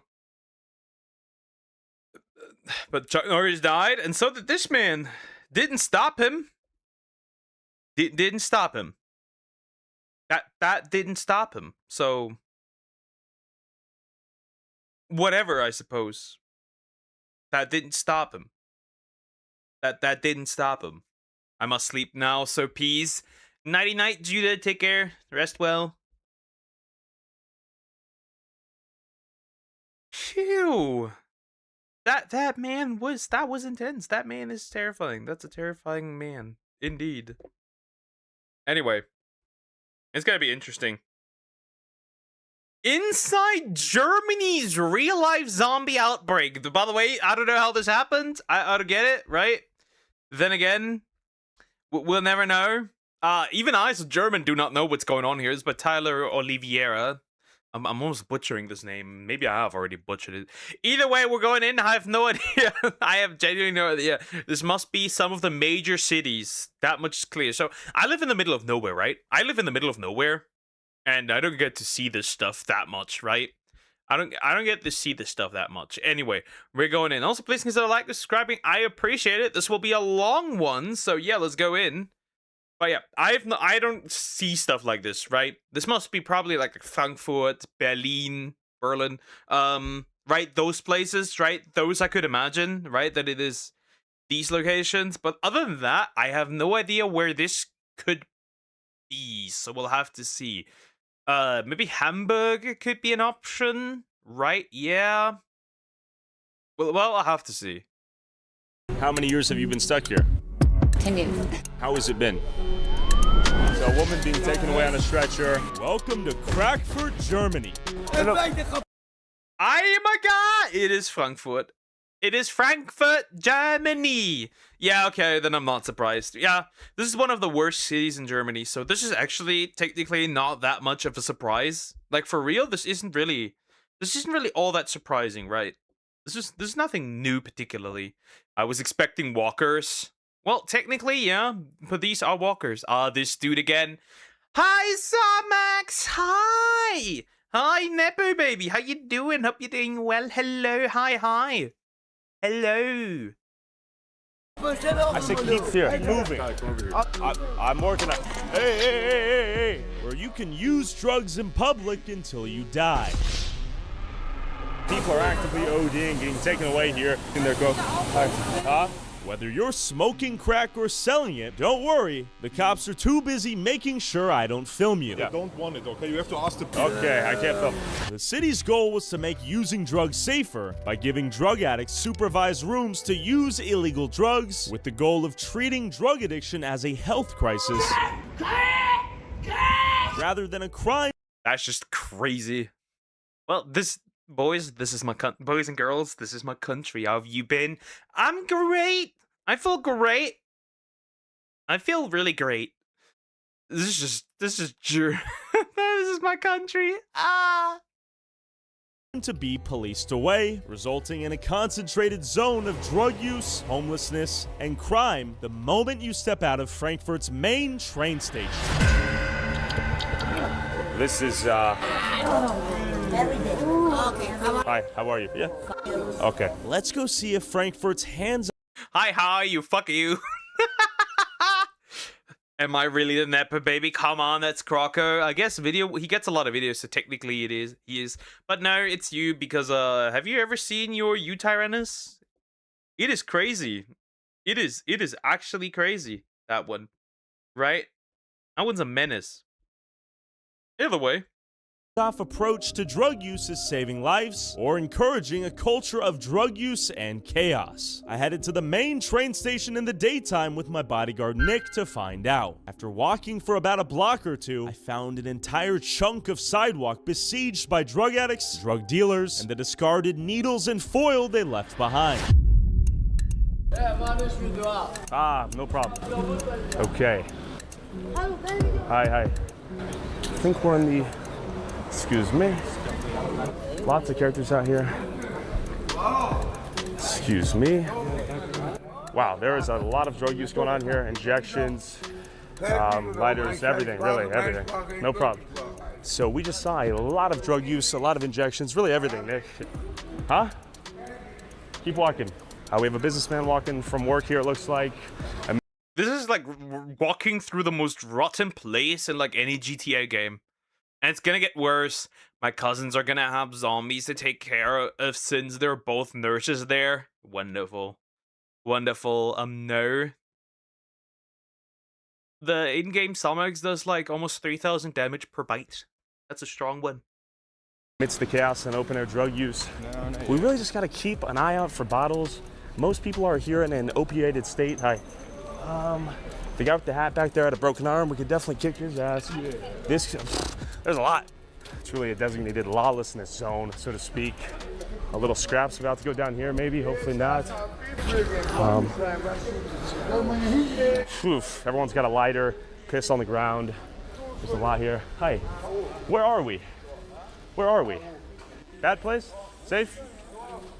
But Chuck Norris died, and so did this man. Didn't stop him. Didn't stop him. That didn't stop him. So whatever, I suppose. That didn't stop him. That didn't stop him. I must sleep now, so peace. Nighty night, Judah. Take care. Rest well. Phew. That man was intense. That man is terrifying. That's a terrifying man. Indeed. Anyway. It's gonna be interesting. Inside Germany's real-life zombie outbreak. By the way, I don't know how this happened. I don't get it, right? Then again, we'll never know. Even I, as a German, do not know what's going on here. It's by Tyler Oliveira. I'm almost butchering this name. Maybe I have already butchered it. Either way, we're going in. I have no idea. I have genuinely no idea. This must be some of the major cities. That much is clear. So I live in the middle of nowhere, right? I live in the middle of nowhere, and I don't get to see this stuff that much, right? I don't get to see this stuff that much. Anyway, we're going in. Also, please consider liking, subscribing. I appreciate it. This will be a long one, so yeah, let's go in. But yeah, I don't see stuff like this, right? This must be probably like Frankfurt, Berlin, right? Those places, right? Those I could imagine, right? That it is these locations. But other than that, I have no idea where this could be. So we'll have to see. Maybe Hamburg could be an option, right? Yeah. Well, I'll have to see. How many years have you been stuck here? 10 years. How has it been? So a woman being taken away on a stretcher. Welcome to Frankfurt, Germany. Oh my god! It is Frankfurt. It is Frankfurt, Germany. Yeah, okay, then I'm not surprised. Yeah, this is one of the worst cities in Germany, so this is actually technically not that much of a surprise. Like, for real, this isn't really all that surprising, right? This is nothing new particularly. I was expecting walkers. Well, technically, yeah, but these are walkers. This dude again. Hi, Sarmax! Hi! Hi, Nepo baby. How you doing? Hope you're doing well. Hello, hi. Hello. I said keep here, moving. I'm organized. Hey. Where you can use drugs in public until you die. People are actively ODing, getting taken away here. In their go. Whether you're smoking crack or selling it, don't worry. The cops are too busy making sure I don't film you. I don't want it, okay? You have to ask the people. Okay, I can't film. The city's goal was to make using drugs safer by giving drug addicts supervised rooms to use illegal drugs with the goal of treating drug addiction as a health crisis rather than a crime. That's just crazy. Well, boys and girls, this is my country. How have you been? I'm great. I feel great. I feel really great. This is this is my country. To be policed away, resulting in a concentrated zone of drug use, homelessness, and crime the moment you step out of Frankfurt's main train station. This is Hi, how are you? Yeah. Okay. Let's go see if Frankfurt's hands. Hi, you, fuck you. Am I really the Nepo baby? Come on, that's Croco. I guess he gets a lot of videos, so technically he is. But no, it's you because, have you ever seen your U-Tyrannus? It is crazy. It is actually crazy, that one. Right? That one's a menace. Either way. Off approach to drug use is saving lives or encouraging a culture of drug use and chaos. I headed to the main train station in the daytime with my bodyguard Nick to find out. After walking for about a block or two, I found an entire chunk of sidewalk besieged by drug addicts, drug dealers, and the discarded needles and foil they left behind. No problem. Okay. Hi. I think we're in the... Excuse me. Lots of characters out here. Excuse me. Wow, there is a lot of drug use going on here. Injections, lighters, everything, really, everything. No problem. So we just saw a lot of drug use, a lot of injections, really everything, Nick. Huh? Keep walking. We have a businessman walking from work here, it looks like. This is like walking through the most rotten place in like any GTA game. And it's gonna get worse. My cousins are gonna have zombies to take care of since they're both nurses there. Wonderful. Wonderful. No. The in-game Salmax does like almost 3,000 damage per bite. That's a strong one. Amidst the chaos and open air drug use, we really just gotta keep an eye out for bottles. Most people are here in an opiated state. Hi. The guy with the hat back there had a broken arm. We could definitely kick his ass. There's a lot. It's really a designated lawlessness zone, so to speak. A little scrap's about to go down here, maybe. Hopefully not. Everyone's got a lighter, piss on the ground. There's a lot here. Hi, where are we? Where are we? Bad place? Safe?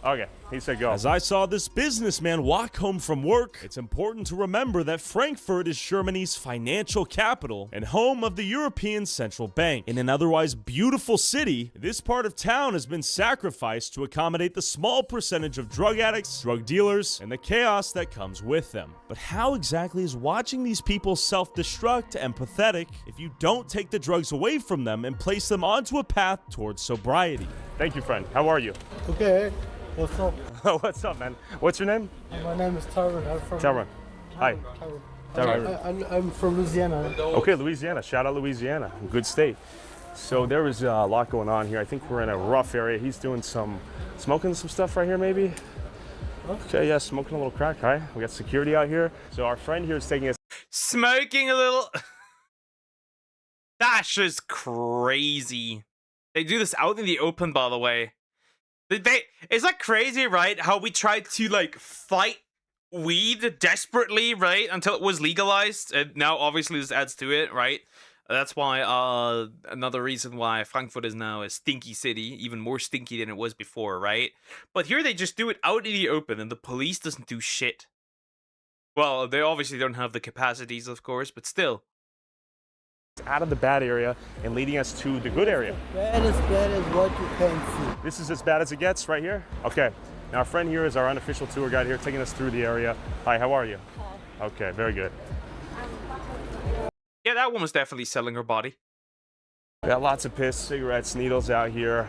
Okay, he said go. As I saw this businessman walk home from work, it's important to remember that Frankfurt is Germany's financial capital and home of the European Central Bank. In an otherwise beautiful city, this part of town has been sacrificed to accommodate the small percentage of drug addicts, drug dealers, and the chaos that comes with them. But how exactly is watching these people self-destruct empathetic if you don't take the drugs away from them and place them onto a path towards sobriety? Thank you, friend. How are you? Okay. What's up? What's up, man? What's your name? My name is Tyron. I'm from Tyron. Hi. Tyron. I'm from Louisiana. Okay, Louisiana. Shout out Louisiana. Good state. So there is a lot going on here. I think we're in a rough area. He's doing smoking some stuff right here, maybe. Okay, yeah, smoking a little crack. Hi. We got security out here. So our friend here is taking us. Smoking a little. That's just crazy. They do this out in the open, by the way. It's like crazy, right? How we tried to like fight weed desperately, right? Until it was legalized. And now obviously this adds to it, right? That's why another reason why Frankfurt is now a stinky city, even more stinky than it was before, right? But here they just do it out in the open and the police doesn't do shit. Well, they obviously don't have the capacities, of course, but still. Out of the bad area and leading us to the good area. Bad as what you can see. This is as bad as it gets right here? Okay. Now our friend here is our unofficial tour guide here, taking us through the area. Hi, how are you? Hi. Okay, very good. Yeah, that woman's definitely selling her body. We got lots of piss, cigarettes, needles out here,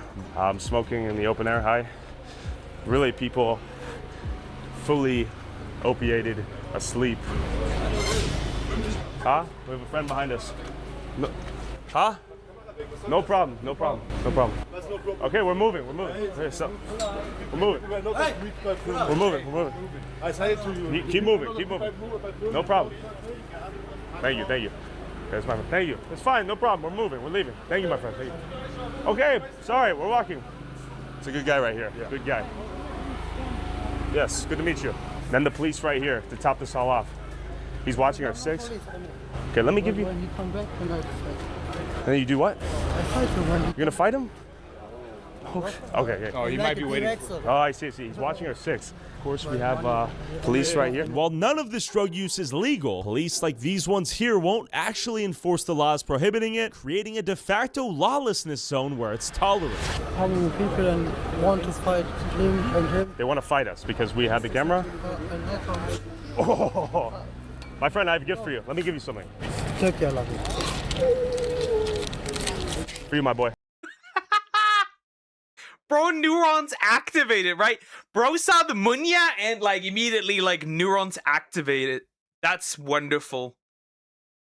smoking in the open air. Hi. Really, people fully opiated, asleep. Huh? We have a friend behind us. No. Huh? No problem, no problem, no problem. Okay, we're moving. Hey, so, we're moving. We're moving. I say it to you. Keep moving. No problem. Thank you. There's my friend. Thank you. It's fine, no problem. We're moving, we're leaving. Thank you, my friend. Thank you. Okay, sorry, we're walking. It's a good guy right here. Yeah. Good guy. Yes, good to meet you. Then the police right here to top this all off. He's watching our 6. Okay, let me give you. When you come back, then I fight. And then you do what? I fight him when You're gonna fight him? Okay. Oh, he might be waiting. Oh, I see. He's watching our 6. Of course, we have police right here. While none of this drug use is legal, police like these ones here won't actually enforce the laws prohibiting it, creating a de facto lawlessness zone where it's tolerated. How many people want to fight him and him? They want to fight us because we have the camera? Oh, my friend, I have a gift for you. Let me give you something. Take care, love you. For you, my boy. Bro, neurons activated, right? Bro saw the munya and like immediately like neurons activated. That's wonderful.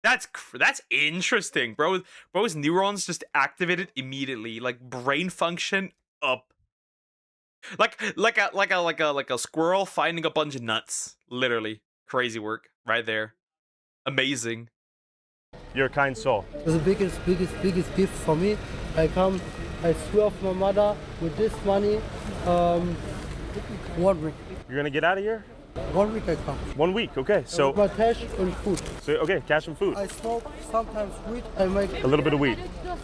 That's interesting, bro. Bro's neurons just activated immediately, like brain function up. Like a squirrel finding a bunch of nuts. Literally. Crazy work right there. Amazing. You're a kind soul. It's the biggest gift for me. I swear off my mother with this money, 1 week. You're gonna get out of here? 1 week I come. 1 week, okay. So my cash and food. So okay, cash and food. I smoke sometimes weed. I make a little bit of weed.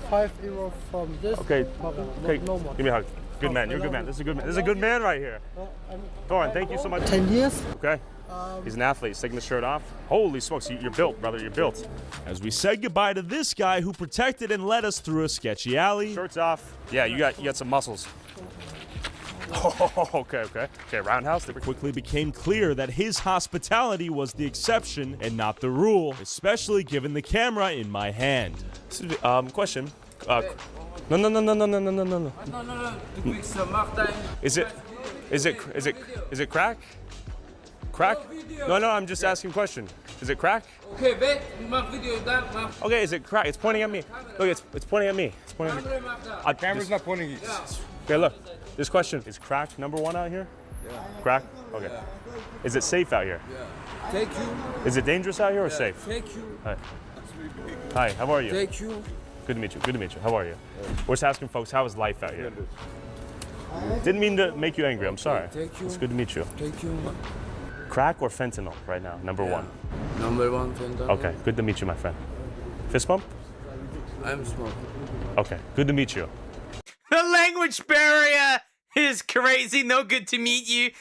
€5 from this. Okay. Okay. No more. Give me a hug. Good man. You're a good man. This is a good man. This is a good man right here. Thorin, thank you so much. 10 years. Okay. He's an athlete. He's taking the shirt off. Holy smokes, you're built, brother. You're built. As we said goodbye to this guy who protected and led us through a sketchy alley. Shirts off. Yeah, you got some muscles. Oh, okay. Roundhouse. It quickly became clear that his hospitality was the exception and not the rule, especially given the camera in my hand. Question. No. Is it crack? Crack? No, I'm just asking a question. Is it crack? Okay, is it crack? It's pointing at me. Look, it's pointing at me. It's pointing at me. The camera's not pointing at you. Okay, look. This question, is crack #1 out here? Yeah. Crack? Okay. Yeah. Is it safe out here? Yeah. Take you. Is it dangerous out here or safe? Take you. Hi, how are you? Take you. Good to meet you. How are you? We're just asking folks, how is life out here? Didn't mean to make you angry. I'm sorry. Take you. It's good to meet you. Take you. Crack or fentanyl right now? #1. #1 fentanyl. Okay, good to meet you, my friend. Fist bump? I'm smoking. Okay, good to meet you. language barrier is crazy. No good to meet you.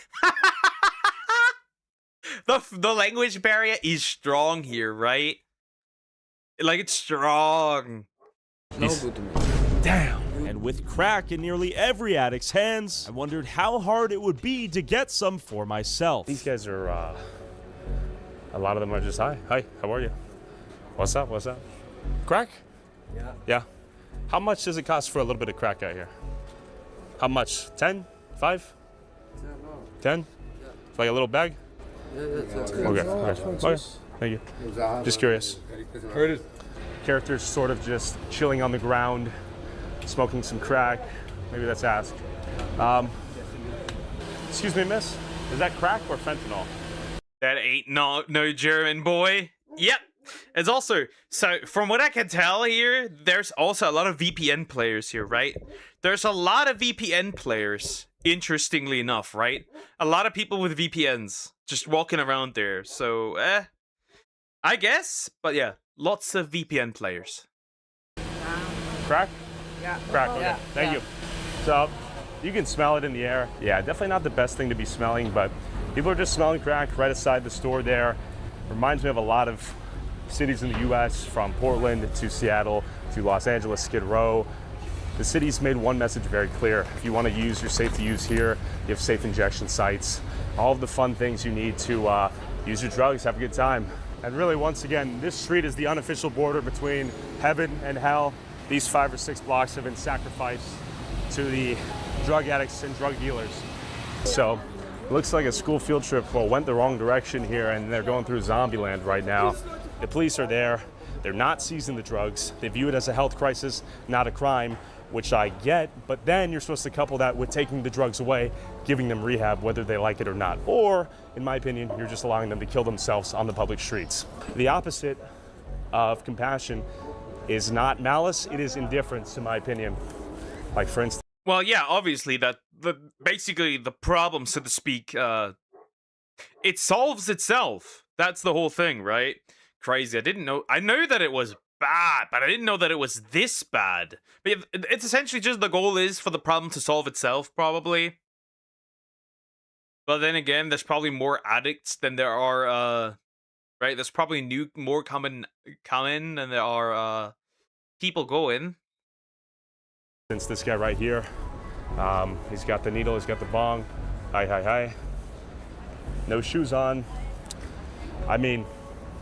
The language barrier is strong here, right? Like, it's strong. No good to me. Damn. And with crack in nearly every addict's hands, I wondered how hard it would be to get some for myself. These guys are, a lot of them are just, hi, how are you? What's up, Crack? Yeah. Yeah. How much does it cost for a little bit of crack out here? How much? 10? 5? 10? Yeah. Like a little bag? Yeah, that's good. Okay. Thank you. Just curious. Characters sort of just chilling on the ground, smoking some crack. Maybe that's ask. Excuse me, miss. Is that crack or fentanyl? That ain't no German boy. Yep. It's also, so from what I can tell here, there's also a lot of VPN players here, right? There's a lot of VPN players, interestingly enough, right? A lot of people with VPNs just walking around there. So, I guess, but yeah, lots of VPN players. Crack? Yeah. Crack, okay. Thank you. So, you can smell it in the air. Yeah, definitely not the best thing to be smelling, but people are just smelling crack right outside the store there. Reminds me of a lot of cities in the U.S., from Portland to Seattle to Los Angeles, Skid Row. The city's made one message very clear. If you want to use, you're safe to use here. You have safe injection sites. All of the fun things you need to use your drugs, have a good time. And really, once again, this street is the unofficial border between heaven and hell. These 5 or 6 blocks have been sacrificed to the drug addicts and drug dealers. So, it looks like a school field trip went the wrong direction here, and they're going through zombie land right now. The police are there. They're not seizing the drugs. They view it as a health crisis, not a crime, which I get, but then you're supposed to couple that with taking the drugs away, giving them rehab, whether they like it or not. Or, in my opinion, you're just allowing them to kill themselves on the public streets. The opposite of compassion is not malice, it is indifference, in my opinion. Like, for instance... Well, yeah, obviously, basically the problem, so to speak, it solves itself. That's the whole thing, right? Crazy. I know that it was bad, but I didn't know that it was this bad. But it's essentially just the goal is for the problem to solve itself, probably. But then again, there's probably more addicts than there are, right? There's probably more coming than there are, people going. Since this guy right here, he's got the needle, he's got the bong. Hi. No shoes on. I mean,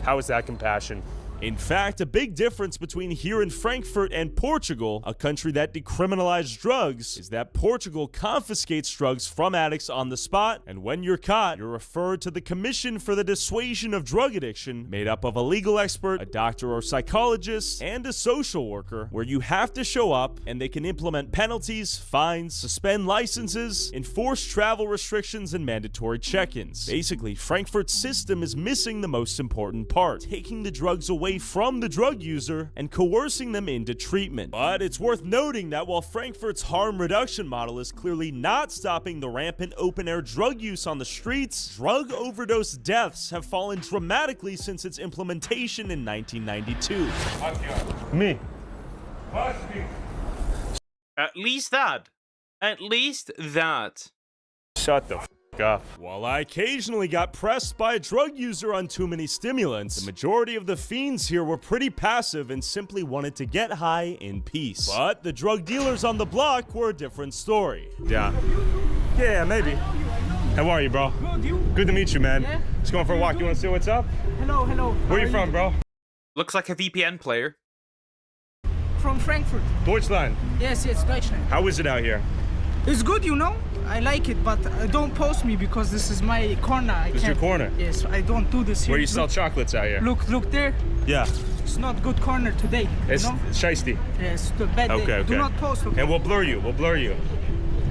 how is that compassion? In fact, a big difference between here in Frankfurt and Portugal, a country that decriminalized drugs, is that Portugal confiscates drugs from addicts on the spot, and when you're caught, you're referred to the Commission for the Dissuasion of Drug Addiction, made up of a legal expert, a doctor or psychologist, and a social worker, where you have to show up, and they can implement penalties, fines, suspend licenses, enforce travel restrictions, and mandatory check-ins. Basically, Frankfurt's system is missing the most important part, taking the drugs away from the drug user and coercing them into treatment. But it's worth noting that while Frankfurt's harm reduction model is clearly not stopping the rampant open-air drug use on the streets, drug overdose deaths have fallen dramatically since its implementation in 1992. Me. At least that. Shut the f*** up. While I occasionally got pressed by a drug user on too many stimulants, the majority of the fiends here were pretty passive and simply wanted to get high in peace. But the drug dealers on the block were a different story. Yeah, maybe. How are you, bro? Good to meet you, man. Yeah? Just going for a walk. You want to see what's up? Hello. Where you from, bro? Looks like a VPN player. From Frankfurt. Deutschland. Yes, Deutschland. How is it out here? It's good, you know. I like it, but don't post me because this is my corner. This is your corner? Yes, I don't do this here. Where you sell chocolates out here? Look there. Yeah. It's not good corner today. It's you know? shiesty. Yes, the bad day. Okay. Do not post. Okay? And we'll blur you.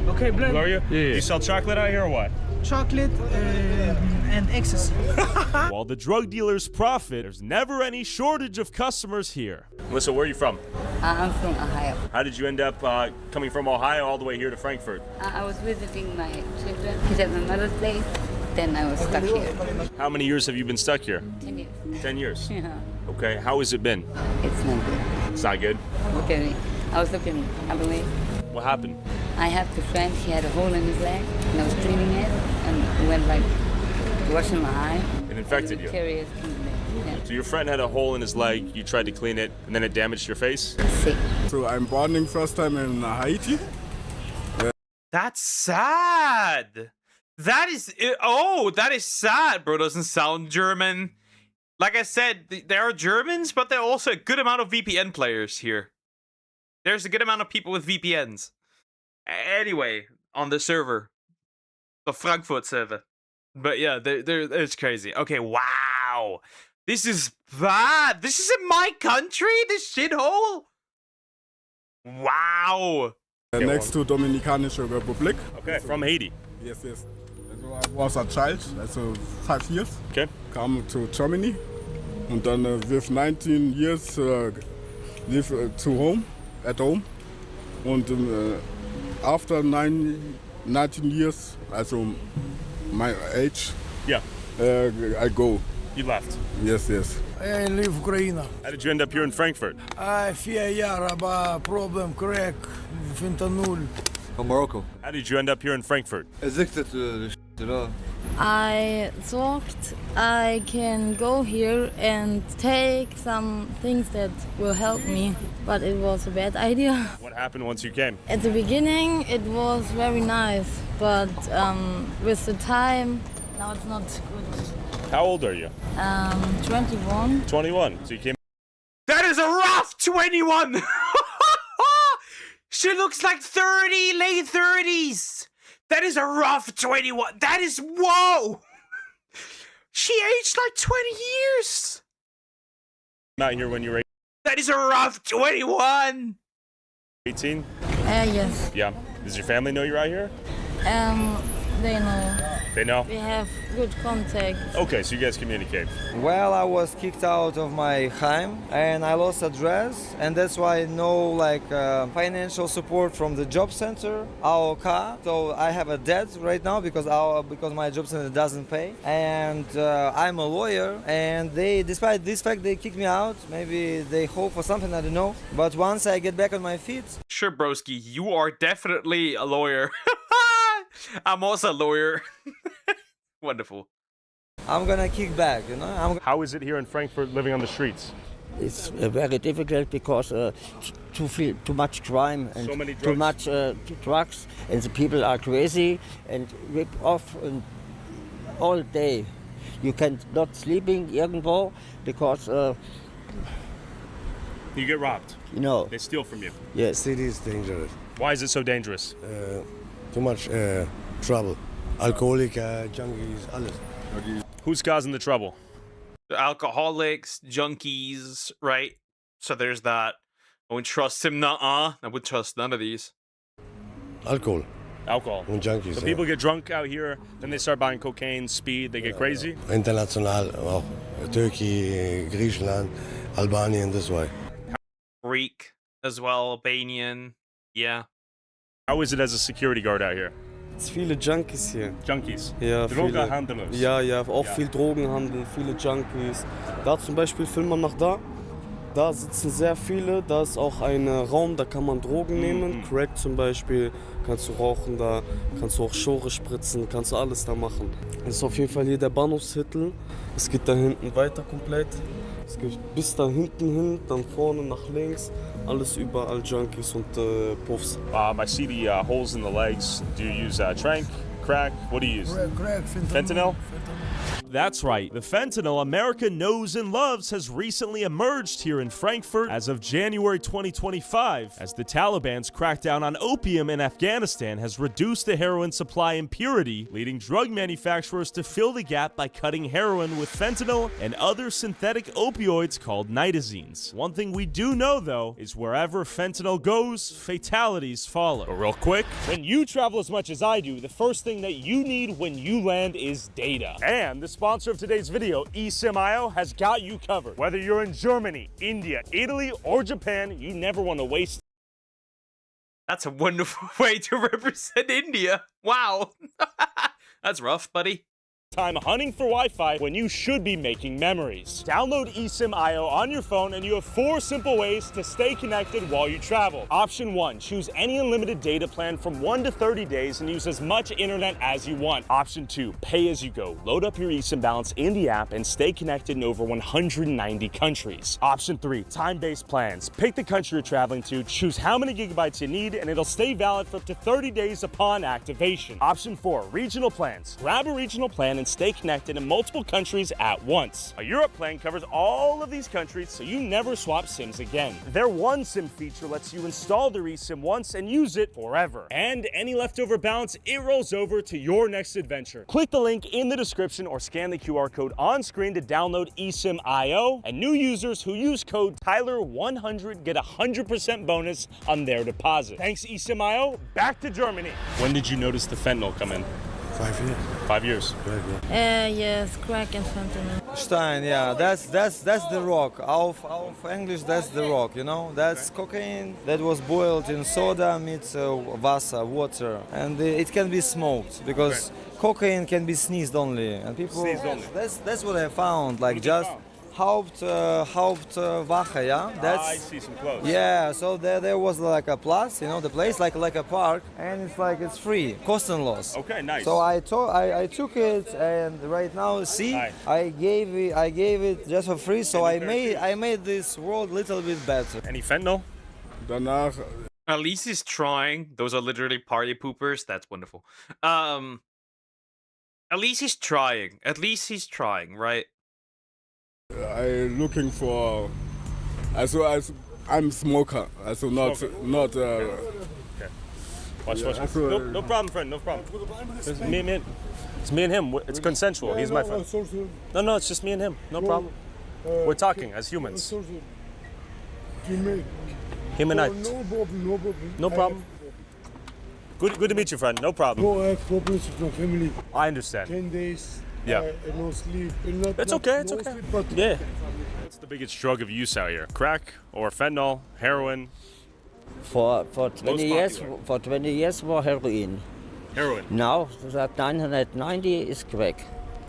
Okay, blur you? Yeah. You sell chocolate out here or what? Chocolate and excess. While the drug dealers profit, there's never any shortage of customers here. Melissa, where are you from? I'm from Ohio. How did you end up coming from Ohio all the way here to Frankfurt? I was visiting my children. He's at my mother's place. Then I was stuck here. How many years have you been stuck here? 10 years. 10 years? Yeah. Okay, how has it been? It's not good. It's not good? Look at me. I was looking, I believe. What happened? I have the friend, he had a hole in his leg, and I was cleaning it, and went like washing my eye. It infected you. Curious. Yeah. So your friend had a hole in his leg, you tried to clean it, and then it damaged your face? So I'm born first time in Haiti. That's sad. That is that is sad, bro. Doesn't sound German. Like I said, there are Germans, but there are also a good amount of VPN players here. There's a good amount of people with VPNs. Anyway, on the server, the Frankfurt server. But yeah, it's crazy. Okay, wow. This is bad. This is in my country, this shithole. Wow. Next to Dominikanische Republic. Okay, from Haiti. Yes, yes. So I was a child, so 5 years. Okay. Come to Germany. And then with 19 years live at home. And after 19 years, also my age, yeah, I go. You left? Yes, yes. I live Ukraine. How did you end up here in Frankfurt? 4 years about problem, crack, fentanyl. From Morocco. How did you end up here in Frankfurt? Addicted to the I thought I can go here and take some things that will help me, but it was a bad idea. What happened once you came? At the beginning it was very nice, but with the time, now it's not good. How old are you? 21. 21. So you came. That is a rough 21. She looks like 30, late 30s. That is a rough 21. That is, whoa. She aged like 20 years. Out here when you were That is a rough 21. 18? Yes. Yeah. Does your family know you're out here? They know. They know? We have good contact. Okay, so you guys communicate. Well, I was kicked out of my home and I lost address, and that's why no financial support from the job center, AOK. So I have a debt right now because my job center doesn't pay, and I'm a lawyer. And they, despite this fact, they kicked me out. Maybe they hope for something, I don't know. But once I get back on my feet, sure, broski, you are definitely a lawyer. I'm also a lawyer. Wonderful. I'm gonna kick back, you know. How is it here in Frankfurt living on the streets? It's very difficult because too much crime and so many too much drugs, and the people are crazy and rip off all day. You can not sleeping irgendwo because you get robbed. You know. They steal from you. Yes. City is dangerous. Why is it so dangerous? Too much trouble. Alcoholic, junkies, alles. Who's causing the trouble? The alcoholics, junkies, right? So there's that. I wouldn't trust him, I wouldn't trust none of these. Alcohol. Alcohol. And junkies. So people get drunk out here, then they start buying cocaine, speed, they get crazy? International, auch Turkey, Griechenland, Albania, this way. Greek as well, Albanian, yeah. How is it as a security guard out here? Es viele Junkies hier. Junkies? Ja, Drogenhandel. Ja, auch viel Drogenhandel, viele Junkies. Da zum Beispiel, filmen wir nach da. Da sitzen sehr viele, da ist auch ein Raum, da kann man Drogen nehmen. Crack zum Beispiel, kannst du rauchen da, kannst du auch Schore spritzen, kannst du alles da machen. Das ist auf jeden Fall hier der Bahnhofsviertel. Es geht da hinten weiter komplett. Es geht bis da hinten hin, dann vorne nach links. Alles überall Junkies und Puffs. I see the holes in the legs. Do you use trank, crack? What do you use? Crack, fentanyl? That's right. The fentanyl America knows and loves has recently emerged here in Frankfurt as of January 2025, as the Taliban's crackdown on opium in Afghanistan has reduced the heroin supply in purity, leading drug manufacturers to fill the gap by cutting heroin with fentanyl and other synthetic opioids called nitazines. One thing we do know, though, is wherever fentanyl goes, fatalities follow. But real quick, when you travel as much as I do, the first thing that you need when you land is data. And the sponsor of today's video, eSIM.io, has got you covered. Whether you're in Germany, India, Italy, or Japan, you never want to waste. That's a wonderful way to represent India. Wow. That's rough, buddy. time hunting for Wi-Fi when you should be making memories. Download eSIM.io on your phone and you have 4 simple ways to stay connected while you travel. Option 1, choose any unlimited data plan from 1 to 30 days and use as much internet as you want. Option 2, pay as you go. Load up your eSIM balance in the app and stay connected in over 190 countries. Option 3, time-based plans. Pick the country you're traveling to, choose how many gigabytes you need, and it'll stay valid for up to 30 days upon activation. Option 4, regional plans. Grab a regional plan and stay connected in multiple countries at once. A Europe plan covers all of these countries so you never swap SIMs again. Their One SIM feature lets you install the eSIM once and use it forever. And any leftover balance, it rolls over to your next adventure. Click the link in the description or scan the QR code on screen to download eSIM.io, and new users who use code Tyler100 get a 100% bonus on their deposit. Thanks eSIM.io, back to Germany. When did you notice the fentanyl come in? 5 years. 5 years. Yes, crack and fentanyl. Stein, yeah, that's the rock. Auf English, that's the rock, you know? That's cocaine that was boiled in soda meets water, and it can be smoked because cocaine can be sneezed only, and people. Sneezed only. That's what I found, like just Hauptwache, yeah. I see some clothes. Yeah, so there was like a place, you know, the place like a park, and it's free, kostenlos. Okay, nice. So I took it, and right now, see, I gave it just for free. So I made this world a little bit better. Any fentanyl? Danach. At least he's trying. Those are literally party poopers. That's wonderful. At least he's trying. At least he's trying, right? I'm looking for. I'm smoker. Also not. Okay. Watch. No problem, friend. No problem. It's me and him. It's consensual. He's my friend. No, it's just me and him. No problem. We're talking as humans. Him and I. No problem. Good to meet you, friend. No problem. No, I have problems with my family. I understand. 10 days. Yeah. No sleep. It's okay. It's okay. Sleep, but Yeah. What's the biggest drug of use out here? Crack or fentanyl, heroin? For 20 years, for 20 years was heroin. Heroin. Now, that 990 is crack.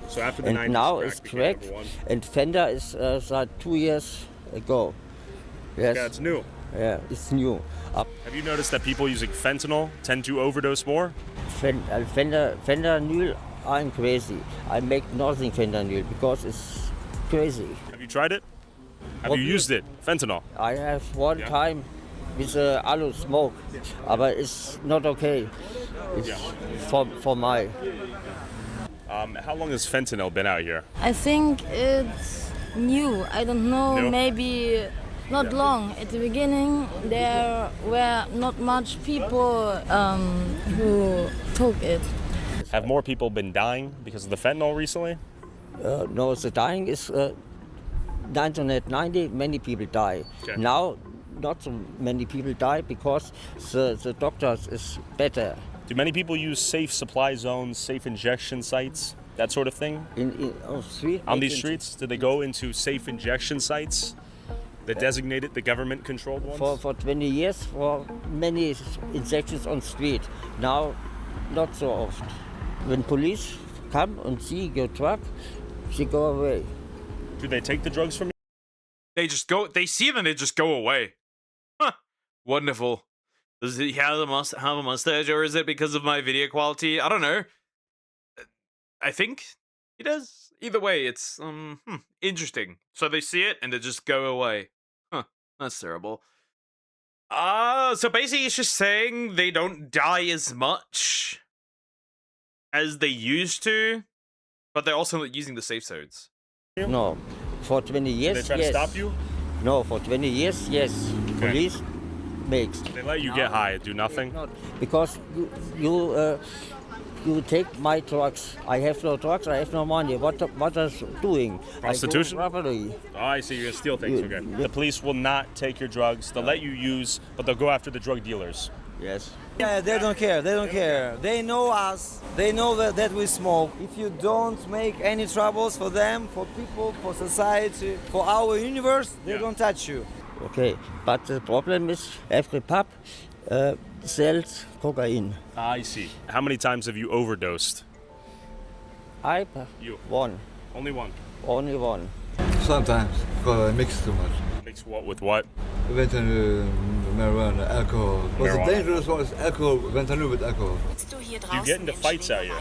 So after the and 90s, now crack it's became crack, number one. and Fender is that 2 years ago. Yes. Yeah, it's new. Yeah, it's new. Have you noticed that people using fentanyl tend to overdose more? Fentanyl, I'm crazy. I make nothing fentanyl because it's crazy. Have you tried it? Have you used it? Fentanyl? I have one time with alu smoke, but it's not okay. It's for my. How long has fentanyl been out here? I think it's new. I don't know, New? maybe not long. At the beginning, there were not much people who took it. Have more people been dying because of the fentanyl recently? No, the dying is 1990. Many people die. Okay. Now, not so many people die because the doctors is better. Do many people use safe supply zones, safe injection sites, that sort of thing? On these streets? Do they go into safe injection sites? The designated, the government-controlled ones? For 20 years, for many injections on street. Now, not so often. When police come and see your truck, they go away. Do they take the drugs from you? They just go. They see them. They just go away. Huh. Wonderful. Does he have a mustache, or is it because of my video quality? I don't know. I think he does. Either way, it's interesting. So they see it and they just go away. Huh. That's terrible. So basically, it's just saying they don't die as much as they used to, but they're also not using the safe zones. No, for 20 years, They try to stop you? No, for 20 years, yes. Okay. Police makes. They let you get high, do nothing? Not, because you take my drugs. I have no drugs, I have no money. What are you doing? Prostitution? Robbery. Oh, I see. You're going to steal things. Okay. The police will not take your drugs. They'll let you use, but they'll go after the drug dealers. Yes. Yeah, they don't care. They don't care. They know us. They know that we smoke. If you don't make any troubles for them, for people, for society, for our universe, they don't touch you. Okay, but the problem is every pub sells cocaine. I see. How many times have you overdosed? I You. one. Only one. Only one. Sometimes, because I mix too much. Mix what with what? Fentanyl, marijuana, alcohol. What's the Marijuana. dangerous one is alcohol, fentanyl with alcohol. Do you get into fights out here?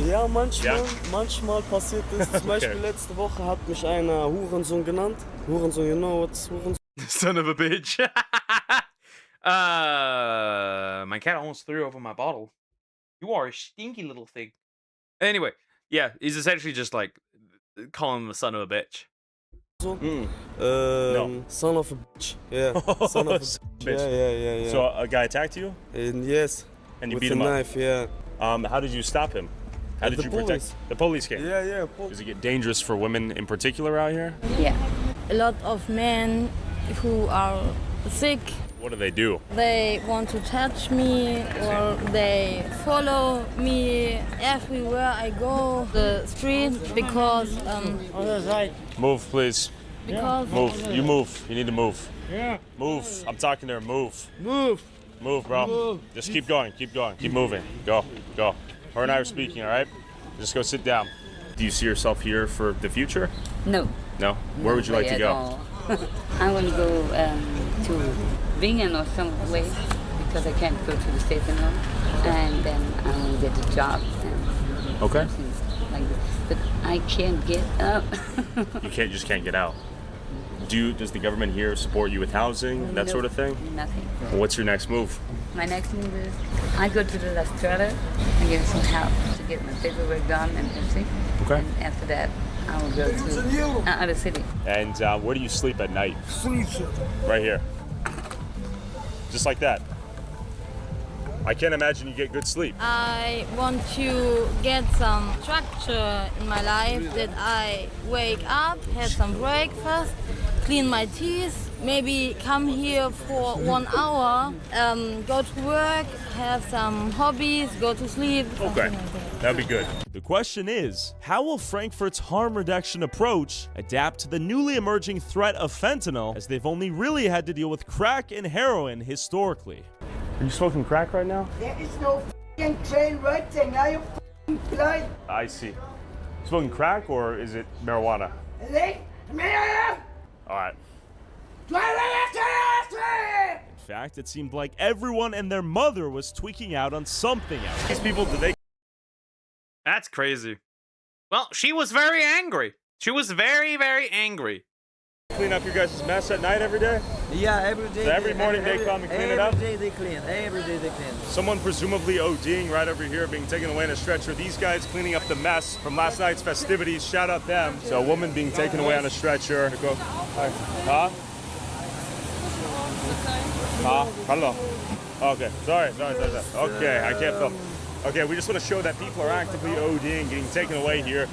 Ja, manchmal, Ja? manchmal passiert es. Zum Beispiel Okay. letzte Woche hat mich einer Hurensohn genannt. Hurensohn, you know what's Hurensohn? Son of a bitch. My cat almost threw over my bottle. You are a stinky little thing. Anyway, yeah, he's essentially just like calling him the son of a bitch. No. Son of a bitch. Yeah, son of a bitch. Bitch. Yeah. So a guy attacked you? Yes. And you with beat a him up? knife, yeah. How did you stop him? How did The you police. protect? The police came. Yeah. Does it get dangerous for women in particular out here? Yeah. A lot of men who are sick, What do they do? they want to touch me or they follow me everywhere I go the street because Move, please. Because- Move. You move. You need to move. Yeah. Move. I'm talking to her. Move. Move. Move, bro. Move. Just keep going. Keep going. Keep moving. Go. Go. Her and I are speaking, all right? Just go sit down. Do you see yourself here for the future? No. No? Where would you like to At go? all. I want to go to Bingen or somewhere because I can't go to the States anymore. And then I want to get a job and Okay. something like that. But I can't get up. You just can't get out. Does the government here support you with housing, that No, sort of thing? Nothing. Well, what's your next move? My next move is I go to the Lestrada and get some help to get my paperwork done and everything. Okay. And after that, I will go to other city. And where do you sleep at night? Right here. Just like that. I can't imagine you get good sleep. I want to get some structure in my life that I wake up, have some breakfast, clean my teeth, maybe come here for 1 hour, go to work, have some hobbies, go to sleep. Okay. That'd be good. The question is, how will Frankfurt's harm reduction approach adapt to the newly emerging threat of fentanyl, as they've only really had to deal with crack and heroin historically? Are you smoking crack right now? There is no f***ing train waiting. Are you f***ing blind? I see. Smoking crack or is it marijuana? All right. In fact, it seemed like everyone and their mother was tweaking out on something else. These people, do they? That's crazy. Well, she was very angry. She was very, very angry. Clean up your guys' mess at night every day? Yeah, every day. So every morning they come and clean it up? Every day they clean. Every day they clean. Someone presumably ODing right over here, being taken away in a stretcher. These guys cleaning up the mess from last night's festivities. Shout out them. So a woman being taken away on a stretcher. Go. Huh? Huh? Hello. Okay. Sorry. Okay, I can't film. Okay, we just want to show that people are actively ODing, getting taken away here.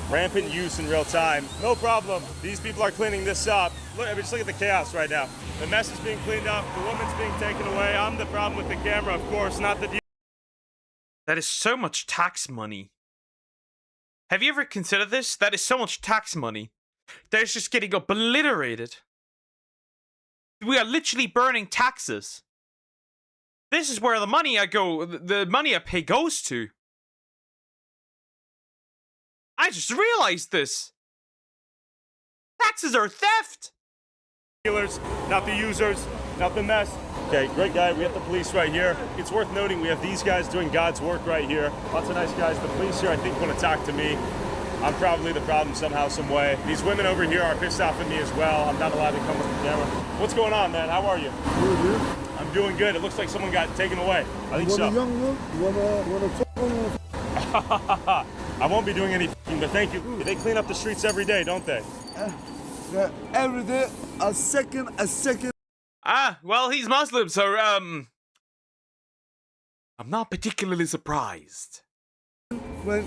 Rampant use in real time. No problem. These people are cleaning this up. Look, just look at the chaos right now. The mess is being cleaned up. The woman's being taken away. I'm the problem with the camera, of course, not the. That is so much tax money. Have you ever considered this? That is so much tax money. That is just getting obliterated. We are literally burning taxes. This is where the money the money I pay goes to. I just realized this. Taxes are theft. Dealers, not the users, not the mess. Okay, great guy. We have the police right here. It's worth noting we have these guys doing God's work right here. Lots of nice guys. The police here, I think, want to talk to me. I'm probably the problem somehow, some way. These women over here are pissed off at me as well. I'm not allowed to come with the camera. What's going on, man? How are you? I'm doing good. It looks like someone got taken away. I think so. I won't be doing any but thank you. They clean up the streets every day, don't they? Every day, a second. Ah, well, he's Muslim, so, I'm not particularly surprised. When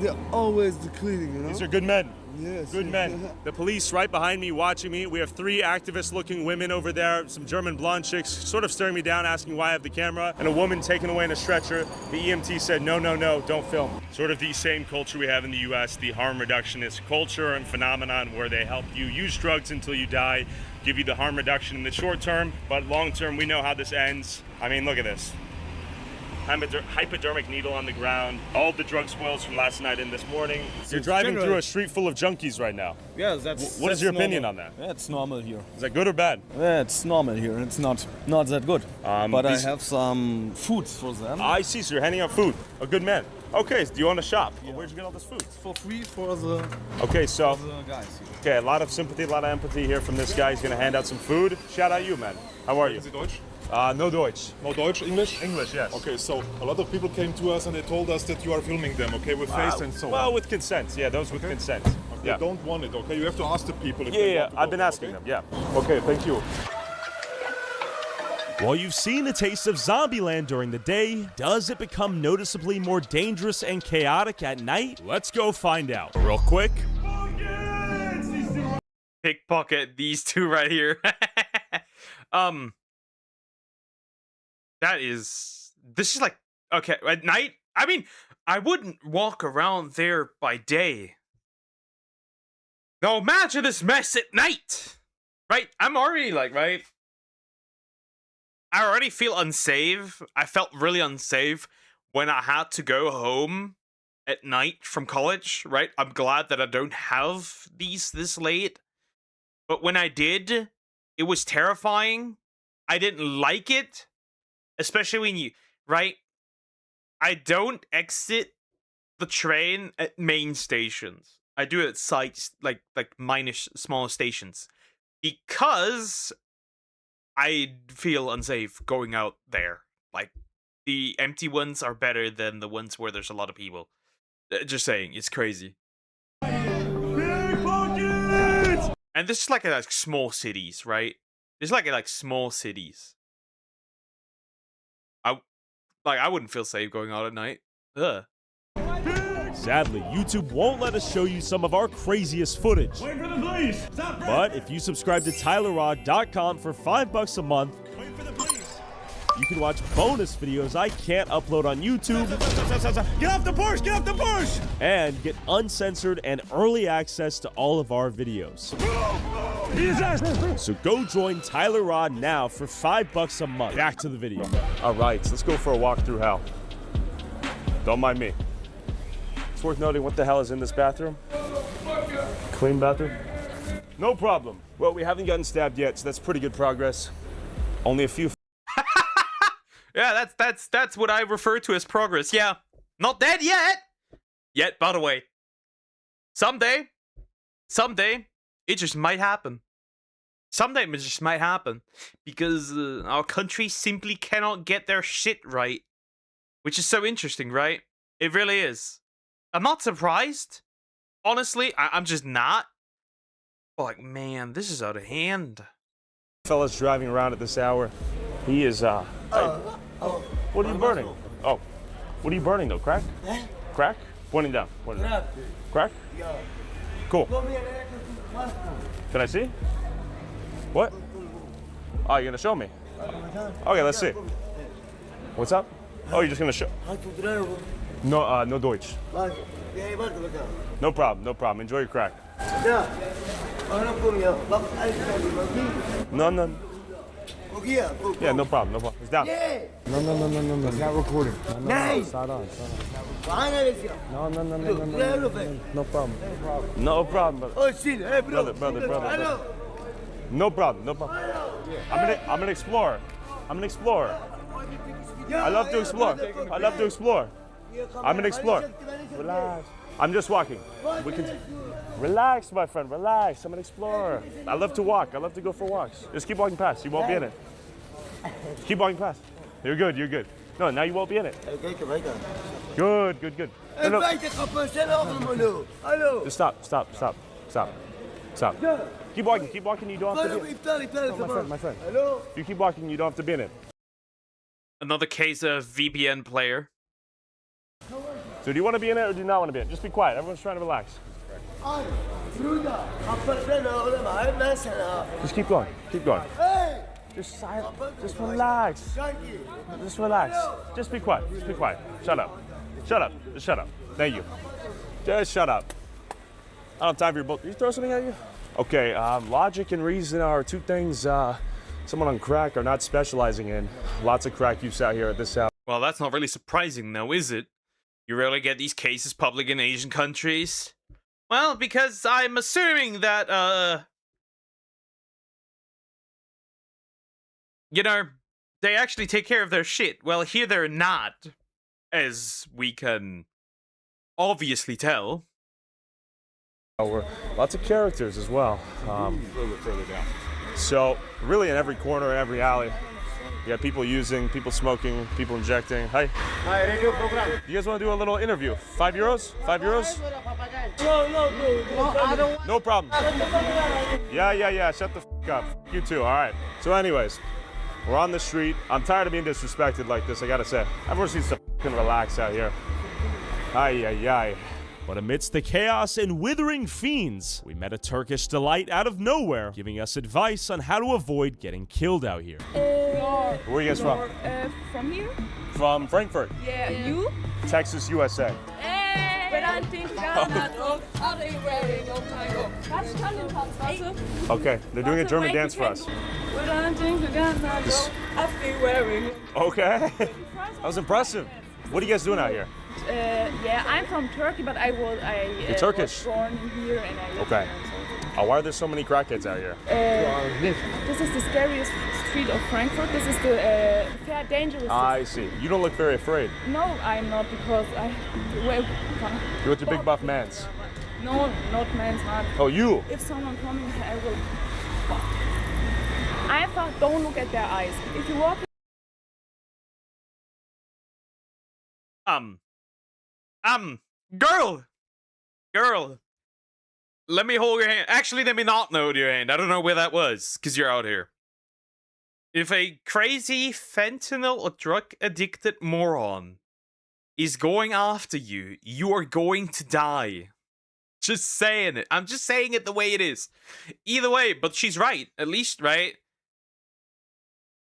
they're always the cleaning, you know? These are good men. Yes. Good men. The police right behind me watching me. We have 3 activist-looking women over there, some German blonde chicks sort of staring me down, asking why I have the camera, and a woman taken away in a stretcher. The EMT said, no, don't film. Sort of the same culture we have in the US, the harm reductionist culture and phenomenon where they help you use drugs until you die, give you the harm reduction in the short term, but long term, we know how this ends. I mean, look at this. hypodermic needle on the ground. All the drug spoils from last night and this morning. You're driving through a street full of junkies right now. Yeah, that's. What is your opinion on that? Yeah, it's normal here. Is that good or bad? Yeah, it's normal here. It's not that good. But I have some food for them. I see. So you're handing out food. A good man. Okay. So do you want to shop? Yeah. Where'd you get all this food? It's for free for the. Okay, so. For the guys here. Okay, a lot of sympathy, a lot of empathy here from this guy. He's gonna hand out some food. Shout out you, man. How are you? Is it Deutsch? No Deutsch. No Deutsch, English? English, yes. Okay, so a lot of people came to us and they told us that you are filming them, okay, with face and so on. Well, with consent. Yeah, those with consent. They don't want it, okay? You have to ask the people if Yeah, they yeah, want to I've go, been asking okay? them, yeah. Okay, thank you. While you've seen a taste of Zombieland during the day, does it become noticeably more dangerous and chaotic at night? Let's go find out. Real quick. Pickpocket these two right here. This is like, okay, at night, I mean, I wouldn't walk around there by day. Now imagine this mess at night, right? I'm already like, right? I already feel unsafe. I felt really unsafe when I had to go home at night from college, right? I'm glad that I don't have these this late. But when I did, it was terrifying. I didn't like it. Especially when you, right? I don't exit the train at main stations. I do it at sites, like minor, smaller stations. Because I feel unsafe going out there. Like, the empty ones are better than the ones where there's a lot of people. Just saying, it's crazy. And this is like small cities, right? It's like small cities. I wouldn't feel safe going out at night. Ugh. Sadly, YouTube won't let us show you some of our craziest footage. Wait for the police! Stop! But if you subscribe to TylerRod.com for $5 a month, you can watch bonus videos I can't upload on YouTube. Get off the Porsche! Get off the Porsche! And get uncensored and early access to all of our videos. So go join Tyler Rod now for $5 a month. Back to the video. All right, so let's go for a walk through hell. Don't mind me. It's worth noting what the hell is in this bathroom. Clean bathroom? No problem. Well, we haven't gotten stabbed yet, so that's pretty good progress. Only a few. Yeah, that's what I refer to as progress. Yeah, not dead yet. Yet, by the way. Someday, it just might happen. Someday it just might happen because our country simply cannot get their shit right, which is so interesting, right? It really is. I'm not surprised. Honestly, I'm just not. Like, man, this is out of hand. Fellas driving around at this hour. He is, what are you burning? Oh, what are you burning though? Crack? Crack? Pointing down. Pointing down. Crack? Cool. Can I see? What? Oh, you're gonna show me? Okay, let's see. What's up? Oh, you're just gonna show? No, no Deutsch. No problem, no problem. Enjoy your crack. No. Yeah, no problem, no problem. It's down. No. It's not recording. No. Start on. No. No problem. No problem, brother. No problem. I'm an explorer. I love to explore. I'm an explorer. Relax. I'm just walking. We can. Relax, my friend. Relax. I'm an explorer. I love to walk. I love to go for walks. Just keep walking past. You won't be in it. Keep walking past. You're good. No, now you won't be in it. Good. No. Just stop. Keep walking. You don't have to be in it. No, my friend. You keep walking. You don't have to be in it. Another case of VPN player. So do you want to be in it or do you not want to be in it? Just be quiet. Everyone's trying to relax. Just keep going. Just silent. Just relax. Just be quiet. Shut up. Just shut up. Thank you. Just shut up. I don't have time for your book. Did you throw something at you? Okay, logic and reason are two things someone on crack are not specializing in. Lots of crack use out here at this house. Well, that's not really surprising, though, is it? You rarely get these cases public in Asian countries. Well, because I'm assuming that, you know, they actually take care of their shit. Well, here they're not, as we can obviously tell. We're lots of characters as well. A little bit further down. So really in every corner, in every alley, you got people using, people smoking, people injecting. Hi. Hi, radio program. You guys want to do a little interview? 5 euros? 5 euros? No, I don't. No problem. Yeah. Shut the f up. You too. All right. So anyways, we're on the street. I'm tired of being disrespected like this, I gotta say. Everyone needs to f***ing relax out here. Ay. But amidst the chaos and withering fiends, we met a Turkish delight out of nowhere, giving us advice on how to avoid getting killed out here. Where are you guys from? From here? From Frankfurt. Yeah, you? Texas, USA. Okay, they're doing a German dance for us. Okay, that was impressive. What are you guys doing out here? Yeah, I'm from Turkey, but You're Turkish? was born here and I live Okay. here, Why are there so many crackheads out here? this is the scariest street of Frankfurt. This is the fair dangerous. I see. You don't look very afraid. No, I'm not because well, You're with your big buff mans. no, not man's heart. Oh, you? If someone coming, I will. Einfach don't look at their eyes. If you walk. Girl, let me hold your hand. Actually, let me not hold your hand. I don't know where that was, because you're out here. If a crazy fentanyl or drug-addicted moron is going after you, you are going to die. Just saying it. I'm just saying it the way it is. Either way, but she's right. At least, right?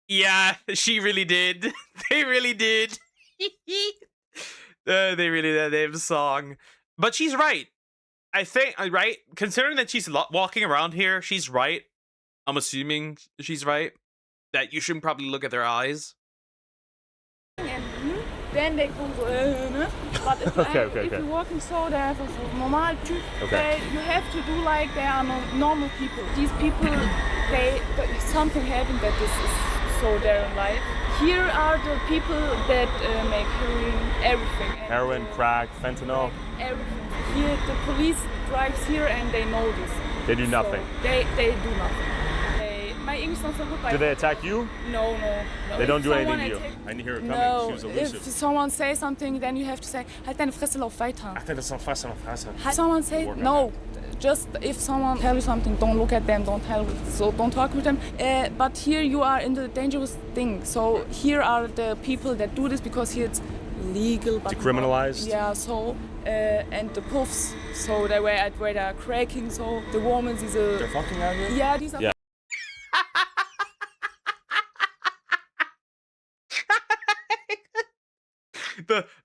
Yeah, she really did. They really did. They really did. They have a song. But she's right. I think, right? Considering that she's walking around here, she's right. I'm assuming she's right. That you shouldn't probably look at their eyes. Then they come but if you're walking so there for normal you have to do like they are normal people. These people, something happened that this is so their life. Here are the people that make heroin, everything. Heroin, crack, fentanyl. Everything. Here, the police drives here and they know this. They do nothing. So they do nothing. My English is not so good. Do they attack you? No. They don't do anything to you. I didn't hear her coming. No, She was elusive. if someone says something, then you have to say, halt deine Fresse, lauf weiter. Ach, das ist Fresse. If someone say, no, just if someone tell you something, don't look at them, don't talk with them. But here you are in the dangerous thing. So here are the people that do this because here it's legal. But decriminalized? Yeah, so, and the puffs, so they were where they're cracking, so the woman is a... They're fucking out here? Yeah, these are... Yeah.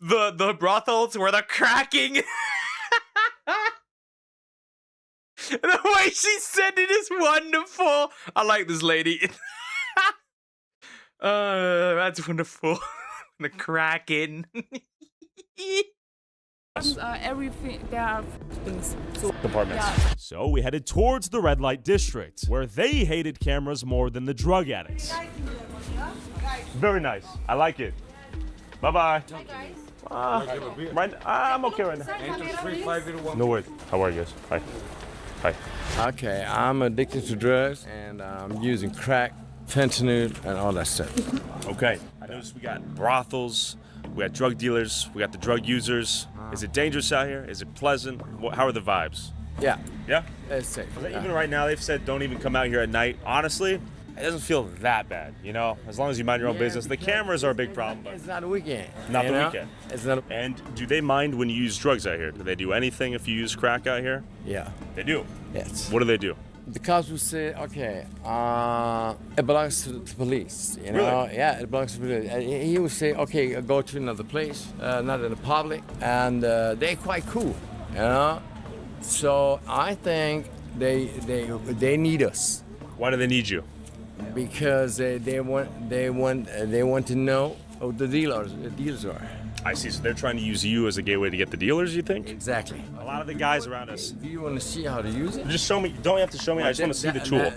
The brothels where they're cracking. The way she said it is wonderful. I like this lady. That's wonderful. The cracking. Everything, there are things. So, Departments. Yeah. So we headed towards the red light district, where they hated cameras more than the drug addicts. Very nice. I like it. Bye-bye. I'm okay right now. No worries. How are you guys? Hi. Okay, I'm addicted to drugs, and I'm using crack, fentanyl, and all that stuff. Okay. I noticed we got brothels, we got drug dealers, we got the drug users. Is it dangerous out here? Is it pleasant? How are the vibes? Yeah. Yeah? It's safe. Even right now, they've said don't even come out here at night. Honestly, it doesn't feel that bad, you know? As long as you mind your own business. The cameras are a big problem, but it's not a weekend. Not the weekend. It's not. And do they mind when you use drugs out here? Do they do anything if you use crack out here? Yeah. They do? Yes. What do they do? Because we say, okay, it belongs to the police, you know? Really? Yeah, it belongs to the police. And he would say, okay, go to another place, not in the public, and they're quite cool, you know? So I think they need us. Why do they need you? Because they want to know who the dealers are. I see. So they're trying to use you as a gateway to get the dealers, you think? Exactly. A lot of the guys around us. Do you want to see how to use it? Just show me. You don't have to show me. I just want to see the tool.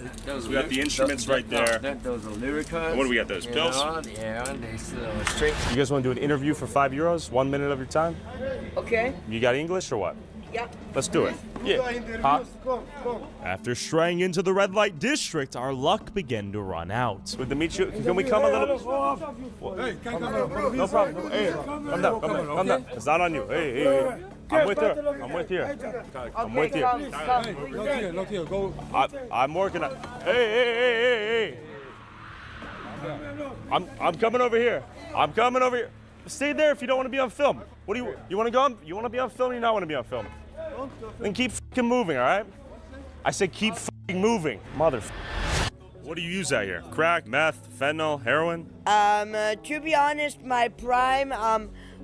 We got the instruments right there. Those are lyricals. What do we got? Those pills? Yeah, they straight. You guys want to do an interview for €5? 1 minute of your time? Okay. You got English or what? Yeah. Let's do it. Yeah. Huh? After straying into the red light district, our luck began to run out. Good to meet you. Can we come a little bit? No problem. Hey, come down. It's not on you. Hey. I'm with you. I'm with you. Look here, go. I'm working on. Hey. I'm coming over here. Stay there if you don't want to be on film. What do you want to go on? You want to be on film or you not want to be on film? Then keep fucking moving, all right? I said keep fucking moving, mother. What do you use out here? Crack, meth, fentanyl, heroin? To be honest, my prime,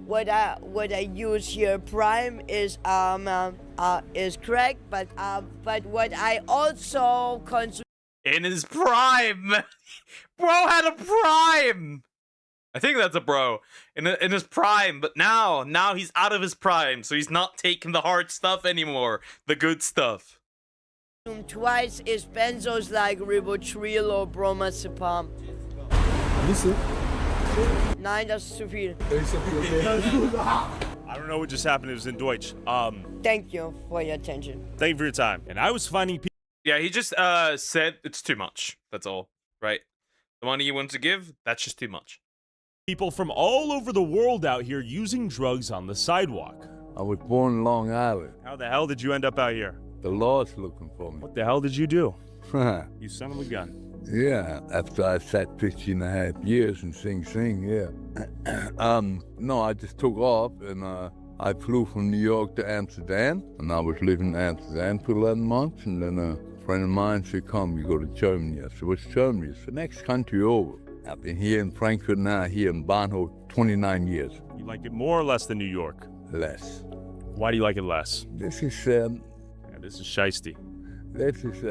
what I use here, prime is crack, but what I also consume. In his prime, bro had a prime. I think that's a bro in his prime, but now he's out of his prime, so he's not taking the hard stuff anymore, the good stuff. Twice is benzos like Ribotril or bromazepam. Listen. Nein, das ist zu viel. I don't know what just happened. It was in Deutsch. Thank you for your attention. Thank you for your time. And I was finding people. Yeah, he just said it's too much. That's all, right? The money he wants to give, that's just too much. People from all over the world out here using drugs on the sidewalk. I was born in Long Island. How the hell did you end up out here? The law's looking for me. What the hell did you do? You son of a gun. Yeah, after I sat 15 and a half years in Sing Sing, yeah. No, I just took off and I flew from New York to Amsterdam, and I was living in Amsterdam for 11 months, and then a friend of mine said, come, you go to Germany. I said, what's Germany? It's the next country over. I've been here in Frankfurt now, here in Bahnhof, 29 years. You like it more or less than New York? Less. Why do you like it less? This is, this is shiesty. This is,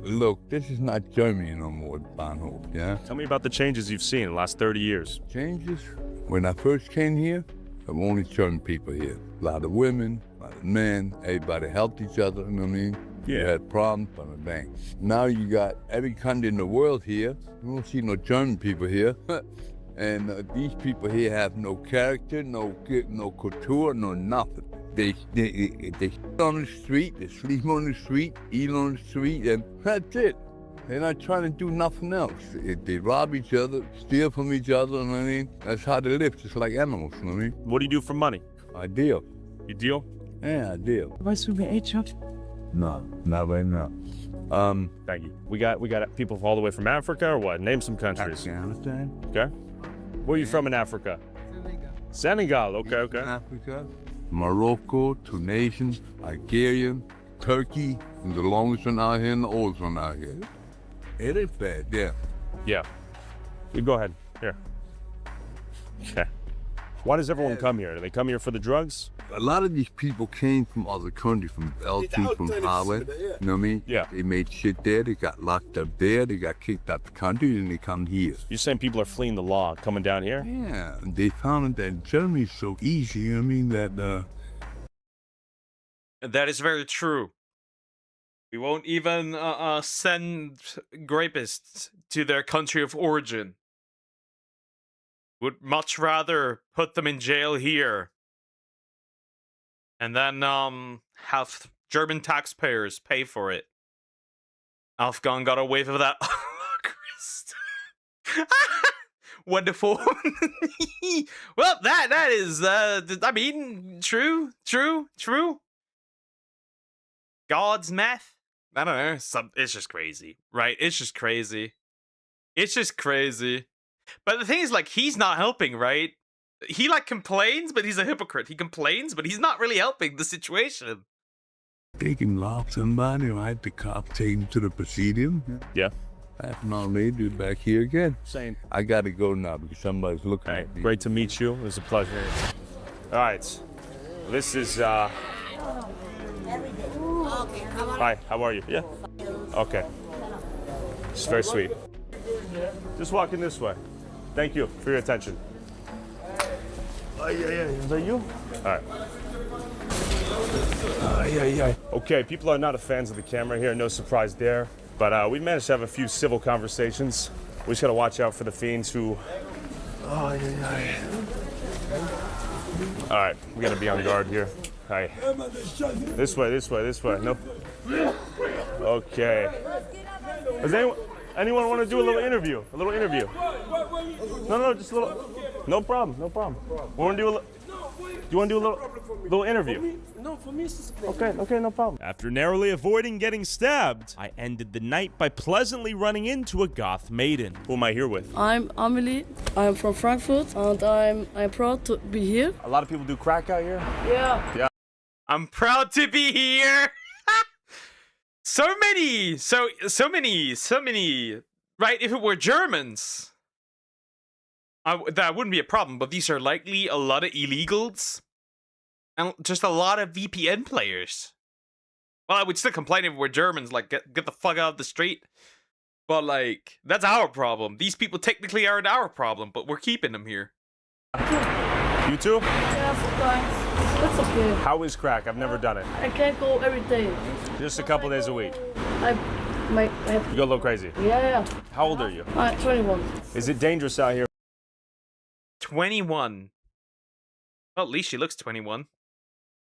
look, this is not Germany no more, Bahnhof, yeah? Tell me about the changes you've seen in the last 30 years. Changes? When I first came here, there were only German people here. A lot of women, a lot of men, everybody helped each other, you know what I mean? Yeah. You had problems on the bank. Now you got every country in the world here. You don't see no German people here. And these people here have no character, no culture, no nothing. They on the street, they sleep on the street, eat on the street, and that's it. They're not trying to do nothing else. They rob each other, steal from each other, you know what I mean? That's how they live, just like animals, you know what I mean? What do you do for money? I deal. You deal? Yeah, I deal. Weißt du, wer Age hat? No, not right now. Thank you. We got people all the way from Africa or what? Name some countries. Afghanistan. Okay. Where are you from in Africa? Senegal. Okay. Africa, Morocco, Tunisian, Algerian, Turkey, and the longest one out here and the oldest one out here. It is bad, yeah. Yeah. You go ahead. Here. Okay. Why does everyone come here? Do they come here for the drugs? A lot of these people came from other countries, from LT, from Holland, you know what I mean? Yeah. They made shit there, they got locked up there, they got kicked out the country, and they come here. You're saying people are fleeing the law, coming down here? Yeah, and they found that Germany's so easy, you know what I mean, that... That is very true. We won't even send rapists to their country of origin. Would much rather put them in jail here. And then have German taxpayers pay for it. Afghan got away with that. Christ. Wonderful. Well, that is, I mean, true. God's meth? I don't know. It's just crazy, right? It's just crazy. But the thing is, like, he's not helping, right? He, like, complains, but he's a hypocrite. He complains, but he's not really helping the situation. They can rob somebody, right? The cop take him to the presidium. Yeah. Half an hour later, you're back here again. Same. I gotta go now because somebody's looking at me. Great to meet you. It was a pleasure. All right. This is, Hi, how are you? Yeah. Okay. It's very sweet. Just walking this way. Thank you for your attention. Is that you? All right. Okay, people are not fans of the camera here. No surprise there. But we managed to have a few civil conversations. We just gotta watch out for the fiends who. All right, we gotta be on guard here. Hi. This way. No. Okay. Does anyone want to do a little interview? No, just a little. No problem. Do you want to do a little interview? No, for me it's a problem. Okay, no problem. After narrowly avoiding getting stabbed, I ended the night by pleasantly running into a goth maiden. Who am I here with? I'm Amelie. I'm from Frankfurt, and I'm proud to be here. A lot of people do crack out here. Yeah. I'm proud to be here. So many. Right? If it were Germans, that wouldn't be a problem. But these are likely a lot of illegals and just a lot of VPN players. Well, I would still complain if it were Germans, like get the fuck out of the street. But like, that's our problem. These people technically aren't our problem, but we're keeping them here. You too? Yeah, sometimes. That's okay. How is crack? I've never done it. I can't go every day. Just a couple days a week. You go a little crazy. Yeah. How old are you? 21. Is it dangerous out here? 21. Well, at least she looks 21.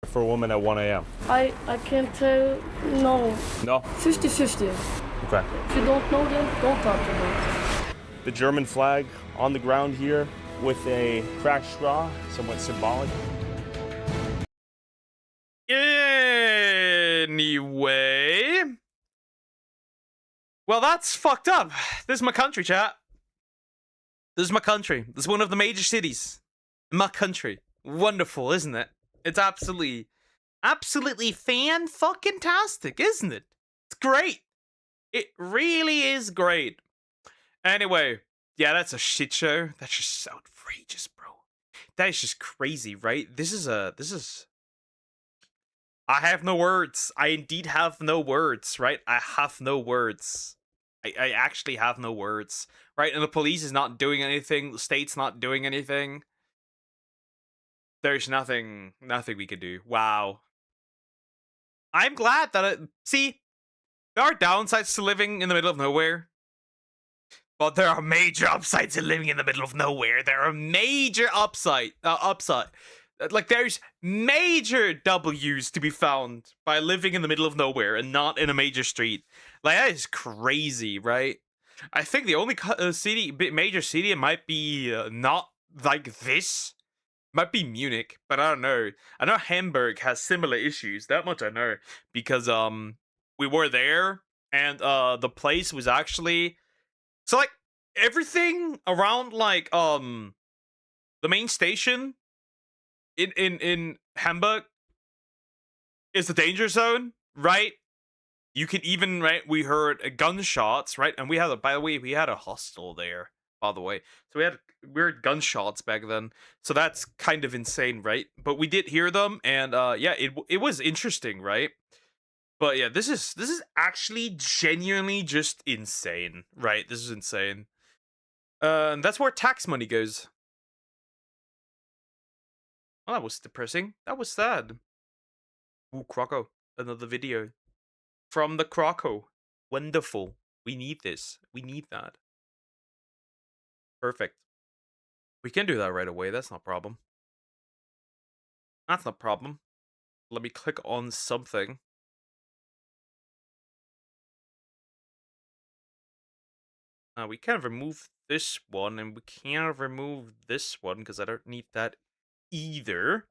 For a woman at 1 a.m. I can't tell. No. No? 50-50. Okay. If you don't know them, don't talk to them. The German flag on the ground here with a cracked straw, somewhat symbolic. Anyway. Well, that's fucked up. This is my country, chat. This is my country. This is one of the major cities. My country. Wonderful, isn't it? It's absolutely fan-fucking-tastic, isn't it? It's great. It really is great. Anyway, yeah, that's a shit show. That's just outrageous, bro. That is just crazy, right? I have no words. I indeed have no words, right? I have no words. I actually have no words, right? And the police is not doing anything. The state's not doing anything. There's nothing we could do. Wow. I'm glad that see, there are downsides to living in the middle of nowhere. But there are major upsides to living in the middle of nowhere. There are major upside. Like, there's major W's to be found by living in the middle of nowhere and not in a major street. Like, that is crazy, right? I think the only major city it might be not like this might be Munich, but I don't know. I know Hamburg has similar issues. That much I know because we were there and the place was actually so like everything around like the main station in Hamburg is the danger zone, right? You can even, right, we heard gunshots, right? And we had by the way, we had a hostel there, by the way. So we had weird gunshots back then. So that's kind of insane, right? But we did hear them, and yeah, it was interesting, right? But yeah, this is actually genuinely just insane, right? This is insane. And that's where tax money goes. Oh, that was depressing. That was sad. Ooh, Croco. Another video. From the Croco. Wonderful. We need this. We need that. Perfect. We can do that right away. That's not a problem. That's not a problem. Let me click on something. We can remove this one, and we can't remove this one because I don't need that either.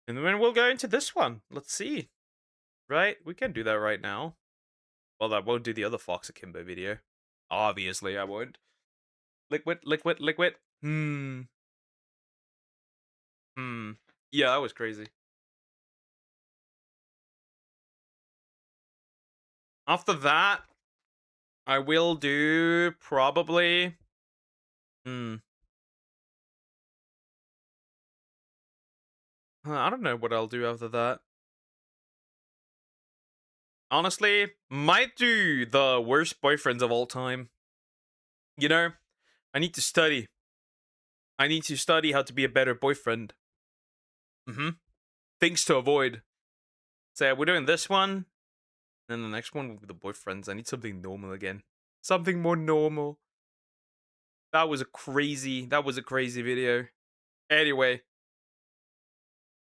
And then we'll go into this one. Let's see. Right? We can do that right now. Well, I won't do the other Fox Akimbo video. Obviously, I won't. Liquid. Yeah, that was crazy. After that, I will do probably... I don't know what I'll do after that. Honestly, might do the worst boyfriends of all time. You know, I need to study. I need to study how to be a better boyfriend. Things to avoid. So we're doing this one. And the next one will be the boyfriends. I need something normal again. Something more normal. That was a crazy video. Anyway.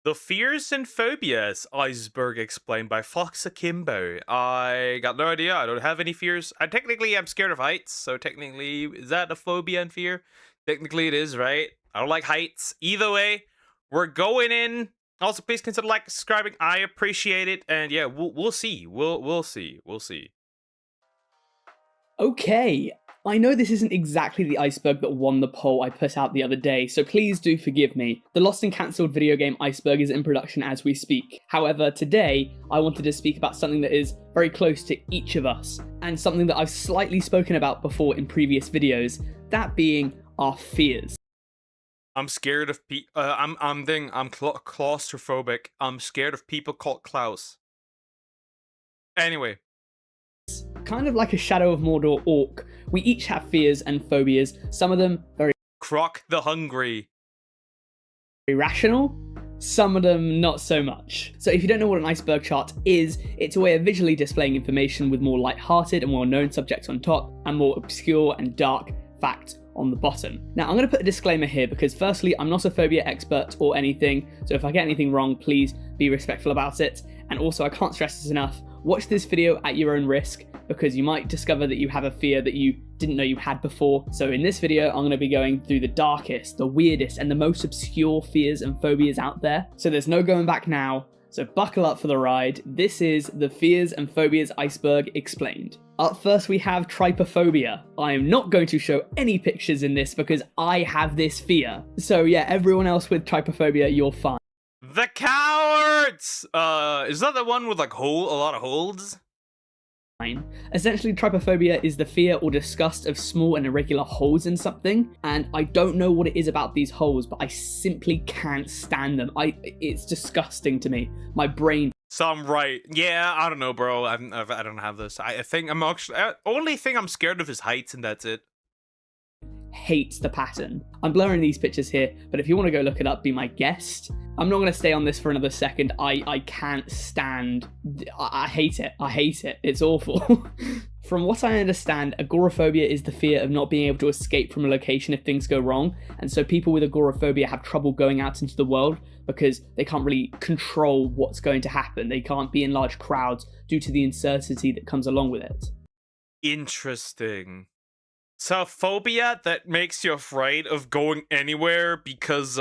The fears and phobias, iceberg explained by Fox Akimbo. I got no idea. I don't have any fears. I technically am scared of heights. So technically, is that a phobia and fear? Technically it is, right? I don't like heights. Either way, we're going in. Also, please consider like, subscribing. I appreciate it. And yeah, we'll see. We'll see. Okay, I know this isn't exactly the iceberg that won the poll I put out the other day, so please do forgive me. The lost and cancelled video game Iceberg is in production as we speak. However, today I wanted to speak about something that is very close to each of us, and something that I've slightly spoken about before in previous videos, that being our fears. I'm scared of I'm claustrophobic. I'm scared of people called Klaus. Anyway. Kind of like a Shadow of Mordor orc, we each have fears and phobias, some of them very Croc the Hungry. Rational, some of them not so much. So if you don't know what an iceberg chart is, it's a way of visually displaying information with more light-hearted and well-known subjects on top, and more obscure and dark facts on the bottom. Now I'm going to put a disclaimer here because firstly, I'm not a phobia expert or anything, so if I get anything wrong, please be respectful about it. And also, I can't stress this enough, watch this video at your own risk, because you might discover that you have a fear that you didn't know you had before. So in this video, I'm going to be going through the darkest, the weirdest, and the most obscure fears and phobias out there. So there's no going back now, so buckle up for the ride. This is the Fears and Phobias Iceberg Explained. Up first we have trypophobia. I am not going to show any pictures in this because I have this fear. So yeah, everyone else with trypophobia, you're fine. The cowards! Is that the one with like a lot of holds? Essentially, trypophobia is the fear or disgust of small and irregular holes in something, and I don't know what it is about these holes, but I simply can't stand them. It's disgusting to me. My brain. So I'm right. Yeah, I don't know, bro. I don't have this. I think I'm actually only thing I'm scared of is heights, and that's it. Hates the pattern. I'm blurring these pictures here, but if you want to go look it up, be my guest. I'm not going to stay on this for another second. I can't stand. I hate it. I hate it. It's awful. From what I understand, agoraphobia is the fear of not being able to escape from a location if things go wrong, and so people with agoraphobia have trouble going out into the world because they can't really control what's going to happen. They can't be in large crowds due to the uncertainty that comes along with it. Interesting. So phobia that makes you afraid of going anywhere because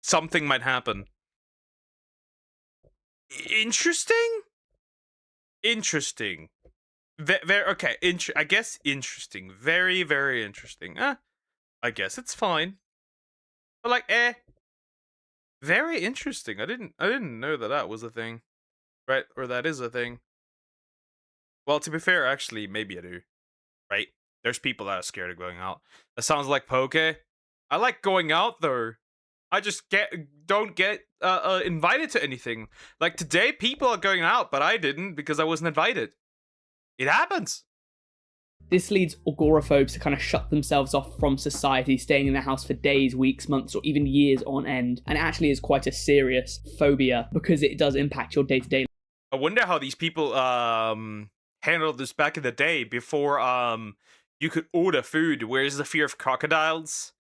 something might happen. Interesting. Okay. I guess interesting. Very, very interesting. I guess it's fine. But like, very interesting. I didn't know that was a thing, right? Or that is a thing. Well, to be fair, actually, maybe I do. Right? There's people that are scared of going out. That sounds like Poke. I like going out though. I just don't get invited to anything. Like today, people are going out, but I didn't because I wasn't invited. It happens. This leads agoraphobes to kind of shut themselves off from society, staying in their house for days, weeks, months, or even years on end. And it actually is quite a serious phobia because it does impact your day-to-day. I wonder how these people handled this back in the day before you could order food. Where's the fear of crocodiles?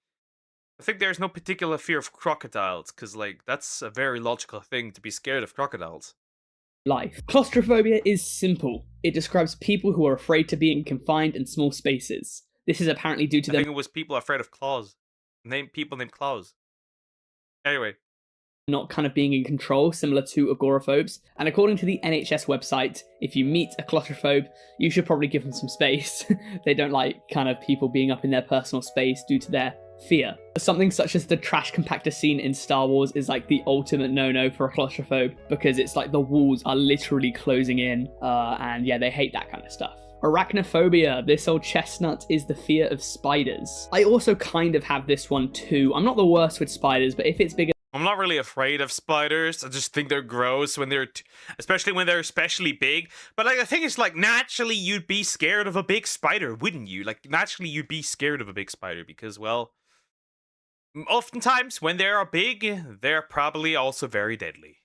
I think there's no particular fear of crocodiles, because, like, that's a very logical thing to be scared of crocodiles. Life. Claustrophobia is simple. It describes people who are afraid to be in confined and small spaces. This is apparently due to I think it was people afraid of claws. People named Claus. Anyway. Not kind of being in control, similar to agoraphobes. And according to the NHS website, if you meet a claustrophobe, you should probably give them some space. They don't like kind of people being up in their personal space due to their fear. Something such as the trash compactor scene in Star Wars is like the ultimate no-no for a claustrophobe, because it's like the walls are literally closing in, and yeah, they hate that kind of stuff. Arachnophobia, this old chestnut, is the fear of spiders. I also kind of have this one too. I'm not the worst with spiders, but if it's bigger, I'm not really afraid of spiders. I just think they're gross when they're, especially when they're especially big. But like the thing is, like naturally you'd be scared of a big spider, wouldn't you? Like naturally you'd be scared of a big spider because, well, oftentimes when they are big, they're probably also very deadly.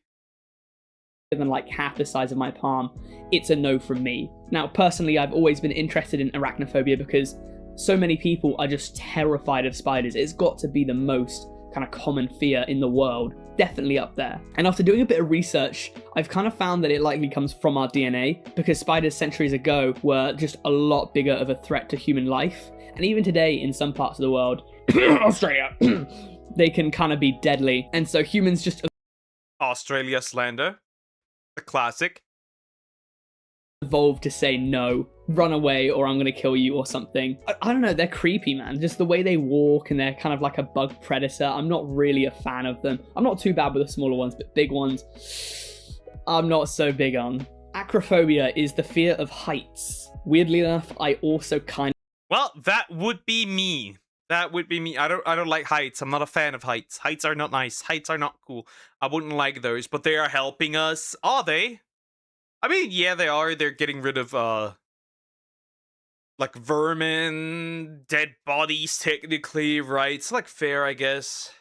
Than like half the size of my palm, it's a no from me. Now, personally, I've always been interested in arachnophobia because so many people are just terrified of spiders. It's got to be the most kind of common fear in the world, definitely up there. And after doing a bit of research, I've kind of found that it likely comes from our DNA, because spiders centuries ago were just a lot bigger of a threat to human life. And even today, in some parts of the world, Australia, they can kind of be deadly. And so humans just... Australia slander. The classic. Evolved to say no, run away, or I'm gonna kill you or something. I don't know, they're creepy, man. Just the way they walk, and they're kind of like a bug predator. I'm not really a fan of them. I'm not too bad with the smaller ones, but big ones, I'm not so big on. Acrophobia is the fear of heights. Weirdly enough, I also kind of... Well, that would be me. That would be me. I don't like heights. I'm not a fan of heights. Heights are not nice. Heights are not cool. I wouldn't like those, but they are helping us. Are they? I mean, yeah, they are. They're getting rid of, like, vermin, dead bodies, technically, right? It's, like, fair, I guess.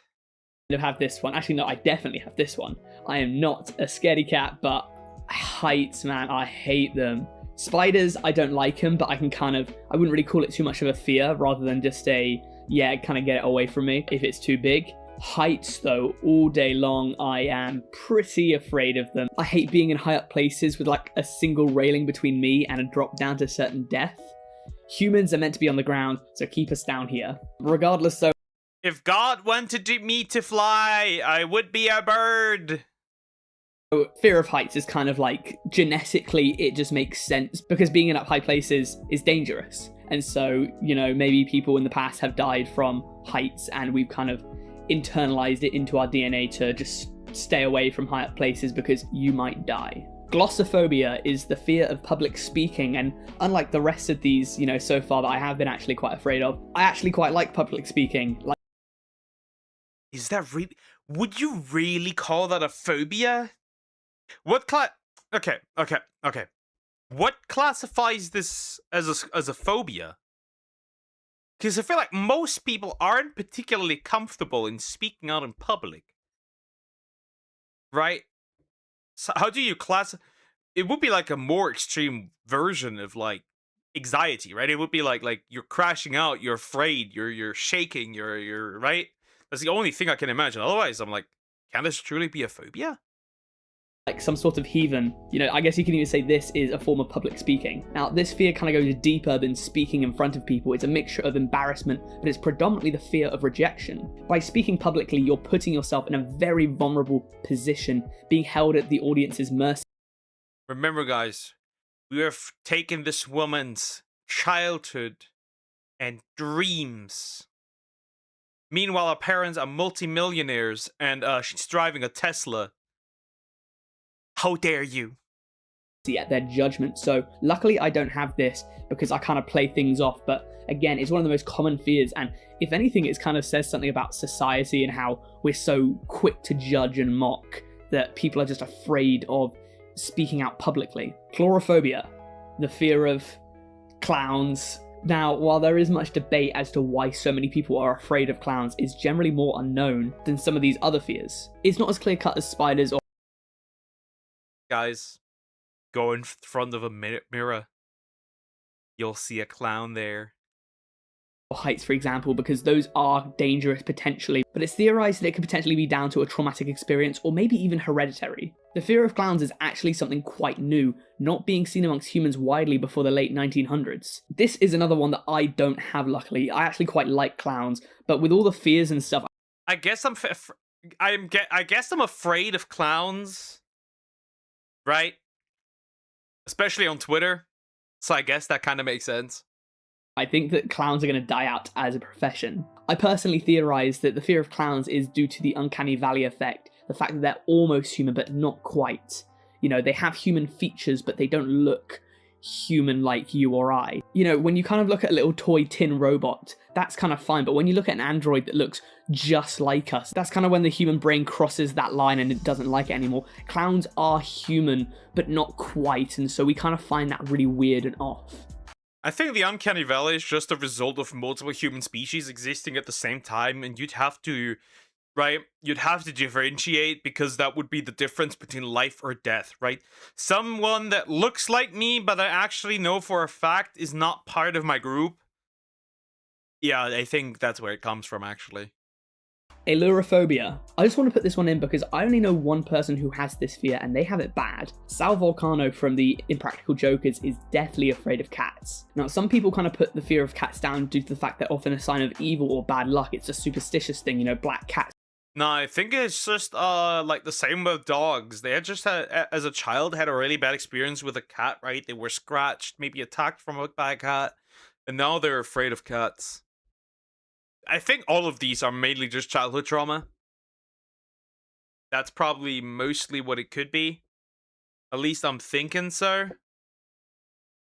I have this one. Actually, no, I definitely have this one. I am not a scaredy cat, but heights, man, I hate them. Spiders, I don't like them, but I wouldn't really call it too much of a fear, rather than just a, yeah, kind of get it away from me if it's too big. Heights, though, all day long, I am pretty afraid of them. I hate being in high up places with like a single railing between me and a drop down to certain death. Humans are meant to be on the ground, so keep us down here. Regardless, though, if God wanted me to fly, I would be a bird. Fear of heights is kind of like, genetically, it just makes sense, because being in up high places is dangerous. And so, you know, maybe people in the past have died from heights, and we've kind of internalized it into our DNA to just stay away from high up places because you might die. Glossophobia is the fear of public speaking, and unlike the rest of these, you know, so far that I have been actually quite afraid of, I actually quite like public speaking. Like, is that really... Would you really call that a phobia? What Okay. What classifies this as a phobia? Because I feel like most people aren't particularly comfortable in speaking out in public. Right? So how do you it would be like a more extreme version of like anxiety, right? It would be like you're crashing out, you're afraid, you're shaking, you're right? That's the only thing I can imagine. Otherwise, I'm like, can this truly be a phobia? Like some sort of heathen. You know, I guess you can even say this is a form of public speaking. Now, this fear kind of goes deeper than speaking in front of people. It's a mixture of embarrassment, but it's predominantly the fear of rejection. By speaking publicly, you're putting yourself in a very vulnerable position, being held at the audience's mercy. Remember, guys, we have taken this woman's childhood and dreams. Meanwhile, our parents are multimillionaires, and she's driving a Tesla. How dare you? At their judgment. So luckily I don't have this because I kind of play things off, but again, it's one of the most common fears, and if anything, it kind of says something about society and how we're so quick to judge and mock that people are just afraid of speaking out publicly. Chlorophobia, the fear of clowns. Now, while there is much debate as to why so many people are afraid of clowns, it's generally more unknown than some of these other fears. It's not as clear-cut as spiders or... Guys, go in front of a mirror. You'll see a clown there. Heights, for example, because those are dangerous potentially, but it's theorized that it could potentially be down to a traumatic experience or maybe even hereditary. The fear of clowns is actually something quite new, not being seen amongst humans widely before the late 1900s. This is another one that I don't have, luckily. I actually quite like clowns, but with all the fears and stuff... I guess I'm afraid of clowns. Right? Especially on Twitter. So I guess that kind of makes sense. I think that clowns are going to die out as a profession. I personally theorize that the fear of clowns is due to the uncanny valley effect, the fact that they're almost human but not quite. You know, they have human features but they don't look human like you or I. You know, when you kind of look at a little toy tin robot, that's kind of fine, but when you look at an android that looks just like us, that's kind of when the human brain crosses that line and it doesn't like it anymore. Clowns are human, but not quite, and so we kind of find that really weird and off. I think the uncanny valley is just a result of multiple human species existing at the same time, and you'd have to, right? You'd have to differentiate because that would be the difference between life or death, right? Someone that looks like me, but I actually know for a fact is not part of my group. Yeah, I think that's where it comes from, actually. Ailurophobia. I just want to put this one in because I only know one person who has this fear and they have it bad. Sal Volcano from the Impractical Jokers is deathly afraid of cats. Now, some people kind of put the fear of cats down due to the fact they're often a sign of evil or bad luck. It's a superstitious thing, you know, black cats. No, I think it's just like the same with dogs. They had just had, as a child, had a really bad experience with a cat, right? They were scratched, maybe attacked by a cat, and now they're afraid of cats. I think all of these are mainly just childhood trauma. That's probably mostly what it could be. At least I'm thinking so.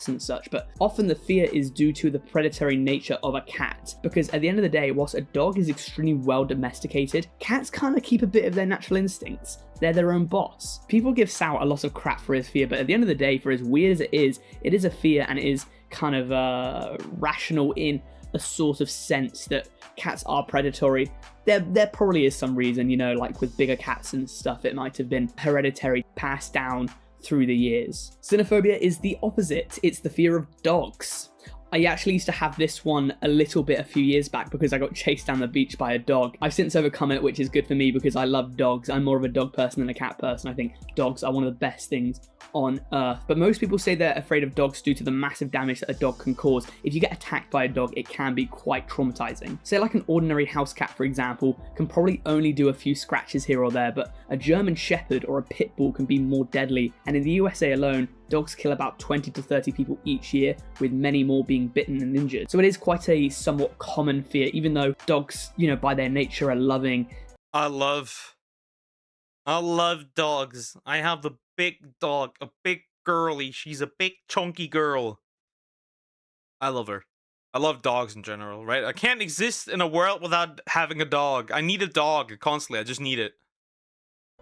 And such, but often the fear is due to the predatory nature of a cat, because at the end of the day, whilst a dog is extremely well domesticated, cats kind of keep a bit of their natural instincts. They're their own boss. People give Sal a lot of crap for his fear, but at the end of the day, for as weird as it is a fear, and it is kind of rational in a sort of sense that cats are predatory. There probably is some reason, you know, like with bigger cats and stuff, it might have been hereditary, passed down through the years. Cynophobia is the opposite. It's the fear of dogs. I actually used to have this one a little bit a few years back because I got chased down the beach by a dog. I've since overcome it, which is good for me because I love dogs. I'm more of a dog person than a cat person. I think dogs are one of the best things on earth. But most people say they're afraid of dogs due to the massive damage that a dog can cause. If you get attacked by a dog, it can be quite traumatizing. Say like an ordinary house cat, for example, can probably only do a few scratches here or there, but a German Shepherd or a Pit Bull can be more deadly. And in the USA alone, dogs kill about 20 to 30 people each year, with many more being bitten and injured. So it is quite a somewhat common fear, even though dogs, you know, by their nature are loving. I love dogs. I have a big dog, a big girly. She's a big chunky girl. I love her. I love dogs in general, right? I can't exist in a world without having a dog. I need a dog constantly. I just need it.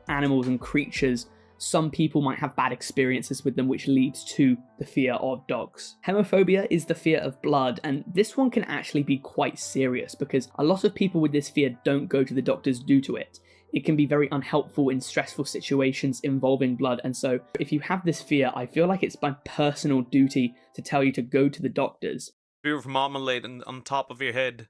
Animals and creatures. Some people might have bad experiences with them, which leads to the fear of dogs. Hemophobia is the fear of blood, and this one can actually be quite serious because a lot of people with this fear don't go to the doctors due to it. It can be very unhelpful in stressful situations involving blood, and so if you have this fear, I feel like it's my personal duty to tell you to go to the doctors. Fear of marmalade on top of your head.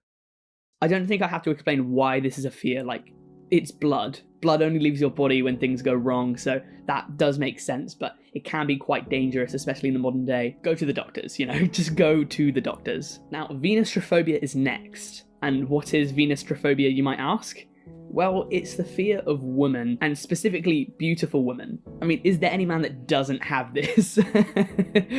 I don't think I have to explain why this is a fear, like, it's blood. Blood only leaves your body when things go wrong, so that does make sense, but it can be quite dangerous, especially in the modern day. Go to the doctors, you know, just go to the doctors. Now, venous trophophobia is next. And what is venous trophophobia, you might ask? Well, it's the fear of women, and specifically beautiful women. I mean, is there any man that doesn't have this?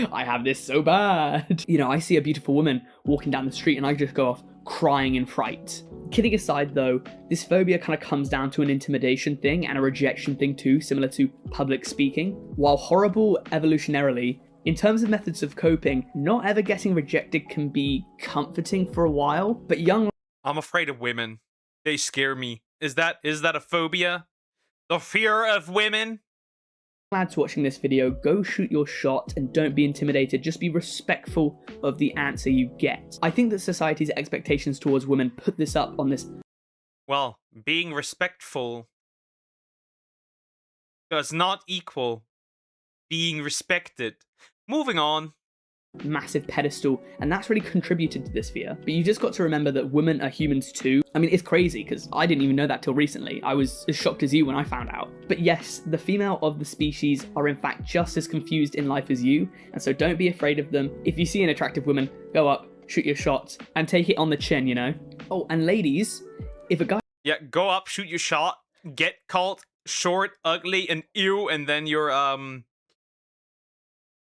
I have this so bad. You know, I see a beautiful woman walking down the street and I just go off crying in fright. Kidding aside though, this phobia kind of comes down to an intimidation thing and a rejection thing too, similar to public speaking. While horrible evolutionarily, in terms of methods of coping, not ever getting rejected can be comforting for a while, but I'm afraid of women. They scare me. Is that a phobia? The fear of women? Lads watching this video, go shoot your shot and don't be intimidated, just be respectful of the answer you get. I think that society's expectations towards women put this up on this. Well, being respectful does not equal being respected. Moving on. Massive pedestal, and that's really contributed to this fear. But you just got to remember that women are humans too. I mean, it's crazy because I didn't even know that till recently. I was as shocked as you when I found out. But yes, the female of the species are in fact just as confused in life as you, and so don't be afraid of them. If you see an attractive woman, go up, shoot your shot, and take it on the chin, you know? Oh, and ladies, if a guy... Yeah, go up, shoot your shot, get called short, ugly, and ew, and then you're,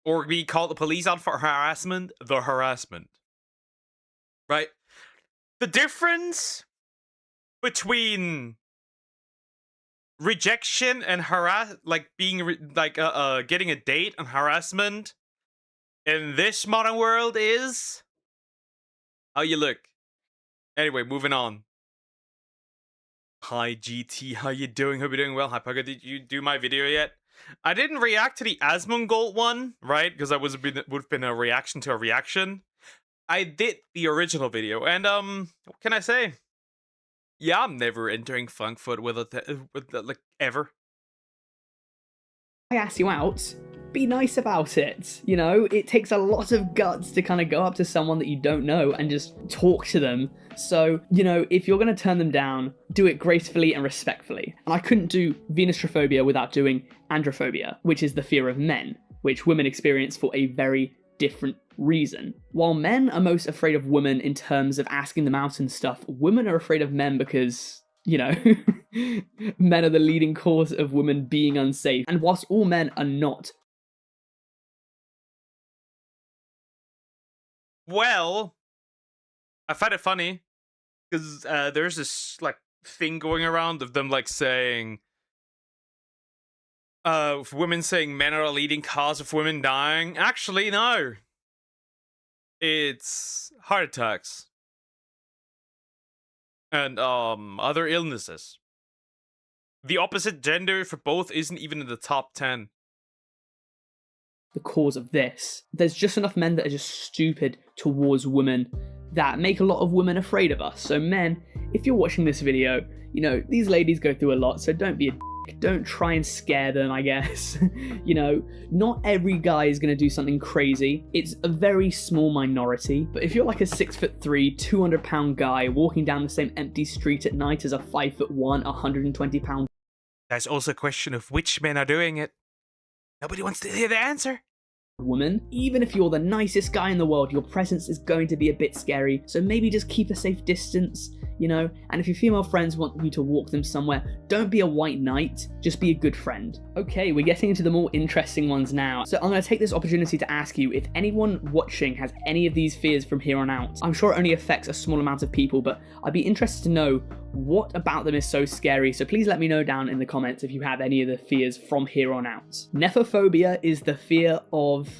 or we call the police out for harassment, the harassment. Right? The difference between rejection and getting a date and harassment in this modern world is how you look. Anyway, moving on. Hi GT, how you doing? Hope you're doing well. Hi Pugga, did you do my video yet? I didn't react to the Asmongold one, right? Because that would have been a reaction to a reaction. I did the original video, and what can I say? Yeah, I'm never entering Frankfurt with like ever. I ask you out, be nice about it. You know, it takes a lot of guts to kind of go up to someone that you don't know and just talk to them. So, you know, if you're going to turn them down, do it gracefully and respectfully. And I couldn't do Venustrophobia without doing androphobia, which is the fear of men, which women experience for a very different reason. While men are most afraid of women in terms of asking them out and stuff, women are afraid of men because, you know, men are the leading cause of women being unsafe. And whilst all men are not. Well, I find it funny because there's this like thing going around of them like saying, women saying men are a leading cause of women dying. Actually, no. It's heart attacks. And other illnesses. The opposite gender for both isn't even in the top 10. The cause of this. There's just enough men that are just stupid towards women that make a lot of women afraid of us. So men, if you're watching this video, you know, these ladies go through a lot, so don't be a dick. Don't try and scare them, I guess. You know, not every guy is going to do something crazy. It's a very small minority, but if you're like a 6'3", 200-pound guy walking down the same empty street at night as a 5'1", 120-pound. There's also a question of which men are doing it. Nobody wants to hear the answer. Woman, even if you're the nicest guy in the world, your presence is going to be a bit scary, so maybe just keep a safe distance, you know, and if your female friends want you to walk them somewhere, don't be a white knight, just be a good friend. Okay, we're getting into the more interesting ones now, so I'm going to take this opportunity to ask you if anyone watching has any of these fears from here on out. I'm sure it only affects a small amount of people, but I'd be interested to know what about them is so scary, so please let me know down in the comments if you have any of the fears from here on out. Nephophobia is the fear of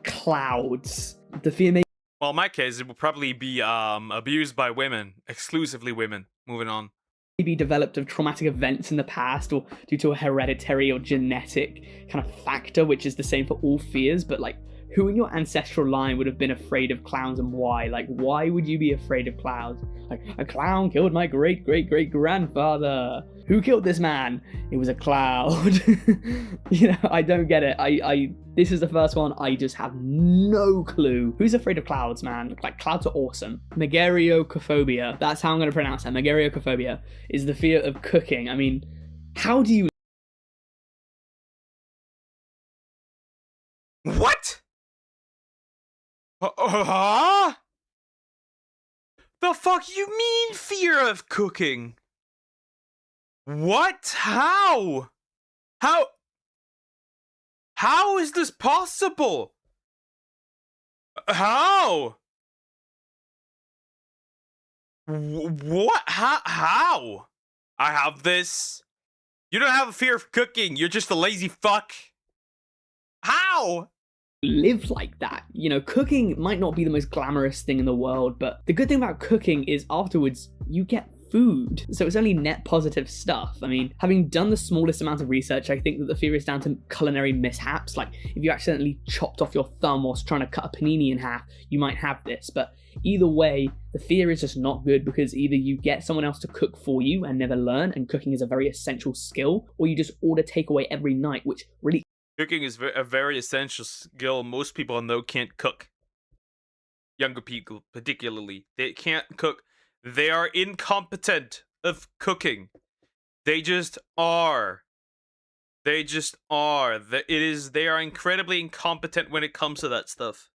clouds. The fear may... Well, in my case, it will probably be abused by women, exclusively women. Moving on. Be developed of traumatic events in the past or due to a hereditary or genetic kind of factor, which is the same for all fears, but like, who in your ancestral line would have been afraid of clowns and why? Like, why would you be afraid of clowns? Like, a clown killed my great-great-great-grandfather. Who killed this man? It was a cloud. You know, I don't get it. This is the first one. I just have no clue. Who's afraid of clouds, man? Like, clouds are awesome. Megariocophobia. That's how I'm going to pronounce that. Megariocophobia is the fear of cooking. I mean, how do you... What? Huh? The fuck you mean fear of cooking? What? How? How is this possible? How? What? How? I have this. You don't have a fear of cooking. You're just a lazy fuck. How? Live like that. You know, cooking might not be the most glamorous thing in the world, but the good thing about cooking is afterwards you get food, so it's only net positive stuff. I mean, having done the smallest amount of research, I think that the fear is down to culinary mishaps. Like, if you accidentally chopped off your thumb whilst trying to cut a panini in half, you might have this, but either way, the fear is just not good, because either you get someone else to cook for you and never learn, and cooking is a very essential skill, or you just order takeaway every night, which really... Cooking is a very essential skill. Most people I know can't cook. Younger people, particularly. They can't cook. They are incompetent of cooking. They just are. They just are. They are incredibly incompetent when it comes to that stuff.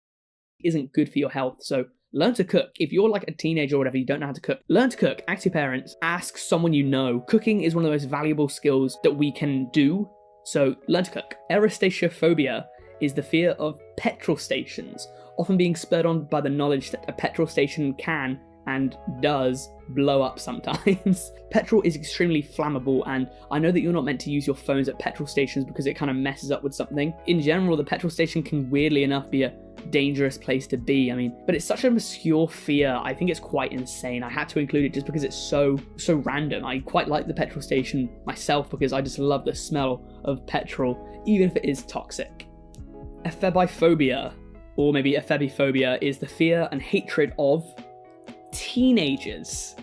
Isn't good for your health, so learn to cook. If you're like a teenager or whatever, you don't know how to cook, learn to cook. Ask your parents. Ask someone you know. Cooking is one of the most valuable skills that we can do. So learn to cook. Aerostatiophobia is the fear of petrol stations, often being spurred on by the knowledge that a petrol station can and does blow up sometimes. Petrol is extremely flammable, and I know that you're not meant to use your phones at petrol stations because it kind of messes up with something. In general, the petrol station can weirdly enough be a dangerous place to be. I mean, but it's such an obscure fear. I think it's quite insane. I had to include it just because it's so random. I quite like the petrol station myself because I just love the smell of petrol, even if it is toxic. Ephebiphobia, or maybe ephebiphobia, is the fear and hatred of teenagers.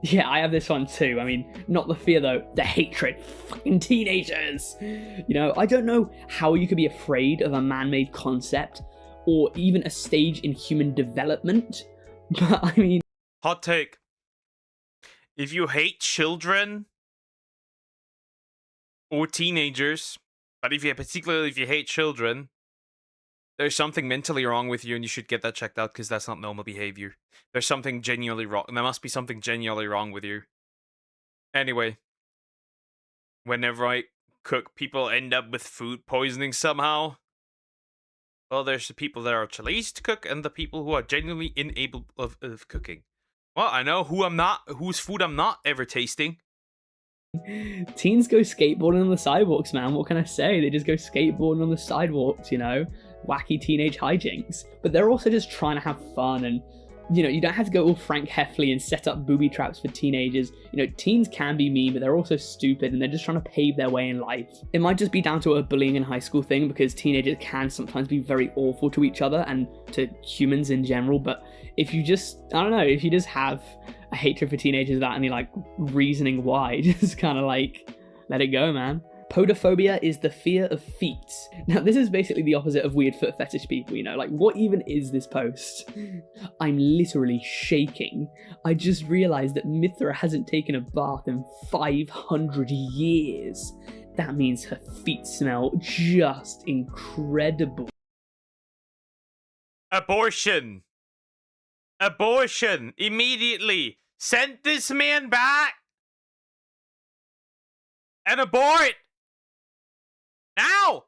Yeah, I have this one too. I mean, not the fear though, the hatred. Fucking teenagers. You know, I don't know how you could be afraid of a man-made concept or even a stage in human development, but I mean... Hot take. If you hate children or teenagers, but particularly if you hate children, there's something mentally wrong with you and you should get that checked out because that's not normal behavior. There's something genuinely wrong. There must be something genuinely wrong with you. Anyway, whenever I cook, people end up with food poisoning somehow. Well, there's the people that are lazy to cook and the people who are genuinely unable of cooking. Well, I know whose food I'm not ever tasting. Teens go skateboarding on the sidewalks, man. What can I say? They just go skateboarding on the sidewalks, you know? Wacky teenage hijinks. But they're also just trying to have fun, and, you know, you don't have to go all Frank Heffley and set up booby traps for teenagers. You know, teens can be mean, but they're also stupid, and they're just trying to pave their way in life. It might just be down to a bullying in high school thing, because teenagers can sometimes be very awful to each other and to humans in general, but if you just, I don't know, if you just have a hatred for teenagers without any, like, reasoning why, just kind of, like, let it go, man. Podophobia is the fear of feet. Now, this is basically the opposite of weird foot fetish people, you know? Like, what even is this post? I'm literally shaking. I just realized that Mithra hasn't taken a bath in 500 years. That means her feet smell just incredible. Abortion! Abortion! Immediately! Send this man back! And abort! Now!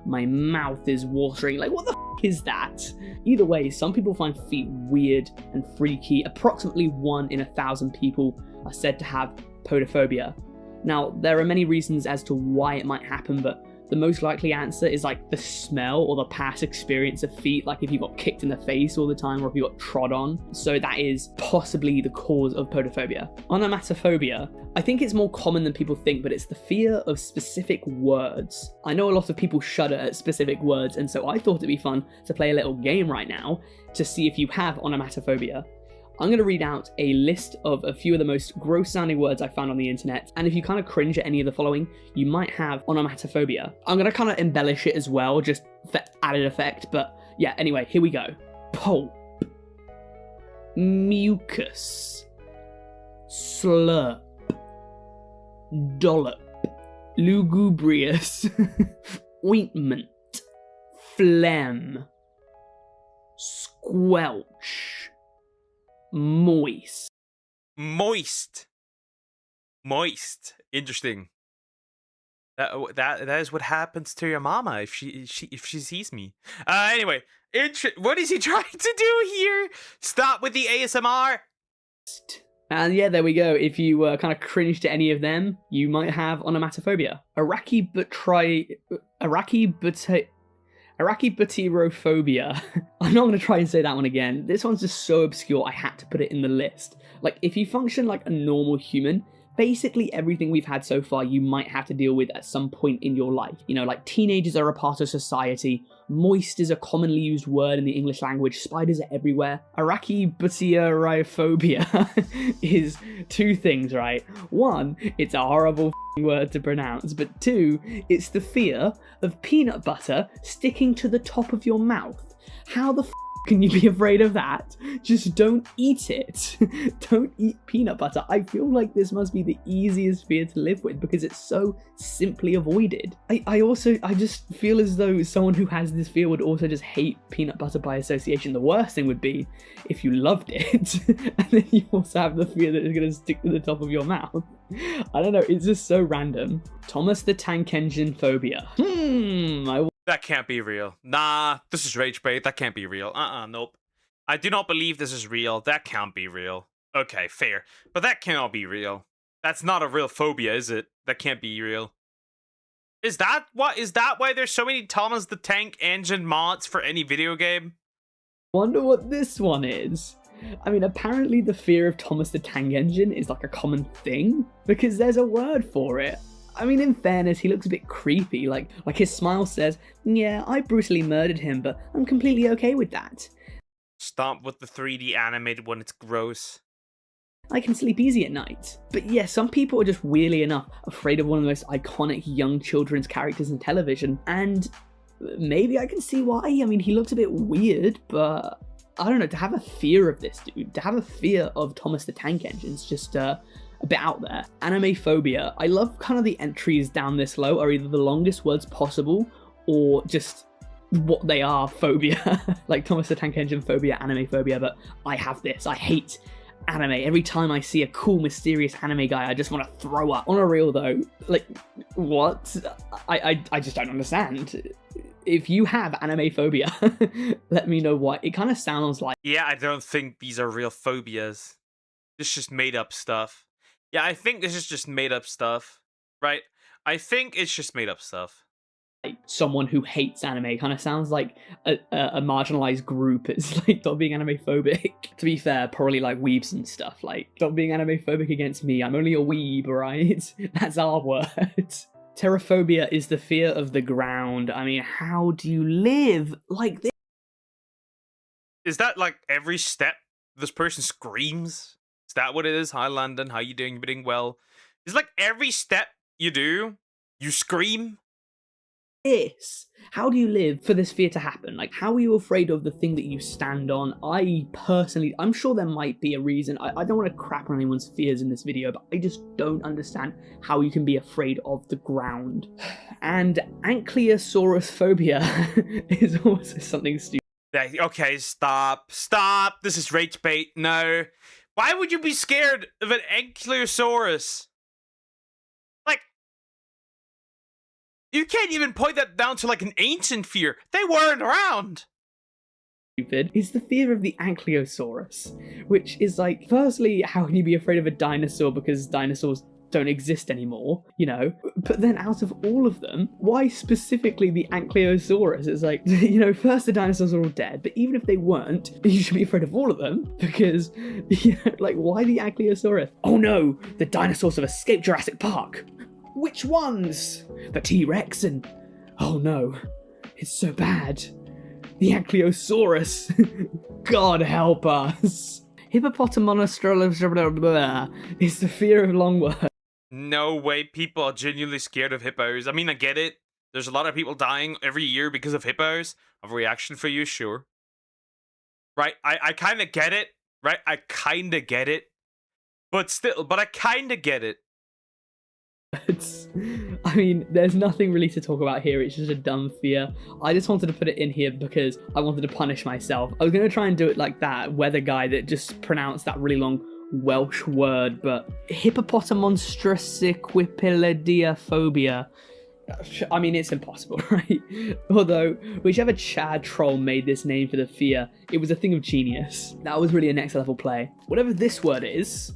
My mouth is watering. Like, what the f is that? Either way, some people find feet weird and freaky. Approximately 1 in 1,000 people are said to have podophobia. Now, there are many reasons as to why it might happen, but the most likely answer is like the smell or the past experience of feet, like if you got kicked in the face all the time or if you got trod on. So that is possibly the cause of podophobia. Onomatophobia, I think it's more common than people think, but it's the fear of specific words. I know a lot of people shudder at specific words, and so I thought it'd be fun to play a little game right now to see if you have onomatophobia. I'm going to read out a list of a few of the most gross sounding words I found on the internet, and if you kind of cringe at any of the following, you might have onomatophobia. I'm going to kind of embellish it as well, just for added effect, but yeah, anyway, here we go. Pulp, mucus, slurp, dollop, lugubrious, ointment, phlegm, squelch, moist. Moist. Interesting. That is what happens to your mama if she sees me. Anyway, what is he trying to do here? Stop with the ASMR. And yeah, there we go. If you kind of cringe to any of them, you might have onomatophobia. Arachibutyrophobia. I'm not going to try and say that one again. This one's just so obscure, I had to put it in the list. Like, if you function like a normal human, basically everything we've had so far you might have to deal with at some point in your life. You know, like teenagers are a part of society, moist is a commonly used word in the English language, spiders are everywhere. Arachibutyrophobia is 2 things, right? 1, it's a horrible word to pronounce, but 2, it's the fear of peanut butter sticking to the top of your mouth. How the can you be afraid of that? Just don't eat it. Don't eat peanut butter. I feel like this must be the easiest fear to live with because it's so simply avoided. I just feel as though someone who has this fear would also just hate peanut butter by association. The worst thing would be if you loved it and then you also have the fear that it's going to stick to the top of your mouth. I don't know, it's just so random. Thomas the Tank Engine phobia. That can't be real. Nah, this is rage bait. That can't be real. Nope. I do not believe this is real. That can't be real. Okay, fair. But that cannot be real. That's not a real phobia, is it? That can't be real. Is that why there's so many Thomas the Tank Engine mods for any video game? Wonder what this one is. I mean, apparently the fear of Thomas the Tank Engine is like a common thing, because there's a word for it. I mean, in fairness, he looks a bit creepy, like his smile says, yeah, I brutally murdered him, but I'm completely okay with that. Stop with the 3D animated one, it's gross. I can sleep easy at night. But yeah, some people are just weirdly enough afraid of one of the most iconic young children's characters in television, and maybe I can see why. I mean, he looks a bit weird, but I don't know, to have a fear of this dude, to have a fear of Thomas the Tank Engine is just a bit out there. Anime phobia. I love kind of the entries down this low are either the longest words possible or just what they are, phobia. Like Thomas the Tank Engine phobia, anime phobia, but I have this. I hate anime. Every time I see a cool, mysterious anime guy, I just want to throw up. On a real though, like, what? I just don't understand. If you have anime phobia, let me know what. It kind of sounds like... Yeah, I don't think these are real phobias. This is just made up stuff. Yeah, I think this is just made up stuff, right? I think it's just made up stuff. Like someone who hates anime. Kind of sounds like a marginalized group. It's like, stop being anime phobic. To be fair, probably like weebs and stuff. Like, stop being anime phobic against me. I'm only a weeb, right? That's our word. Terraphobia is the fear of the ground. I mean, how do you live like this? Is that like every step this person screams? Is that what it is? Hi, London. How you doing? You doing well? Is like every step you do, you scream? How do you live for this fear to happen? Like, how are you afraid of the thing that you stand on? I'm sure there might be a reason. I don't want to crap on anyone's fears in this video, but I just don't understand how you can be afraid of the ground. And ankylosaurus phobia is also something stupid. Okay, stop. This is rage bait. No. Why would you be scared of an ankylosaurus? Like, you can't even point that down to like an ancient fear. They weren't around. Stupid is the fear of the ankylosaurus, which is like, firstly, how can you be afraid of a dinosaur because dinosaurs don't exist anymore, you know? But then out of all of them, why specifically the ankylosaurus? It's like, you know, first the dinosaurs are all dead, but even if they weren't, you should be afraid of all of them because, you know, like, why the ankylosaurus? Oh no, the dinosaurs have escaped Jurassic Park. Which ones? The T-Rex and... oh no, it's so bad. The ankylosaurus. God help us. Hippopotamonstrolus is the fear of long words. No way people are genuinely scared of hippos. I mean, I get it. There's a lot of people dying every year because of hippos. A reaction for you, sure. Right? I kind of get it. Right? I kind of get it. But I kind of get it. I mean, there's nothing really to talk about here. It's just a dumb fear. I just wanted to put it in here because I wanted to punish myself. I was going to try and do it like that weather guy that just pronounced that really long Welsh word, but hippopotamonstrosiquipilidiophobia. I mean, it's impossible, right? Although, whichever Chad troll made this name for the fear, it was a thing of genius. That was really a next level play. Whatever this word is,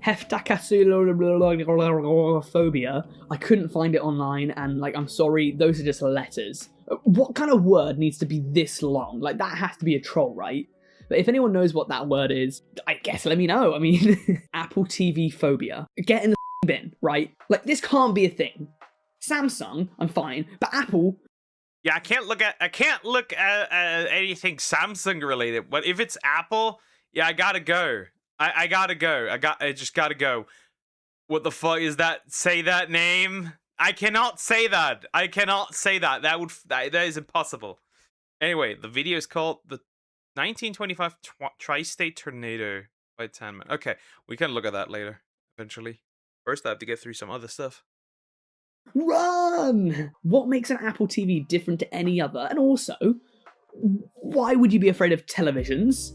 Heftacasulophobia. I couldn't find it online, and like, I'm sorry, those are just letters. What kind of word needs to be this long? Like, that has to be a troll, right? But if anyone knows what that word is, I guess let me know. I mean, Apple TV phobia. Get in the bin, right? Like, this can't be a thing. Samsung, I'm fine, but Apple... Yeah, I can't look at anything Samsung related. But if it's Apple, yeah, I gotta go. I gotta go. I just gotta go. What the fuck is that? Say that name? I cannot say that. I cannot say that. That is impossible. Anyway, the video is called the 1925 Tri-State Tornado by Tanman. Okay, we can look at that later, eventually. First, I have to get through some other stuff. Run! What makes an Apple TV different to any other? And also, why would you be afraid of televisions?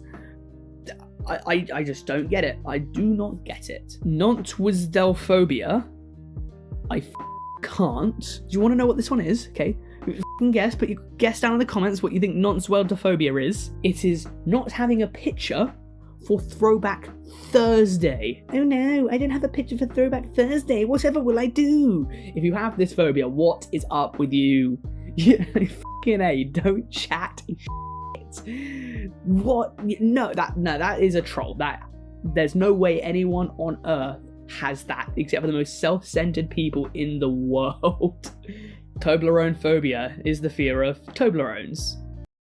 I just don't get it. I do not get it. Nontwisdelphobia. I can't. Do you want to know what this one is? Okay. f***ing guess, put your guess down in the comments what you think nonsweldophobia is. It is not having a picture for Throwback Thursday. Oh no, I don't have a picture for Throwback Thursday. Whatever will I do? If you have this phobia, what is up with you? Fucking A, don't chat shit. What? No, that is a troll. There's no way anyone on earth has that, except for the most self-centered people in the world. Toblerone phobia is the fear of Toblerones.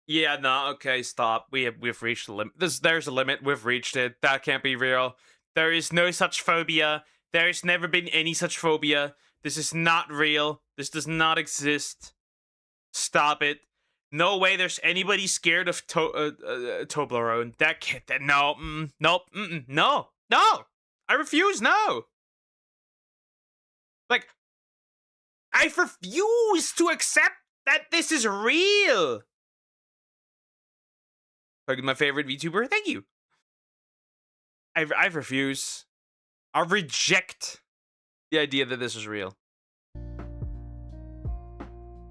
Yeah, no, okay, stop. We've reached the limit. There's a limit. We've reached it. That can't be real. There is no such phobia. There's never been any such phobia. This is not real. This does not exist. Stop it. No way there's anybody scared of Toblerone. That can't, no, nope, no, no. I refuse, no. Like, I refuse to accept that this is real. My favorite VTuber, thank you. I refuse. I reject the idea that this is real.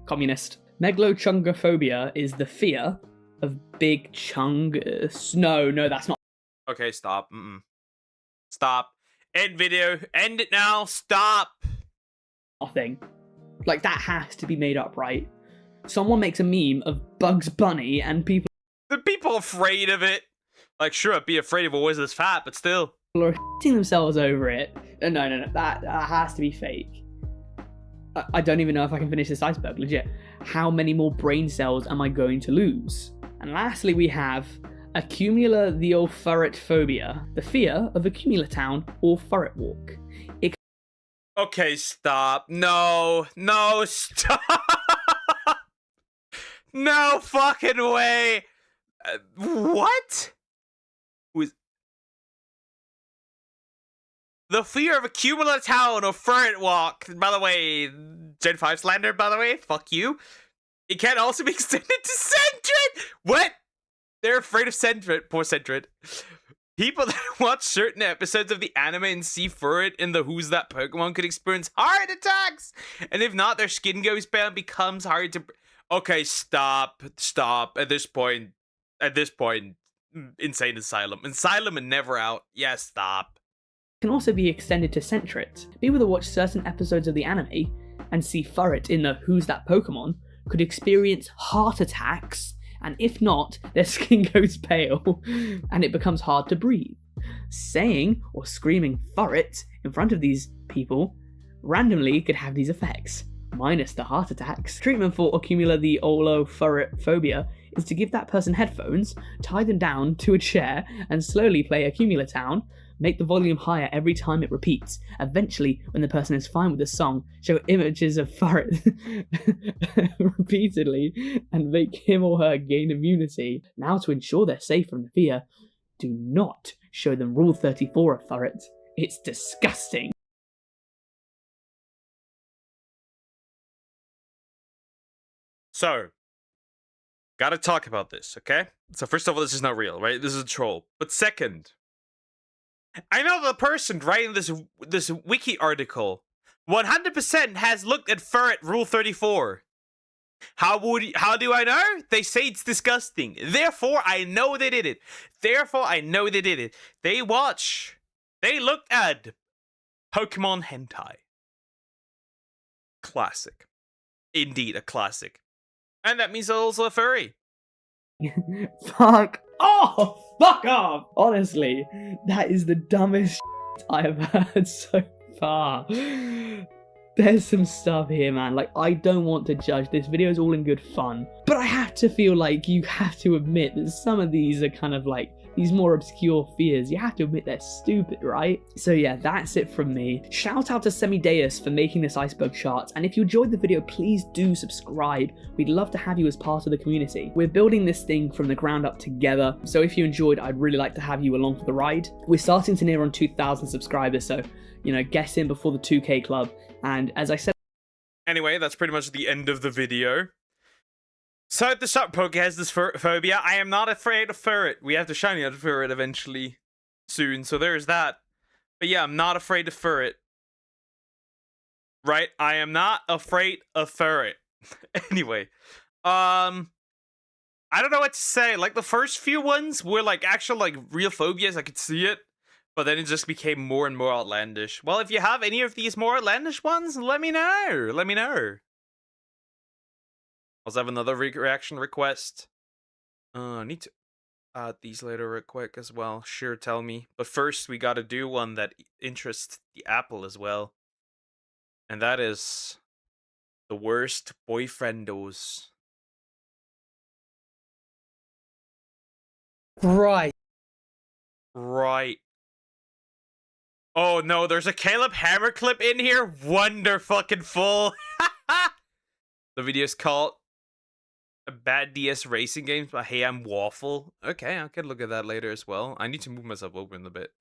Communist. Megalochungophobia is the fear of big chungus. No, that's not. Okay, stop. Stop. End video. End it now. Stop. Nothing. Like, that has to be made up, right? Someone makes a meme of Bugs Bunny and people. The people afraid of it. Like, sure, I'd be afraid if it was this fat, but still. People are shitting themselves over it. No. That has to be fake. I don't even know if I can finish this iceberg, legit. How many more brain cells am I going to lose? And lastly, we have accumula phobia, the fear of Accumulatown or Furret Walk. Okay, stop. No, stop. No fucking way. What? The fear of Accumulatown or Furret Walk. By the way, Gen 5 slander, by the way. Fuck you. It can also be extended to Sentret. What? They're afraid of Sentret. Poor Sentret. People that watch certain episodes of the anime and see Furret in the Who's That Pokemon could experience heart attacks. And if not, their skin goes pale and becomes hard to... Okay, stop. At this point, insane asylum. Asylum and never out. Yeah, stop. Can also be extended to Sentret. People that watch certain episodes of the anime and see Furret in the Who's That Pokemon could experience heart attacks, and if not, their skin goes pale and it becomes hard to breathe. Saying or screaming Furret in front of these people randomly could have these effects, minus the heart attacks. Treatment for accumula phobia is to give that person headphones, tie them down to a chair, and slowly play Accumulatown. Make the volume higher every time it repeats. Eventually, when the person is fine with the song, show images of Furret repeatedly and make him or her gain immunity. Now, to ensure they're safe from the fear, do not show them Rule 34 of Furret. It's disgusting. So, gotta talk about this, okay? So first of all, this is not real, right? This is a troll. But second, I know the person writing this wiki article 100% has looked at Furret Rule 34. How do I know? They say it's disgusting. Therefore, I know they did it. They looked at Pokemon hentai. Classic. Indeed, a classic. And that means they're also a furry. Fuck off! Honestly, that is the dumbest shit I have heard so far. There's some stuff here, man. Like, I don't want to judge. This video is all in good fun. But I have to feel like you have to admit that some of these are kind of like these more obscure fears. You have to admit they're stupid, right? So yeah, that's it from me. Shout out to Semideus for making this iceberg chart. And if you enjoyed the video, please do subscribe. We'd love to have you as part of the community. We're building this thing from the ground up together. So if you enjoyed, I'd really like to have you along for the ride. We're starting to near on 2,000 subscribers. So, you know, get in before the 2K club. And as I said... Anyway, that's pretty much the end of the video. So the shop poke has this phobia. I am not afraid of Furret. We have to shiny out Furret eventually. Soon, so there's that. But yeah, I'm not afraid of Furret. Right? I am not afraid of Furret. Anyway, I don't know what to say. Like, the first few ones were like actual like real phobias. I could see it, but then it just became more and more outlandish. Well, if you have any of these more outlandish ones, let me know. Let me know. Also have another reaction request. I need to add these later real quick as well. Sure, tell me. But first, we gotta do one that interests the Apple as well. And that is the worst boyfriendos. Right. Right. Oh no, there's a Caleb Hammer clip in here. Wonderfucking-full. The video's called A Bad DS Racing Games by Hey I'm Waffle. Okay, I can look at that later as well. I need to move myself open a bit.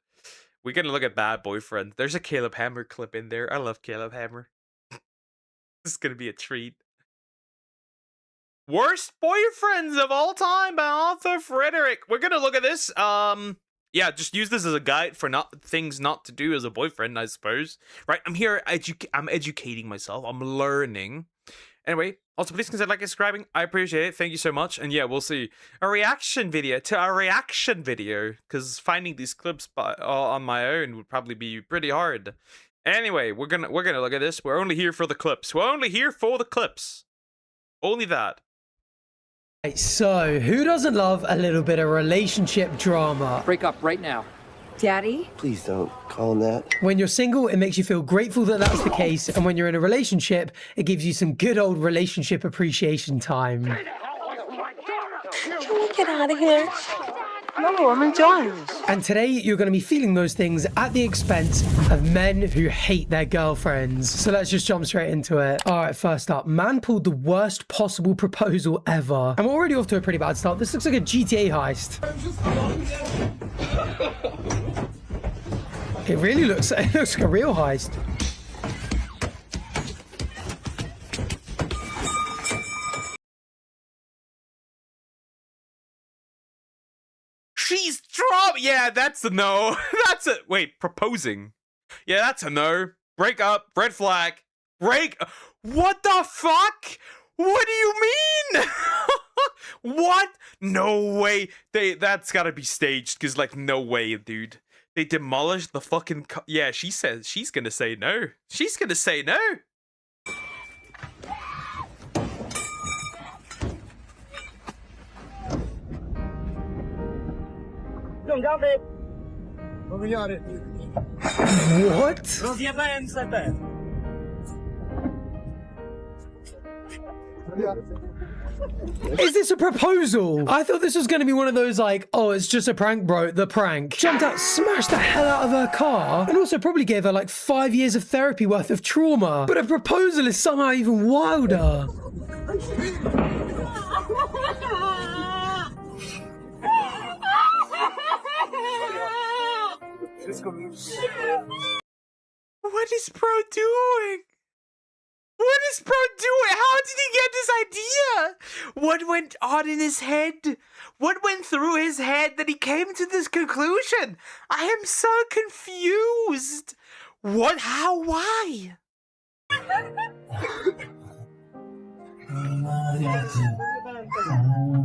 We're gonna look at Bad Boyfriend. There's a Caleb Hammer clip in there. I love Caleb Hammer. This is gonna be a treat. Worst boyfriends of all time by Arthur Frederick. We're gonna look at this. Yeah, just use this as a guide for things not to do as a boyfriend, I suppose. Right? I'm here. I'm educating myself. I'm learning. Anyway, also please consider liking and subscribing. I appreciate it. Thank you so much. And yeah, we'll see a reaction video to a reaction video, because finding these clips on my own would probably be pretty hard. Anyway, we're gonna look at this. We're only here for the clips. We're only here for the clips. Only that. So, who doesn't love a little bit of relationship drama? Break up right now. Daddy? Please don't call him that. When you're single, it makes you feel grateful that that's the case, and when you're in a relationship, it gives you some good old relationship appreciation time. Can we get out of here? No, I'm enjoying this. And today, you're going to be feeling those things at the expense of men who hate their girlfriends. So let's just jump straight into it. All right, first up, man pulled the worst possible proposal ever. I'm already off to a pretty bad start. This looks like a GTA heist. It really looks like a real heist. She's drop. Yeah, that's a no. That's a wait. Proposing. Yeah, that's a no. Break up. Red flag. Break. What the fuck? What do you mean? What? No way. That's gotta be staged. Cause like no way, dude. They demolished the fucking. Yeah, she says she's gonna say no. She's gonna say no. What? Is this a proposal? I thought this was going to be one of those like, oh, it's just a prank, bro. The prank. Jumped out, smashed the hell out of her car, and also probably gave her like 5 years of therapy worth of trauma. But a proposal is somehow even wilder. What is bro doing? What is bro doing? How did he get this idea? What went on in his head? What went through his head that he came to this conclusion? I am so confused. What? How? Why?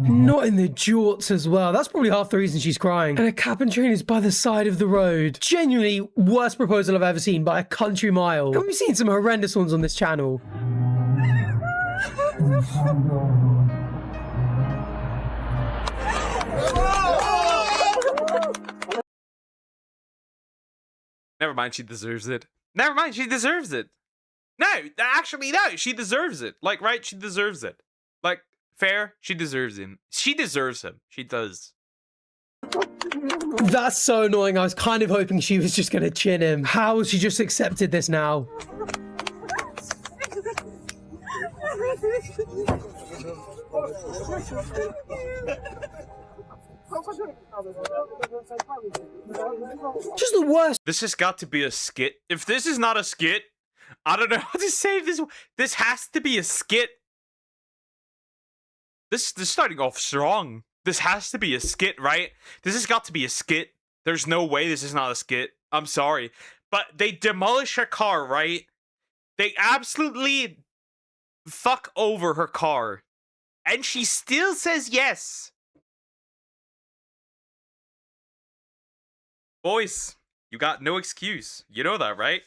Not in the jorts as well. That's probably half the reason she's crying. And a cap and train is by the side of the road. Genuinely worst proposal I've ever seen by a country mile. And we've seen some horrendous ones on this channel. Never mind, she deserves it. Never mind, she deserves it. No, actually, no, she deserves it. Like, right, she deserves it. Like, fair, she deserves him. She deserves him. She does. That's so annoying. I was kind of hoping she was just going to chin him. How has she just accepted this now? Just the worst. This has got to be a skit. If this is not a skit, I don't know how to say this. This has to be a skit. This is starting off strong. This has to be a skit, right? This has got to be a skit. There's no way this is not a skit. I'm sorry. But they demolish her car, right? They absolutely fuck over her car. And she still says yes. Boys, you got no excuse. You know that, right?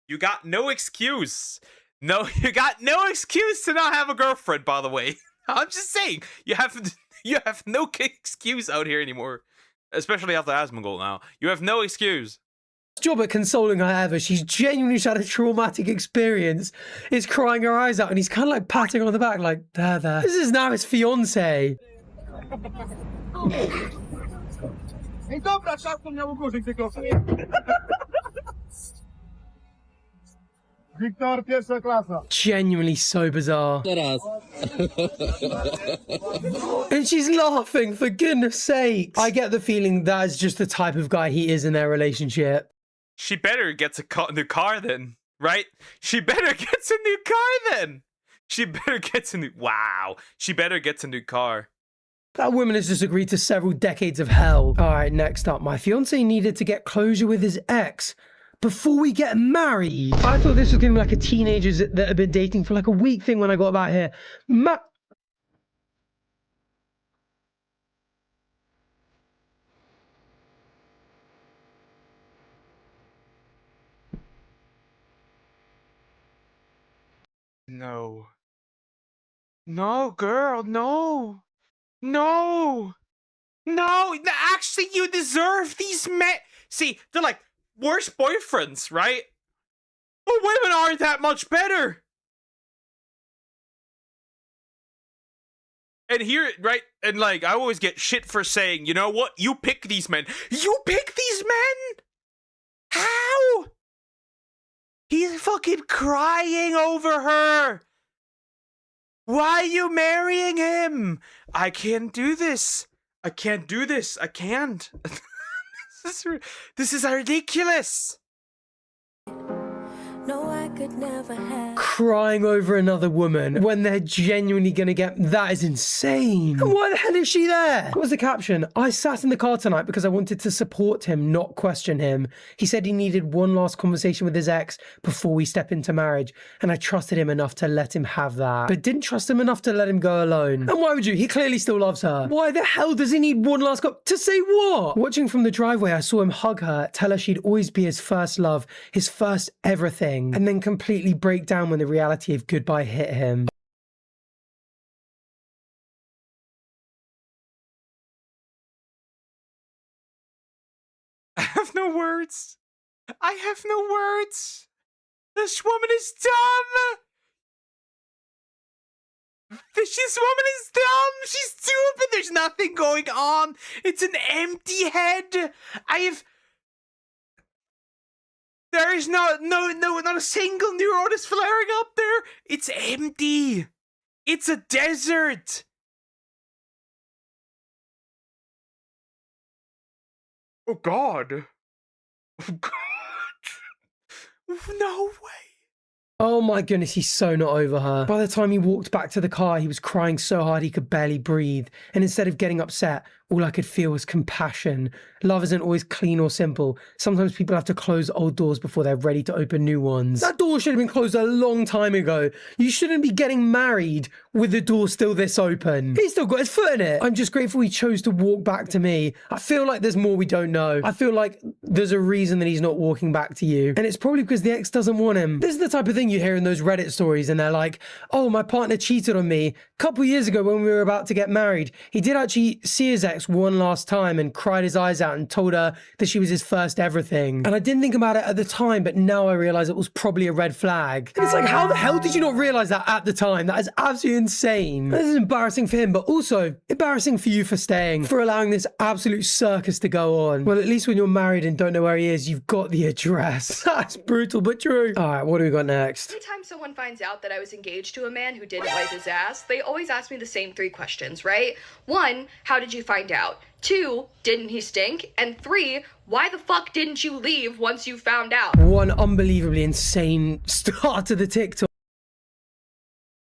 You got no excuse. No, you got no excuse to not have a girlfriend, by the way. I'm just saying, you have no excuse out here anymore. Especially after Asmongold now. You have no excuse. Job at consoling her ever. She's genuinely had a traumatic experience. Is crying her eyes out and he's kind of like patting her on the back like, there. This is now his fiance. Genuinely so bizarre. And she's laughing, for goodness sake. I get the feeling that is just the type of guy he is in their relationship. She better get a new car then, right? She better get a new car then. She better get a new... Wow. She better get a new car. That woman has just agreed to several decades of hell. All right, next up. My fiance needed to get closure with his ex before we get married. I thought this was going to be like a teenagers that have been dating for like a week thing when I got about here. No. No, girl, no. No. No, actually, you deserve these men. See, they're like worst boyfriends, right? But women aren't that much better. And here, right, and like, I always get shit for saying, you know what? You pick these men. You pick these men? How? He's fucking crying over her. Why are you marrying him? I can't do this. I can't do this. I can't. This is ridiculous. No, I could never have. Crying over another woman when they're genuinely gonna get... That is insane. And why the hell is she there? What was the caption? I sat in the car tonight because I wanted to support him, not question him. He said he needed one last conversation with his ex before we step into marriage, and I trusted him enough to let him have that, but didn't trust him enough to let him go alone. And why would you? He clearly still loves her. Why the hell does he need one last to say what? Watching from the driveway, I saw him hug her, tell her she'd always be his first love, his first everything, and then completely break down when the reality of goodbye hit him. I have no words. I have no words. This woman is dumb. This woman is dumb. She's stupid. There's nothing going on. It's an empty head. There is not a single neuron is flaring up there. It's empty. It's a desert. Oh God. Oh God. No way. Oh my goodness, he's so not over her. By the time he walked back to the car, he was crying so hard he could barely breathe. And instead of getting upset, all I could feel was compassion. Love isn't always clean or simple. Sometimes people have to close old doors before they're ready to open new ones. That door should have been closed a long time ago. You shouldn't be getting married with the door still this open. He's still got his foot in it. I'm just grateful he chose to walk back to me. I feel like there's more we don't know. I feel like there's a reason that he's not walking back to you. And it's probably because the ex doesn't want him. This is the type of thing you hear in those Reddit stories and they're like, oh, my partner cheated on me. A couple years ago when we were about to get married, he did actually see his ex one last time and cried his eyes out and told her that she was his first everything. And I didn't think about it at the time, but now I realize it was probably a red flag. And it's like, how the hell did you not realize that at the time? That is absolutely insane. This is embarrassing for him, but also embarrassing for you for staying, for allowing this absolute circus to go on. Well, at least when you're married and don't know where he is, you've got the address. That's brutal, but true. All right, what do we got next? Every time someone finds out that I was engaged to a man who didn't wipe his ass, they always ask me the same 3 questions, right? 1, how did you find out? 2, didn't he stink? And 3, why the fuck didn't you leave once you found out? One unbelievably insane start to the TikTok.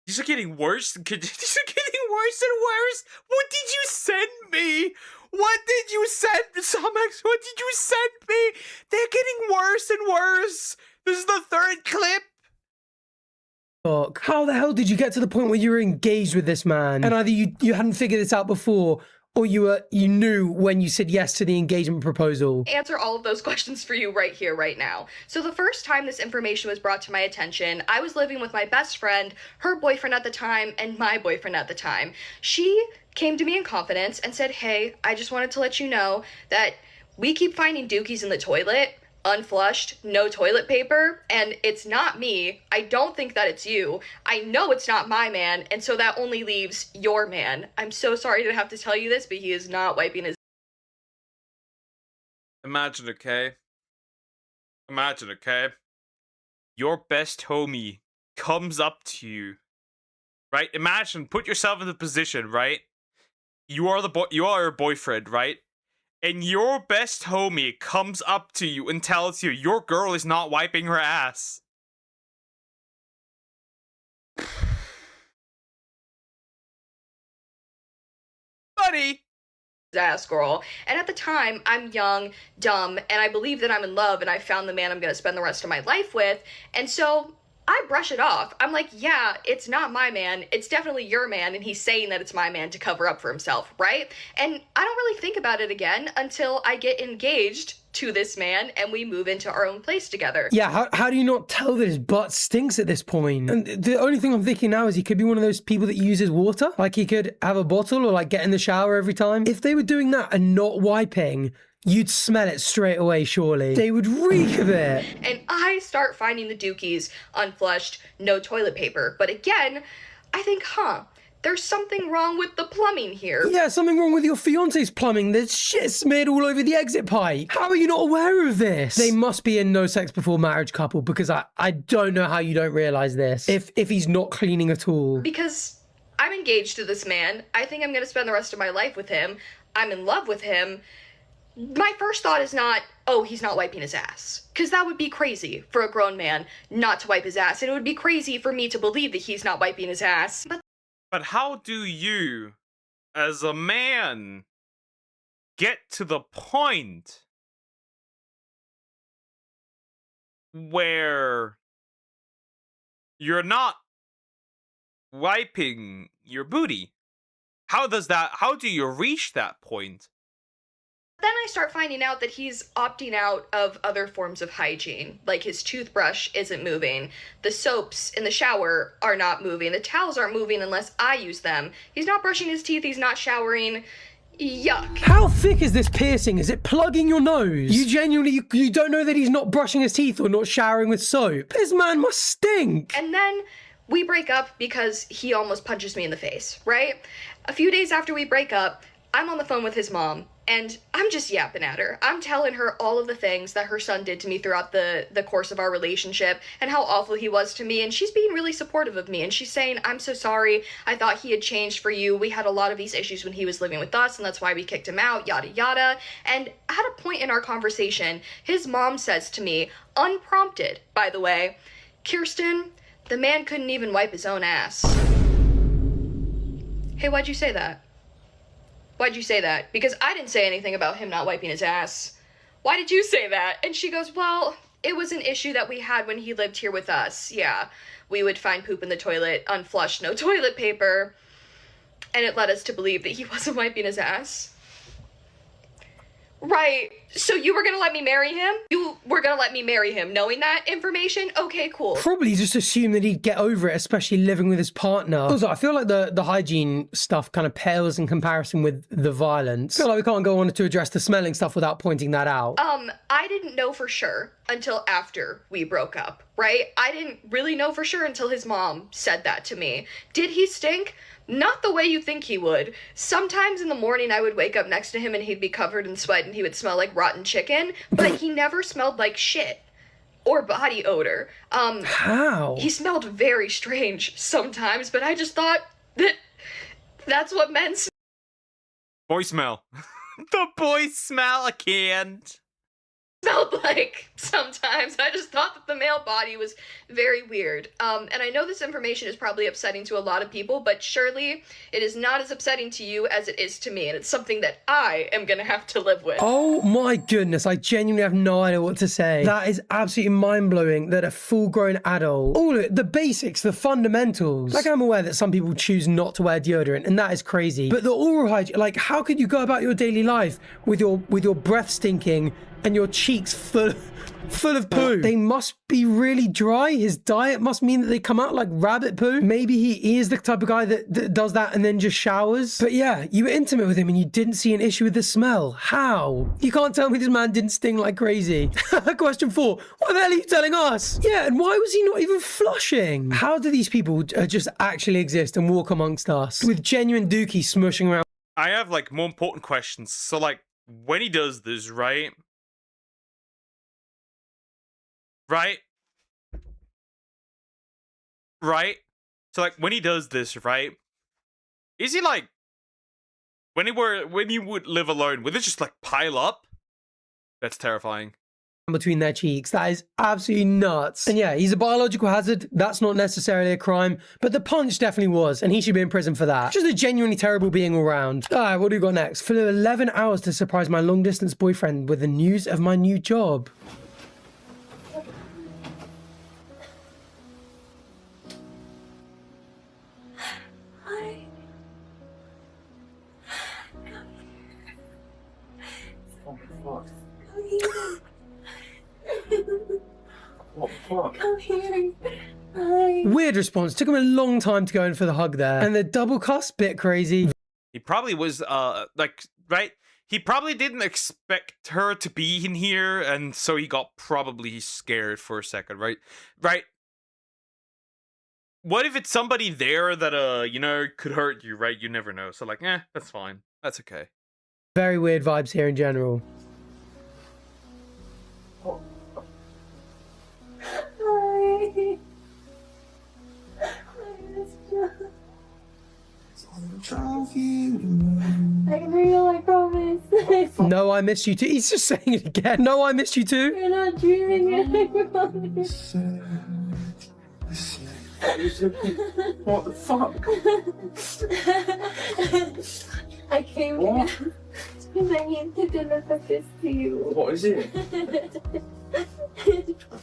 These are getting worse. These are getting worse and worse. What did you send me? What did you send, Somex? What did you send me? They're getting worse and worse. This is the 3rd clip. Fuck. How the hell did you get to the point where you were engaged with this man? And either you hadn't figured this out before, or you knew when you said yes to the engagement proposal? Answer all of those questions for you right here, right now. So the first time this information was brought to my attention, I was living with my best friend, her boyfriend at the time, and my boyfriend at the time. She came to me in confidence and said, hey, I just wanted to let you know that we keep finding dookies in the toilet, unflushed, no toilet paper, and it's not me. I don't think that it's you. I know it's not my man, and so that only leaves your man. I'm so sorry to have to tell you this, but he is not wiping his... Imagine, okay? Imagine, okay? Your best homie comes up to you, right? Imagine, put yourself in the position, right? You are her boyfriend, right? And your best homie comes up to you and tells you your girl is not wiping her ass. Buddy! Ass girl. And at the time, I'm young, dumb, and I believe that I'm in love and I found the man I'm gonna spend the rest of my life with. And so I brush it off. I'm like, yeah, it's not my man. It's definitely your man, and he's saying that it's my man to cover up for himself, right? And I don't really think about it again until I get engaged to this man and we move into our own place together. Yeah, how do you not tell that his butt stinks at this point? And the only thing I'm thinking now is he could be one of those people that uses water. Like he could have a bottle or like get in the shower every time. If they were doing that and not wiping, you'd smell it straight away, surely. They would reek of it. And I start finding the dookies, unflushed, no toilet paper. But again, I think, there's something wrong with the plumbing here. Yeah, something wrong with your fiance's plumbing. There's shit smeared all over the exit pipe. How are you not aware of this? They must be a no sex before marriage couple, because I don't know how you don't realize this. If he's not cleaning at all. Because I'm engaged to this man. I think I'm gonna spend the rest of my life with him. I'm in love with him. My first thought is not, oh, he's not wiping his ass. Because that would be crazy for a grown man not to wipe his ass. And it would be crazy for me to believe that he's not wiping his ass. But how do you, as a man, get to the point where you're not wiping your booty? How do you reach that point? Then I start finding out that he's opting out of other forms of hygiene. Like his toothbrush isn't moving. The soaps in the shower are not moving. The towels aren't moving unless I use them. He's not brushing his teeth. He's not showering. Yuck. How thick is this piercing? Is it plugging your nose? You genuinely, you don't know that he's not brushing his teeth or not showering with soap? This man must stink. And then we break up because he almost punches me in the face, right? A few days after we break up, I'm on the phone with his mom, and I'm just yapping at her. I'm telling her all of the things that her son did to me throughout the course of our relationship and how awful he was to me, and she's being really supportive of me, and she's saying, I'm so sorry, I thought he had changed for you, we had a lot of these issues when he was living with us, and that's why we kicked him out, yada yada. And at a point in our conversation, his mom says to me, unprompted, by the way, Kirsten, the man couldn't even wipe his own ass. Hey, why'd you say that? Why'd you say that? Because I didn't say anything about him not wiping his ass. Why did you say that? And she goes, well, it was an issue that we had when he lived here with us. Yeah, we would find poop in the toilet, unflushed, no toilet paper. And it led us to believe that he wasn't wiping his ass. Right, so you were gonna let me marry him? You were gonna let me marry him knowing that information? Okay, cool. Probably just assume that he'd get over it, especially living with his partner. Also, I feel like the hygiene stuff kind of pales in comparison with the violence. I feel like we can't go on to address the smelling stuff without pointing that out. I didn't know for sure until after we broke up, right? I didn't really know for sure until his mom said that to me. Did he stink? Not the way you think he would. Sometimes in the morning I would wake up next to him and he'd be covered in sweat and he would smell like rotten chicken, but he never smelled like shit or body odor. How? He smelled very strange sometimes, but I just thought that that's what men smell. Boy smell. The boy smell, I can't. Smelled like, sometimes. I just thought that the male body was very weird. And I know this information is probably upsetting to a lot of people, but surely it is not as upsetting to you as it is to me, and it's something that I am gonna have to live with. Oh my goodness, I genuinely have no idea what to say. That is absolutely mind-blowing that a full-grown adult, all the basics, the fundamentals. Like, I'm aware that some people choose not to wear deodorant, and that is crazy. But the oral hygiene, like, how could you go about your daily life with your breath stinking and your cheeks full of poo? They must be really dry. His diet must mean that they come out like rabbit poo. Maybe he is the type of guy that does that and then just showers. But yeah, you were intimate with him and you didn't see an issue with the smell. How? You can't tell me this man didn't sting like crazy. Question 4. What the hell are you telling us? Yeah, and why was he not even flushing? How do these people just actually exist and walk amongst us with genuine dookie smushing around? I have like more important questions. So like when he does this, right? So like when he does this, right? Is he like when he would live alone, would it just like pile up? That's terrifying. Between their cheeks. That is absolutely nuts. And yeah, he's a biological hazard. That's not necessarily a crime, but the punch definitely was, and he should be in prison for that. Just a genuinely terrible being all round. All right, what do we got next? Flew 11 hours to surprise my long distance boyfriend with the news of my new job. Come here. Hi. Weird response. Took him a long time to go in for the hug there. And the double cuss, bit crazy. He probably was, like, right? He probably didn't expect her to be in here, and so he got probably scared for a second, right? Right? What if it's somebody there that, you know, could hurt you, right? You never know. So, like, that's fine. That's okay. Very weird vibes here in general. Hi. I'm real, I promise. No, I missed you too. He's just saying it again. No, I missed you too. You're not dreaming it, I promise. What the fuck? I came here because I need to deliver this to you. What is it?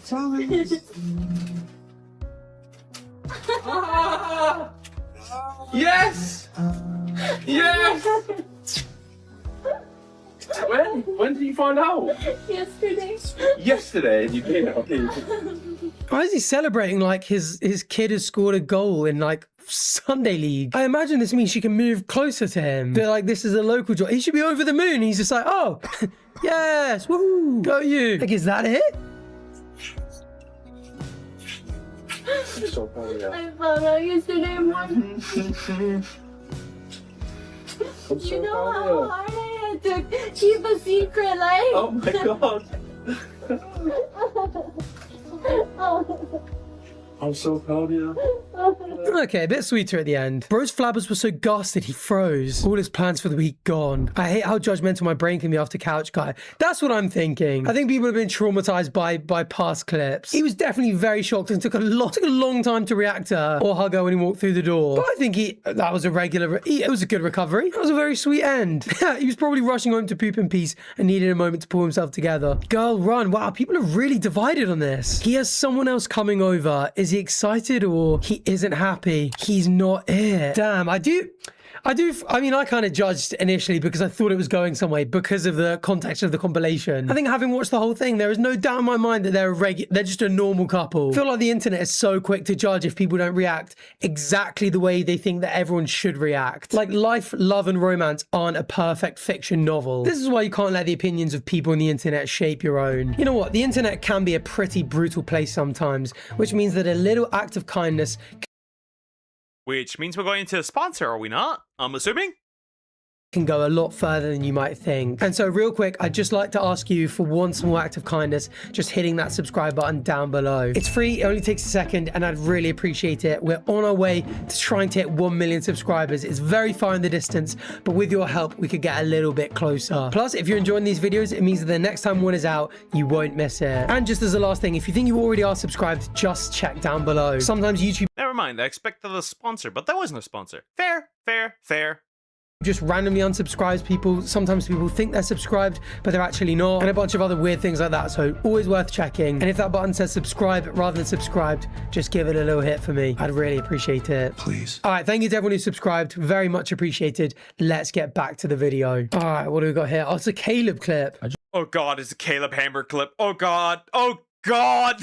Tell me. Yes! Yes! When did you find out? Yesterday. Yesterday, you did. Okay. Why is he celebrating like his kid has scored a goal in like Sunday League? I imagine this means she can move closer to him. They're like, this is a local job. He should be over the moon. He's just like, oh, yes, woohoo, go you. Like, is that it? I found out yesterday morning. You know how hard I had to keep a secret, like. Oh my god. I'm so proud of you. Okay, a bit sweeter at the end. Bro's flabbers were so ghastly he froze. All his plans for the week gone. I hate how judgmental my brain can be after Couch Guy. That's what I'm thinking. I think people have been traumatized by past clips. He was definitely very shocked and took a long time to react to her or hug her when he walked through the door. But I think that was a regular, it was a good recovery. It was a very sweet end. He was probably rushing home to poop in peace and needed a moment to pull himself together. Girl, run. Wow, people are really divided on this. He has someone else coming over. Is he excited or he isn't happy? He's not it. Damn, I mean, I kind of judged initially because I thought it was going some way because of the context of the compilation. I think having watched the whole thing, there is no doubt in my mind that they're just a normal couple. I feel like the internet is so quick to judge if people don't react exactly the way they think that everyone should react. Like, life, love, and romance aren't a perfect fiction novel. This is why you can't let the opinions of people on the internet shape your own. You know what? The internet can be a pretty brutal place sometimes, which means that a little act of kindness. Which means we're going to a sponsor, are we not? I'm assuming? can go a lot further than you might think. And so real quick, I'd just like to ask you for one small act of kindness, just hitting that subscribe button down below. It's free, it only takes a second, and I'd really appreciate it. We're on our way to trying to hit 1 million subscribers. It's very far in the distance, but with your help, we could get a little bit closer. Plus, if you're enjoying these videos, it means that the next time one is out, you won't miss it. And just as a last thing, if you think you already are subscribed, just check down below. Sometimes YouTube... Never mind, I expected a sponsor, but that wasn't a sponsor. Fair, fair, fair. Just randomly unsubscribes people. Sometimes people think they're subscribed, but they're actually not, and a bunch of other weird things like that. So always worth checking. And if that button says subscribe rather than subscribed, just give it a little hit for me. I'd really appreciate it. Please. All right, thank you to everyone who subscribed. Very much appreciated. Let's get back to the video. All right, what do we got here? Oh, it's a Caleb clip. Oh God, it's a Caleb Hammer clip. Oh God. Oh God.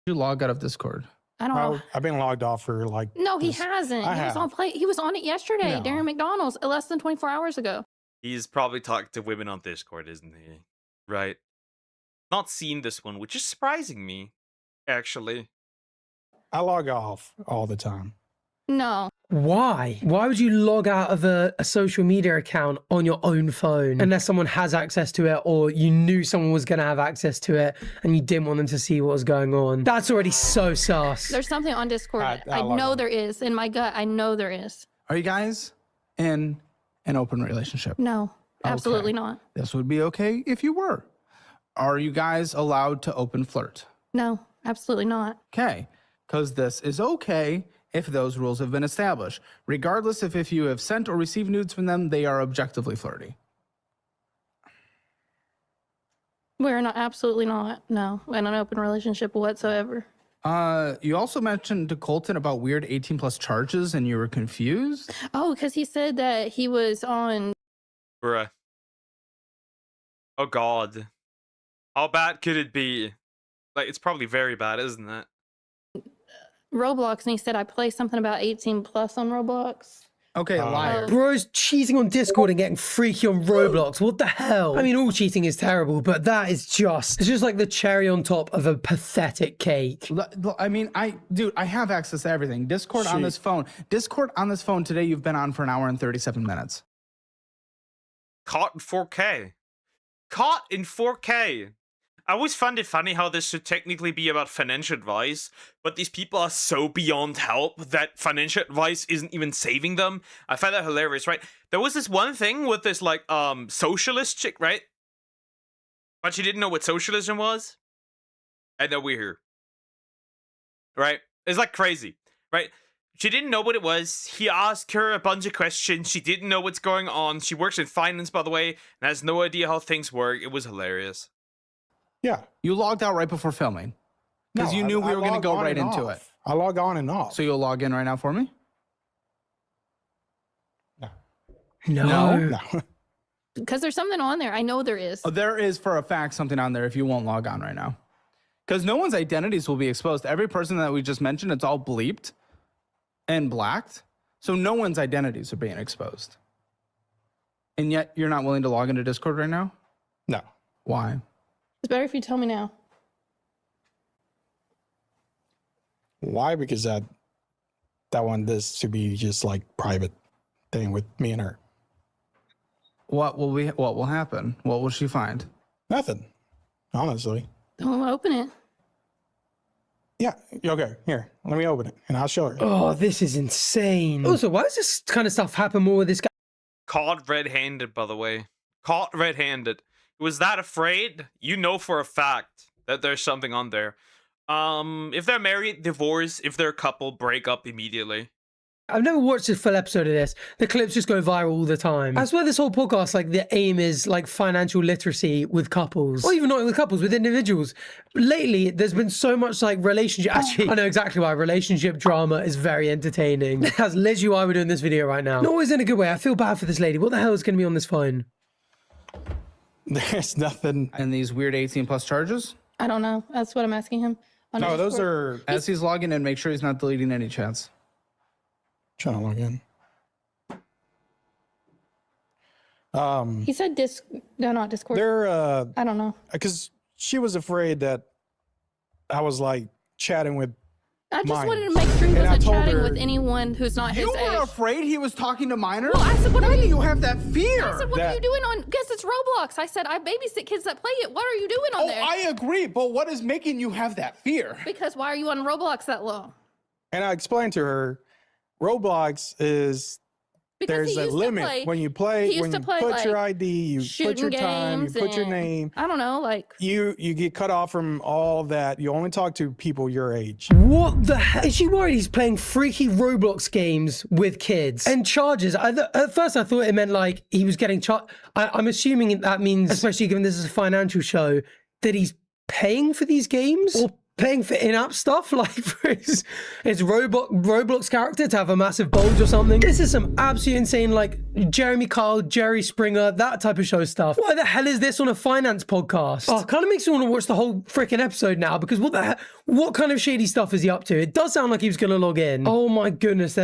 You log out of Discord. I don't know. I've been logged off for like. No, he hasn't. I He was have. on play. He was on it yesterday. No. Darren McDonald's, less than 24 hours ago. He's probably talking to women on Discord, isn't he? Right. Not seen this one, which is surprising me, actually. I log off all the time. No. Why? Why would you log out of a social media account on your own phone unless someone has access to it or you knew someone was going to have access to it and you didn't want them to see what was going on? That's already so sus. There's something on Discord. I know there is. In my gut, I know there is. Are you guys in an open relationship? No, absolutely not. This would be okay if you were. Are you guys allowed to open flirt? No, absolutely not. Okay, because this is okay if those rules have been established. Regardless if you have sent or received nudes from them, they are objectively flirty. We're not, absolutely not. No, in an open relationship whatsoever. You also mentioned to Colton about weird 18+ charges and you were confused? Oh, because he said that he was on... Bruh. Oh God. How bad could it be? Like, it's probably very bad, isn't it? Roblox, and he said I play something about 18+ on Roblox. Okay, liar. Bro's cheating on Discord and getting freaky on Roblox. What the hell? I mean, all cheating is terrible, but that is just... It's just like the cherry on top of a pathetic cake. I mean, dude, I have access to everything. Discord on this phone. Discord on this phone today, you've been on for an hour and 37 minutes. Caught in 4K. Caught in 4K. I always find it funny how this should technically be about financial advice, but these people are so beyond help that financial advice isn't even saving them. I find that hilarious, right? There was this one thing with this, like, socialist chick, right? But she didn't know what socialism was. And now we're here. Right? It's like crazy, right? She didn't know what it was. He asked her a bunch of questions. She didn't know what's going on. She works in finance, by the way, and has no idea how things work. It was hilarious. Yeah. You logged out right before filming. Because you knew we were going to go right into it. I log on and off. So you'll log in right now for me? No. Because there's something on there. I know there is. Oh, there is for a fact something on there if you won't log on right now. Because no one's identities will be exposed. Every person that we just mentioned, it's all bleeped and blacked. So no one's identities are being exposed. And yet you're not willing to log into Discord right now? No. Why? It's better if you tell me now. Why? Because I want this to be just like private thing with me and her. What will happen? What will she find? Nothing. Honestly. Don't open it. Yeah. Okay. Here. Let me open it and I'll show her. Oh, this is insane. Also, why does this kind of stuff happen more with this guy? Caught red-handed, by the way. Caught red-handed. He was that afraid, you know for a fact that there's something on there. If they're married, divorce. If they're a couple, break up immediately. I've never watched a full episode of this. The clips just go viral all the time. I swear this whole podcast, like, the aim is, like, financial literacy with couples. Or even not with couples, with individuals. Lately, there's been so much, like, relationship... Actually, I know exactly why. Relationship drama is very entertaining. That's literally why we're doing this video right now. Not always in a good way. I feel bad for this lady. What the hell is going to be on this phone? There's nothing. And these weird 18+ charges? I don't know. That's what I'm asking him. No, those are... As he's logging in, make sure he's not deleting any chats. Trying to log in. He said no, not Discord. They're I don't know. because she was afraid that I was like chatting with I just Mine. wanted to make sure he And I wasn't told chatting her- with anyone who's not his You age. were afraid he was talking to minors? Well, I said, what Why are do you- you have that fear? I said, what are you doing on? Guess it's Roblox. I said, I babysit kids that play it. What are you doing on there? I agree, but what is making you have that fear? Because why are you on Roblox that long? And I explained to her, Roblox is Because there's he a used to limit play- when you he play. used When to you play, put your like, ID, you put your shooting time, you games put your and- name. I don't know, like You get cut off from all that. You only talk to people your age. What the hell? Is she worried he's playing freaky Roblox games with kids and charges? At first, I thought it meant like he was getting charged. I'm assuming that means, especially given this is a financial show, that he's paying for these games or paying for in-app stuff, like for his Roblox character to have a massive bulge or something. This is some absolute insane, like Jeremy Kyle, Jerry Springer, that type of show stuff. Why the hell is this on a finance podcast? Oh, kind of makes me want to watch the whole freaking episode now, because what the hell, what kind of shady stuff is he up to? It does sound like he was going to log in. Oh my goodness,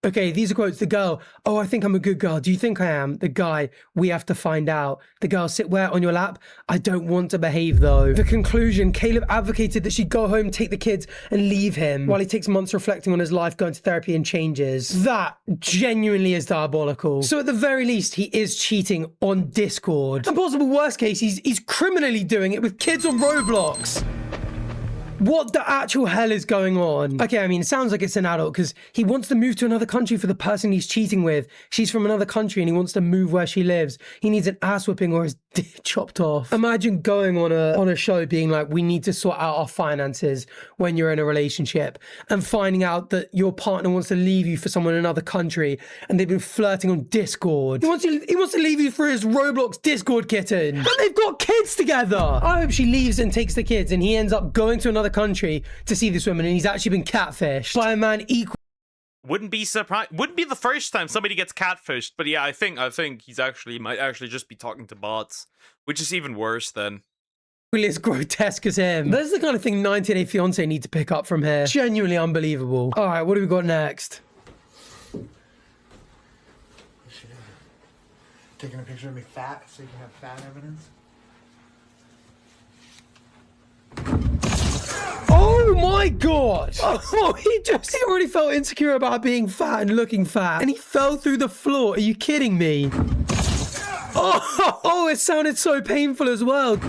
okay, these are quotes. The girl, oh, I think I'm a good girl. Do you think I am? The guy, we have to find out. The girl, sit where on your lap? I don't want to behave though. The conclusion, Caleb advocated that she go home, take the kids and leave him while he takes months reflecting on his life, going to therapy and changes. That genuinely is diabolical. So at the very least, he is cheating on Discord. And possible worst case, he's criminally doing it with kids on Roblox. What the actual hell is going on? Okay, I mean, it sounds like it's an adult because he wants to move to another country for the person he's cheating with. She's from another country and he wants to move where she lives. He needs an ass whipping or his dick chopped off. Imagine going on a show being like, we need to sort out our finances when you're in a relationship, and finding out that your partner wants to leave you for someone in another country and they've been flirting on Discord. He wants to leave you for his Roblox Discord kitten. And they've got kids together. I hope she leaves and takes the kids and he ends up going to another country to see this woman and he's actually been catfished by a man equal. Wouldn't be surprised. Wouldn't be the first time somebody gets catfished. But yeah, I think he might actually just be talking to bots, which is even worse then. Really as grotesque as him. That's the kind of thing 90 Day Fiancé need to pick up from here. Genuinely unbelievable. All right, what do we got next? Taking a picture of me fat so you can have fat evidence. Oh my god! Oh, he already felt insecure about being fat and looking fat, and he fell through the floor. Are you kidding me? Oh, it sounded so painful as well.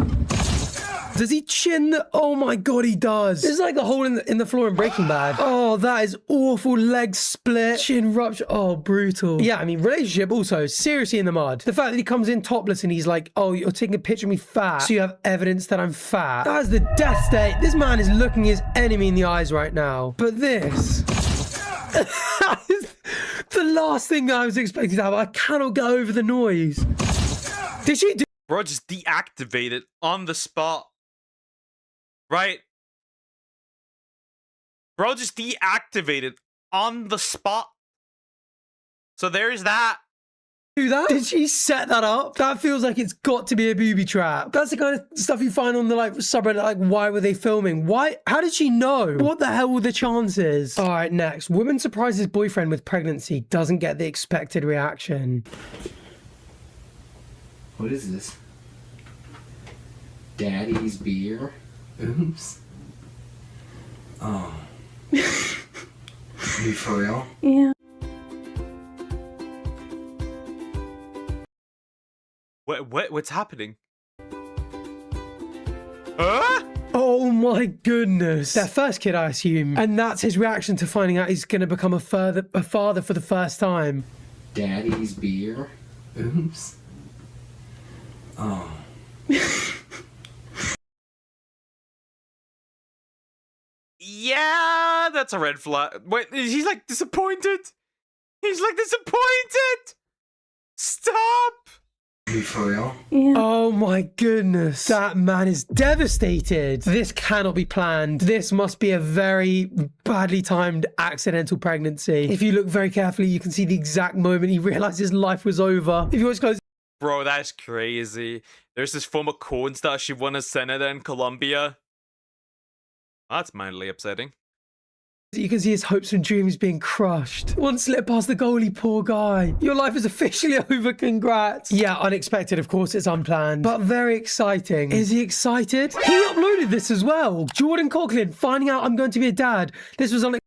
Does he chin the... Oh my god, he does. It's like the hole in the floor in Breaking Bad. Oh, that is awful. Leg split, chin rupture. Oh, brutal. Yeah, I mean, relationship also seriously in the mud. The fact that he comes in topless and he's like, oh, you're taking a picture of me fat, so you have evidence that I'm fat. That is the death state. This man is looking his enemy in the eyes right now. But this... that is the last thing I was expecting to happen. I cannot get over the noise. Did she do... Bro just deactivated on the spot. Right? Bro just deactivated on the spot. So there's that. Do that? Did she set that up? That feels like it's got to be a booby trap. That's the kind of stuff you find on the like subreddit, like why were they filming? Why? How did she know? What the hell were the chances? All right, next. Woman surprises boyfriend with pregnancy, doesn't get the expected reaction. What is this? Daddy's beer? Oops. Oh. You for real? Yeah. What's happening? Huh? Oh my goodness. Their first kid, I assume. And that's his reaction to finding out he's going to become a father for the first time. Daddy's beer? Oops. Oh. Yeah, that's a red flag. Wait, he's like disappointed. He's like disappointed. Stop. You for real? Yeah. Oh my goodness. That man is devastated. This cannot be planned. This must be a very badly timed accidental pregnancy. If you look very carefully, you can see the exact moment he realized his life was over. If you watch close... Bro, that's crazy. There's this former corn star. She won a senator in Colombia. That's mildly upsetting. You can see his hopes and dreams being crushed. One slip past the goalie, poor guy. Your life is officially over, congrats. Yeah, unexpected, of course, it's unplanned, but very exciting. Is he excited? He uploaded this as well. Jordan Coughlin, finding out I'm going to be a dad. This was on.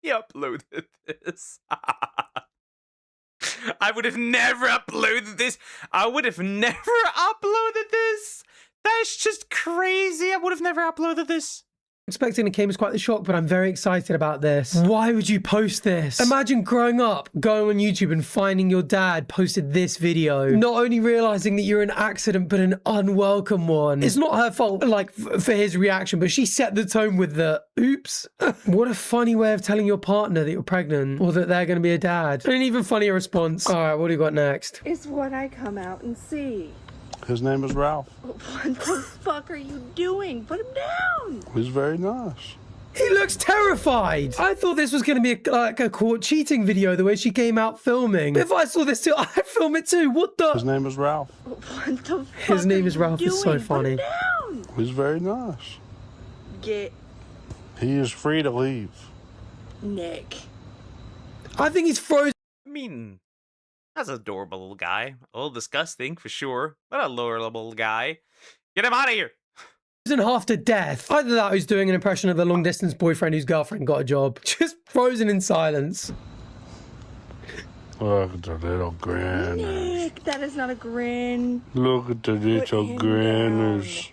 He uploaded this. I would have never uploaded this. I would have never uploaded this. That's just crazy. I would have never uploaded this. Expecting it came as quite the shock, but I'm very excited about this. Why would you post this? Imagine growing up, going on YouTube and finding your dad posted this video. Not only realizing that you're an accident, but an unwelcome one. It's not her fault, like, for his reaction, but she set the tone with the, oops. What a funny way of telling your partner that you're pregnant or that they're going to be a dad. And an even funnier response. All right, what do you got next? It's what I come out and see. His name is Ralph. What the fuck are you doing? Put him down. He's very nice. He looks terrified. I thought this was going to be like a caught cheating video, the way she came out filming. If I saw this too, I'd film it too. What the? His name is Ralph. What the fuck His name is Ralph. It's so doing? funny. Put him down. He's very nice. Get He is free to leave. Nick. I think he's frozen. I mean, that's an adorable little guy. A little disgusting for sure, but a lower level guy. Get him out of here. Half to death. Either that or he's doing an impression of the long distance boyfriend whose girlfriend got a job. Just frozen in silence. Look at the little grinners. Nick, that is not a grin. Look at the little him grinners.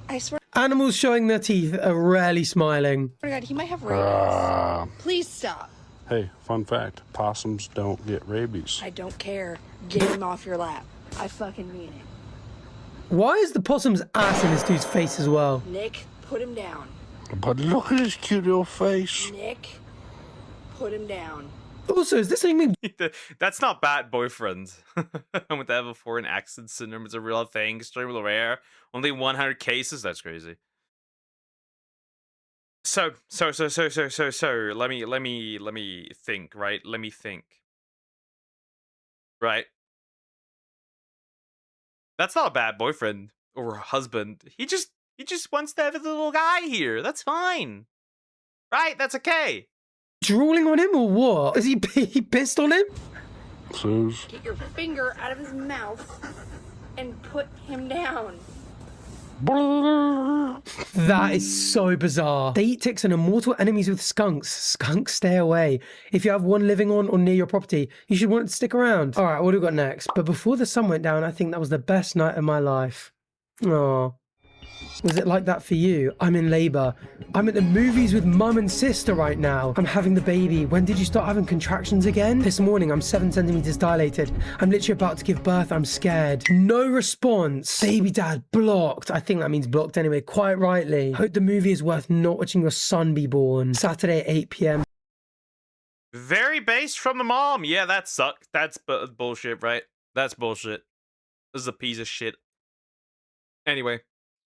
I swear Animals showing their teeth are rarely smiling. to God, he might have rabies. Please stop. Hey, fun fact. Possums don't get rabies. I don't care. Get him off your lap. I fucking mean it. Why is the possum's ass in this dude's face as well? Nick, put him down. But look at his cute little face. Nick, put him down. Also, is this anything? That's not bad, boyfriend. With the have foreign accent syndrome, it's a real thing. Extremely rare. Only 100 cases. That's crazy. So. Let me think. Right. Let me think. Right. That's not a bad boyfriend or husband. He just wants to have a little guy here. That's fine. Right. That's okay. Drooling on him or what? Is he pissed on him? Suze. Get your finger out of his mouth and put him down. That is so bizarre. They eat ticks and are mortal enemies with skunks. Skunks, stay away. If you have one living on or near your property, you should want it to stick around. All right, what do we got next? But before the sun went down, I think that was the best night of my life. Oh. Was it like that for you? I'm in labor. I'm at the movies with mum and sister right now. I'm having the baby. When did you start having contractions again? This morning, I'm 7 centimeters dilated. I'm literally about to give birth. I'm scared. No response. Baby dad blocked. I think that means blocked anyway, quite rightly. Hope the movie is worth not watching your son be born. Saturday at 8 p.m. Very based from the mom. Yeah, that sucked. That's bullshit, right? That's bullshit. This is a piece of shit. Anyway.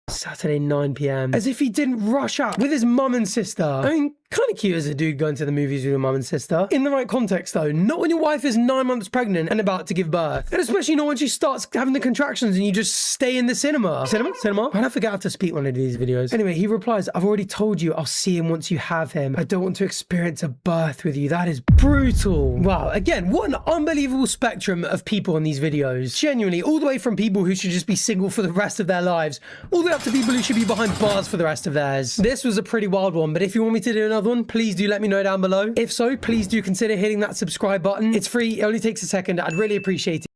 Saturday 9 p.m. As if he didn't rush out with his mum and sister. I mean, kind of cute as a dude going to the movies with your mum and sister. In the right context though, not when your wife is 9 months pregnant and about to give birth. And especially not when she starts having the contractions and you just stay in the cinema. Cinema? I don't forget how to speak one of these videos. Anyway, he replies, I've already told you I'll see him once you have him. I don't want to experience a birth with you. That is brutal. Wow, again, what an unbelievable spectrum of people in these videos. Genuinely, all the way from people who should just be single for the rest of their lives, all the way up to people who should be behind bars for the rest of theirs. This was a pretty wild one, but if you want me to do another one, please do let me know down below. If so, please do consider hitting that subscribe button. It's free, it only takes a second. I'd really appreciate it.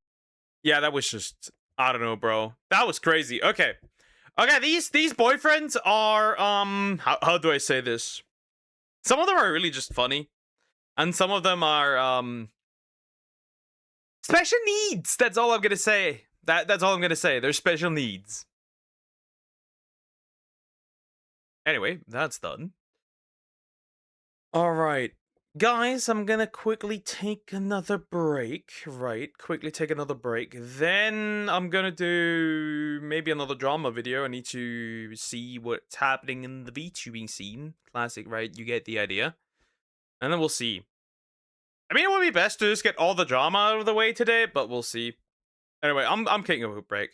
Yeah, that was just, I don't know, bro. That was crazy. Okay. Okay, these boyfriends are, how do I say this? Some of them are really just funny. And some of them are, special needs. That's all I'm gonna say. That's all I'm gonna say. They're special needs. Anyway, that's done. All right, guys, I'm gonna quickly take another break. Right, quickly take another break. Then I'm gonna do maybe another drama video. I need to see what's happening in the VTubing scene. Classic, right? You get the idea. And then we'll see. I mean, it would be best to just get all the drama out of the way today, but we'll see. Anyway, I'm taking a break.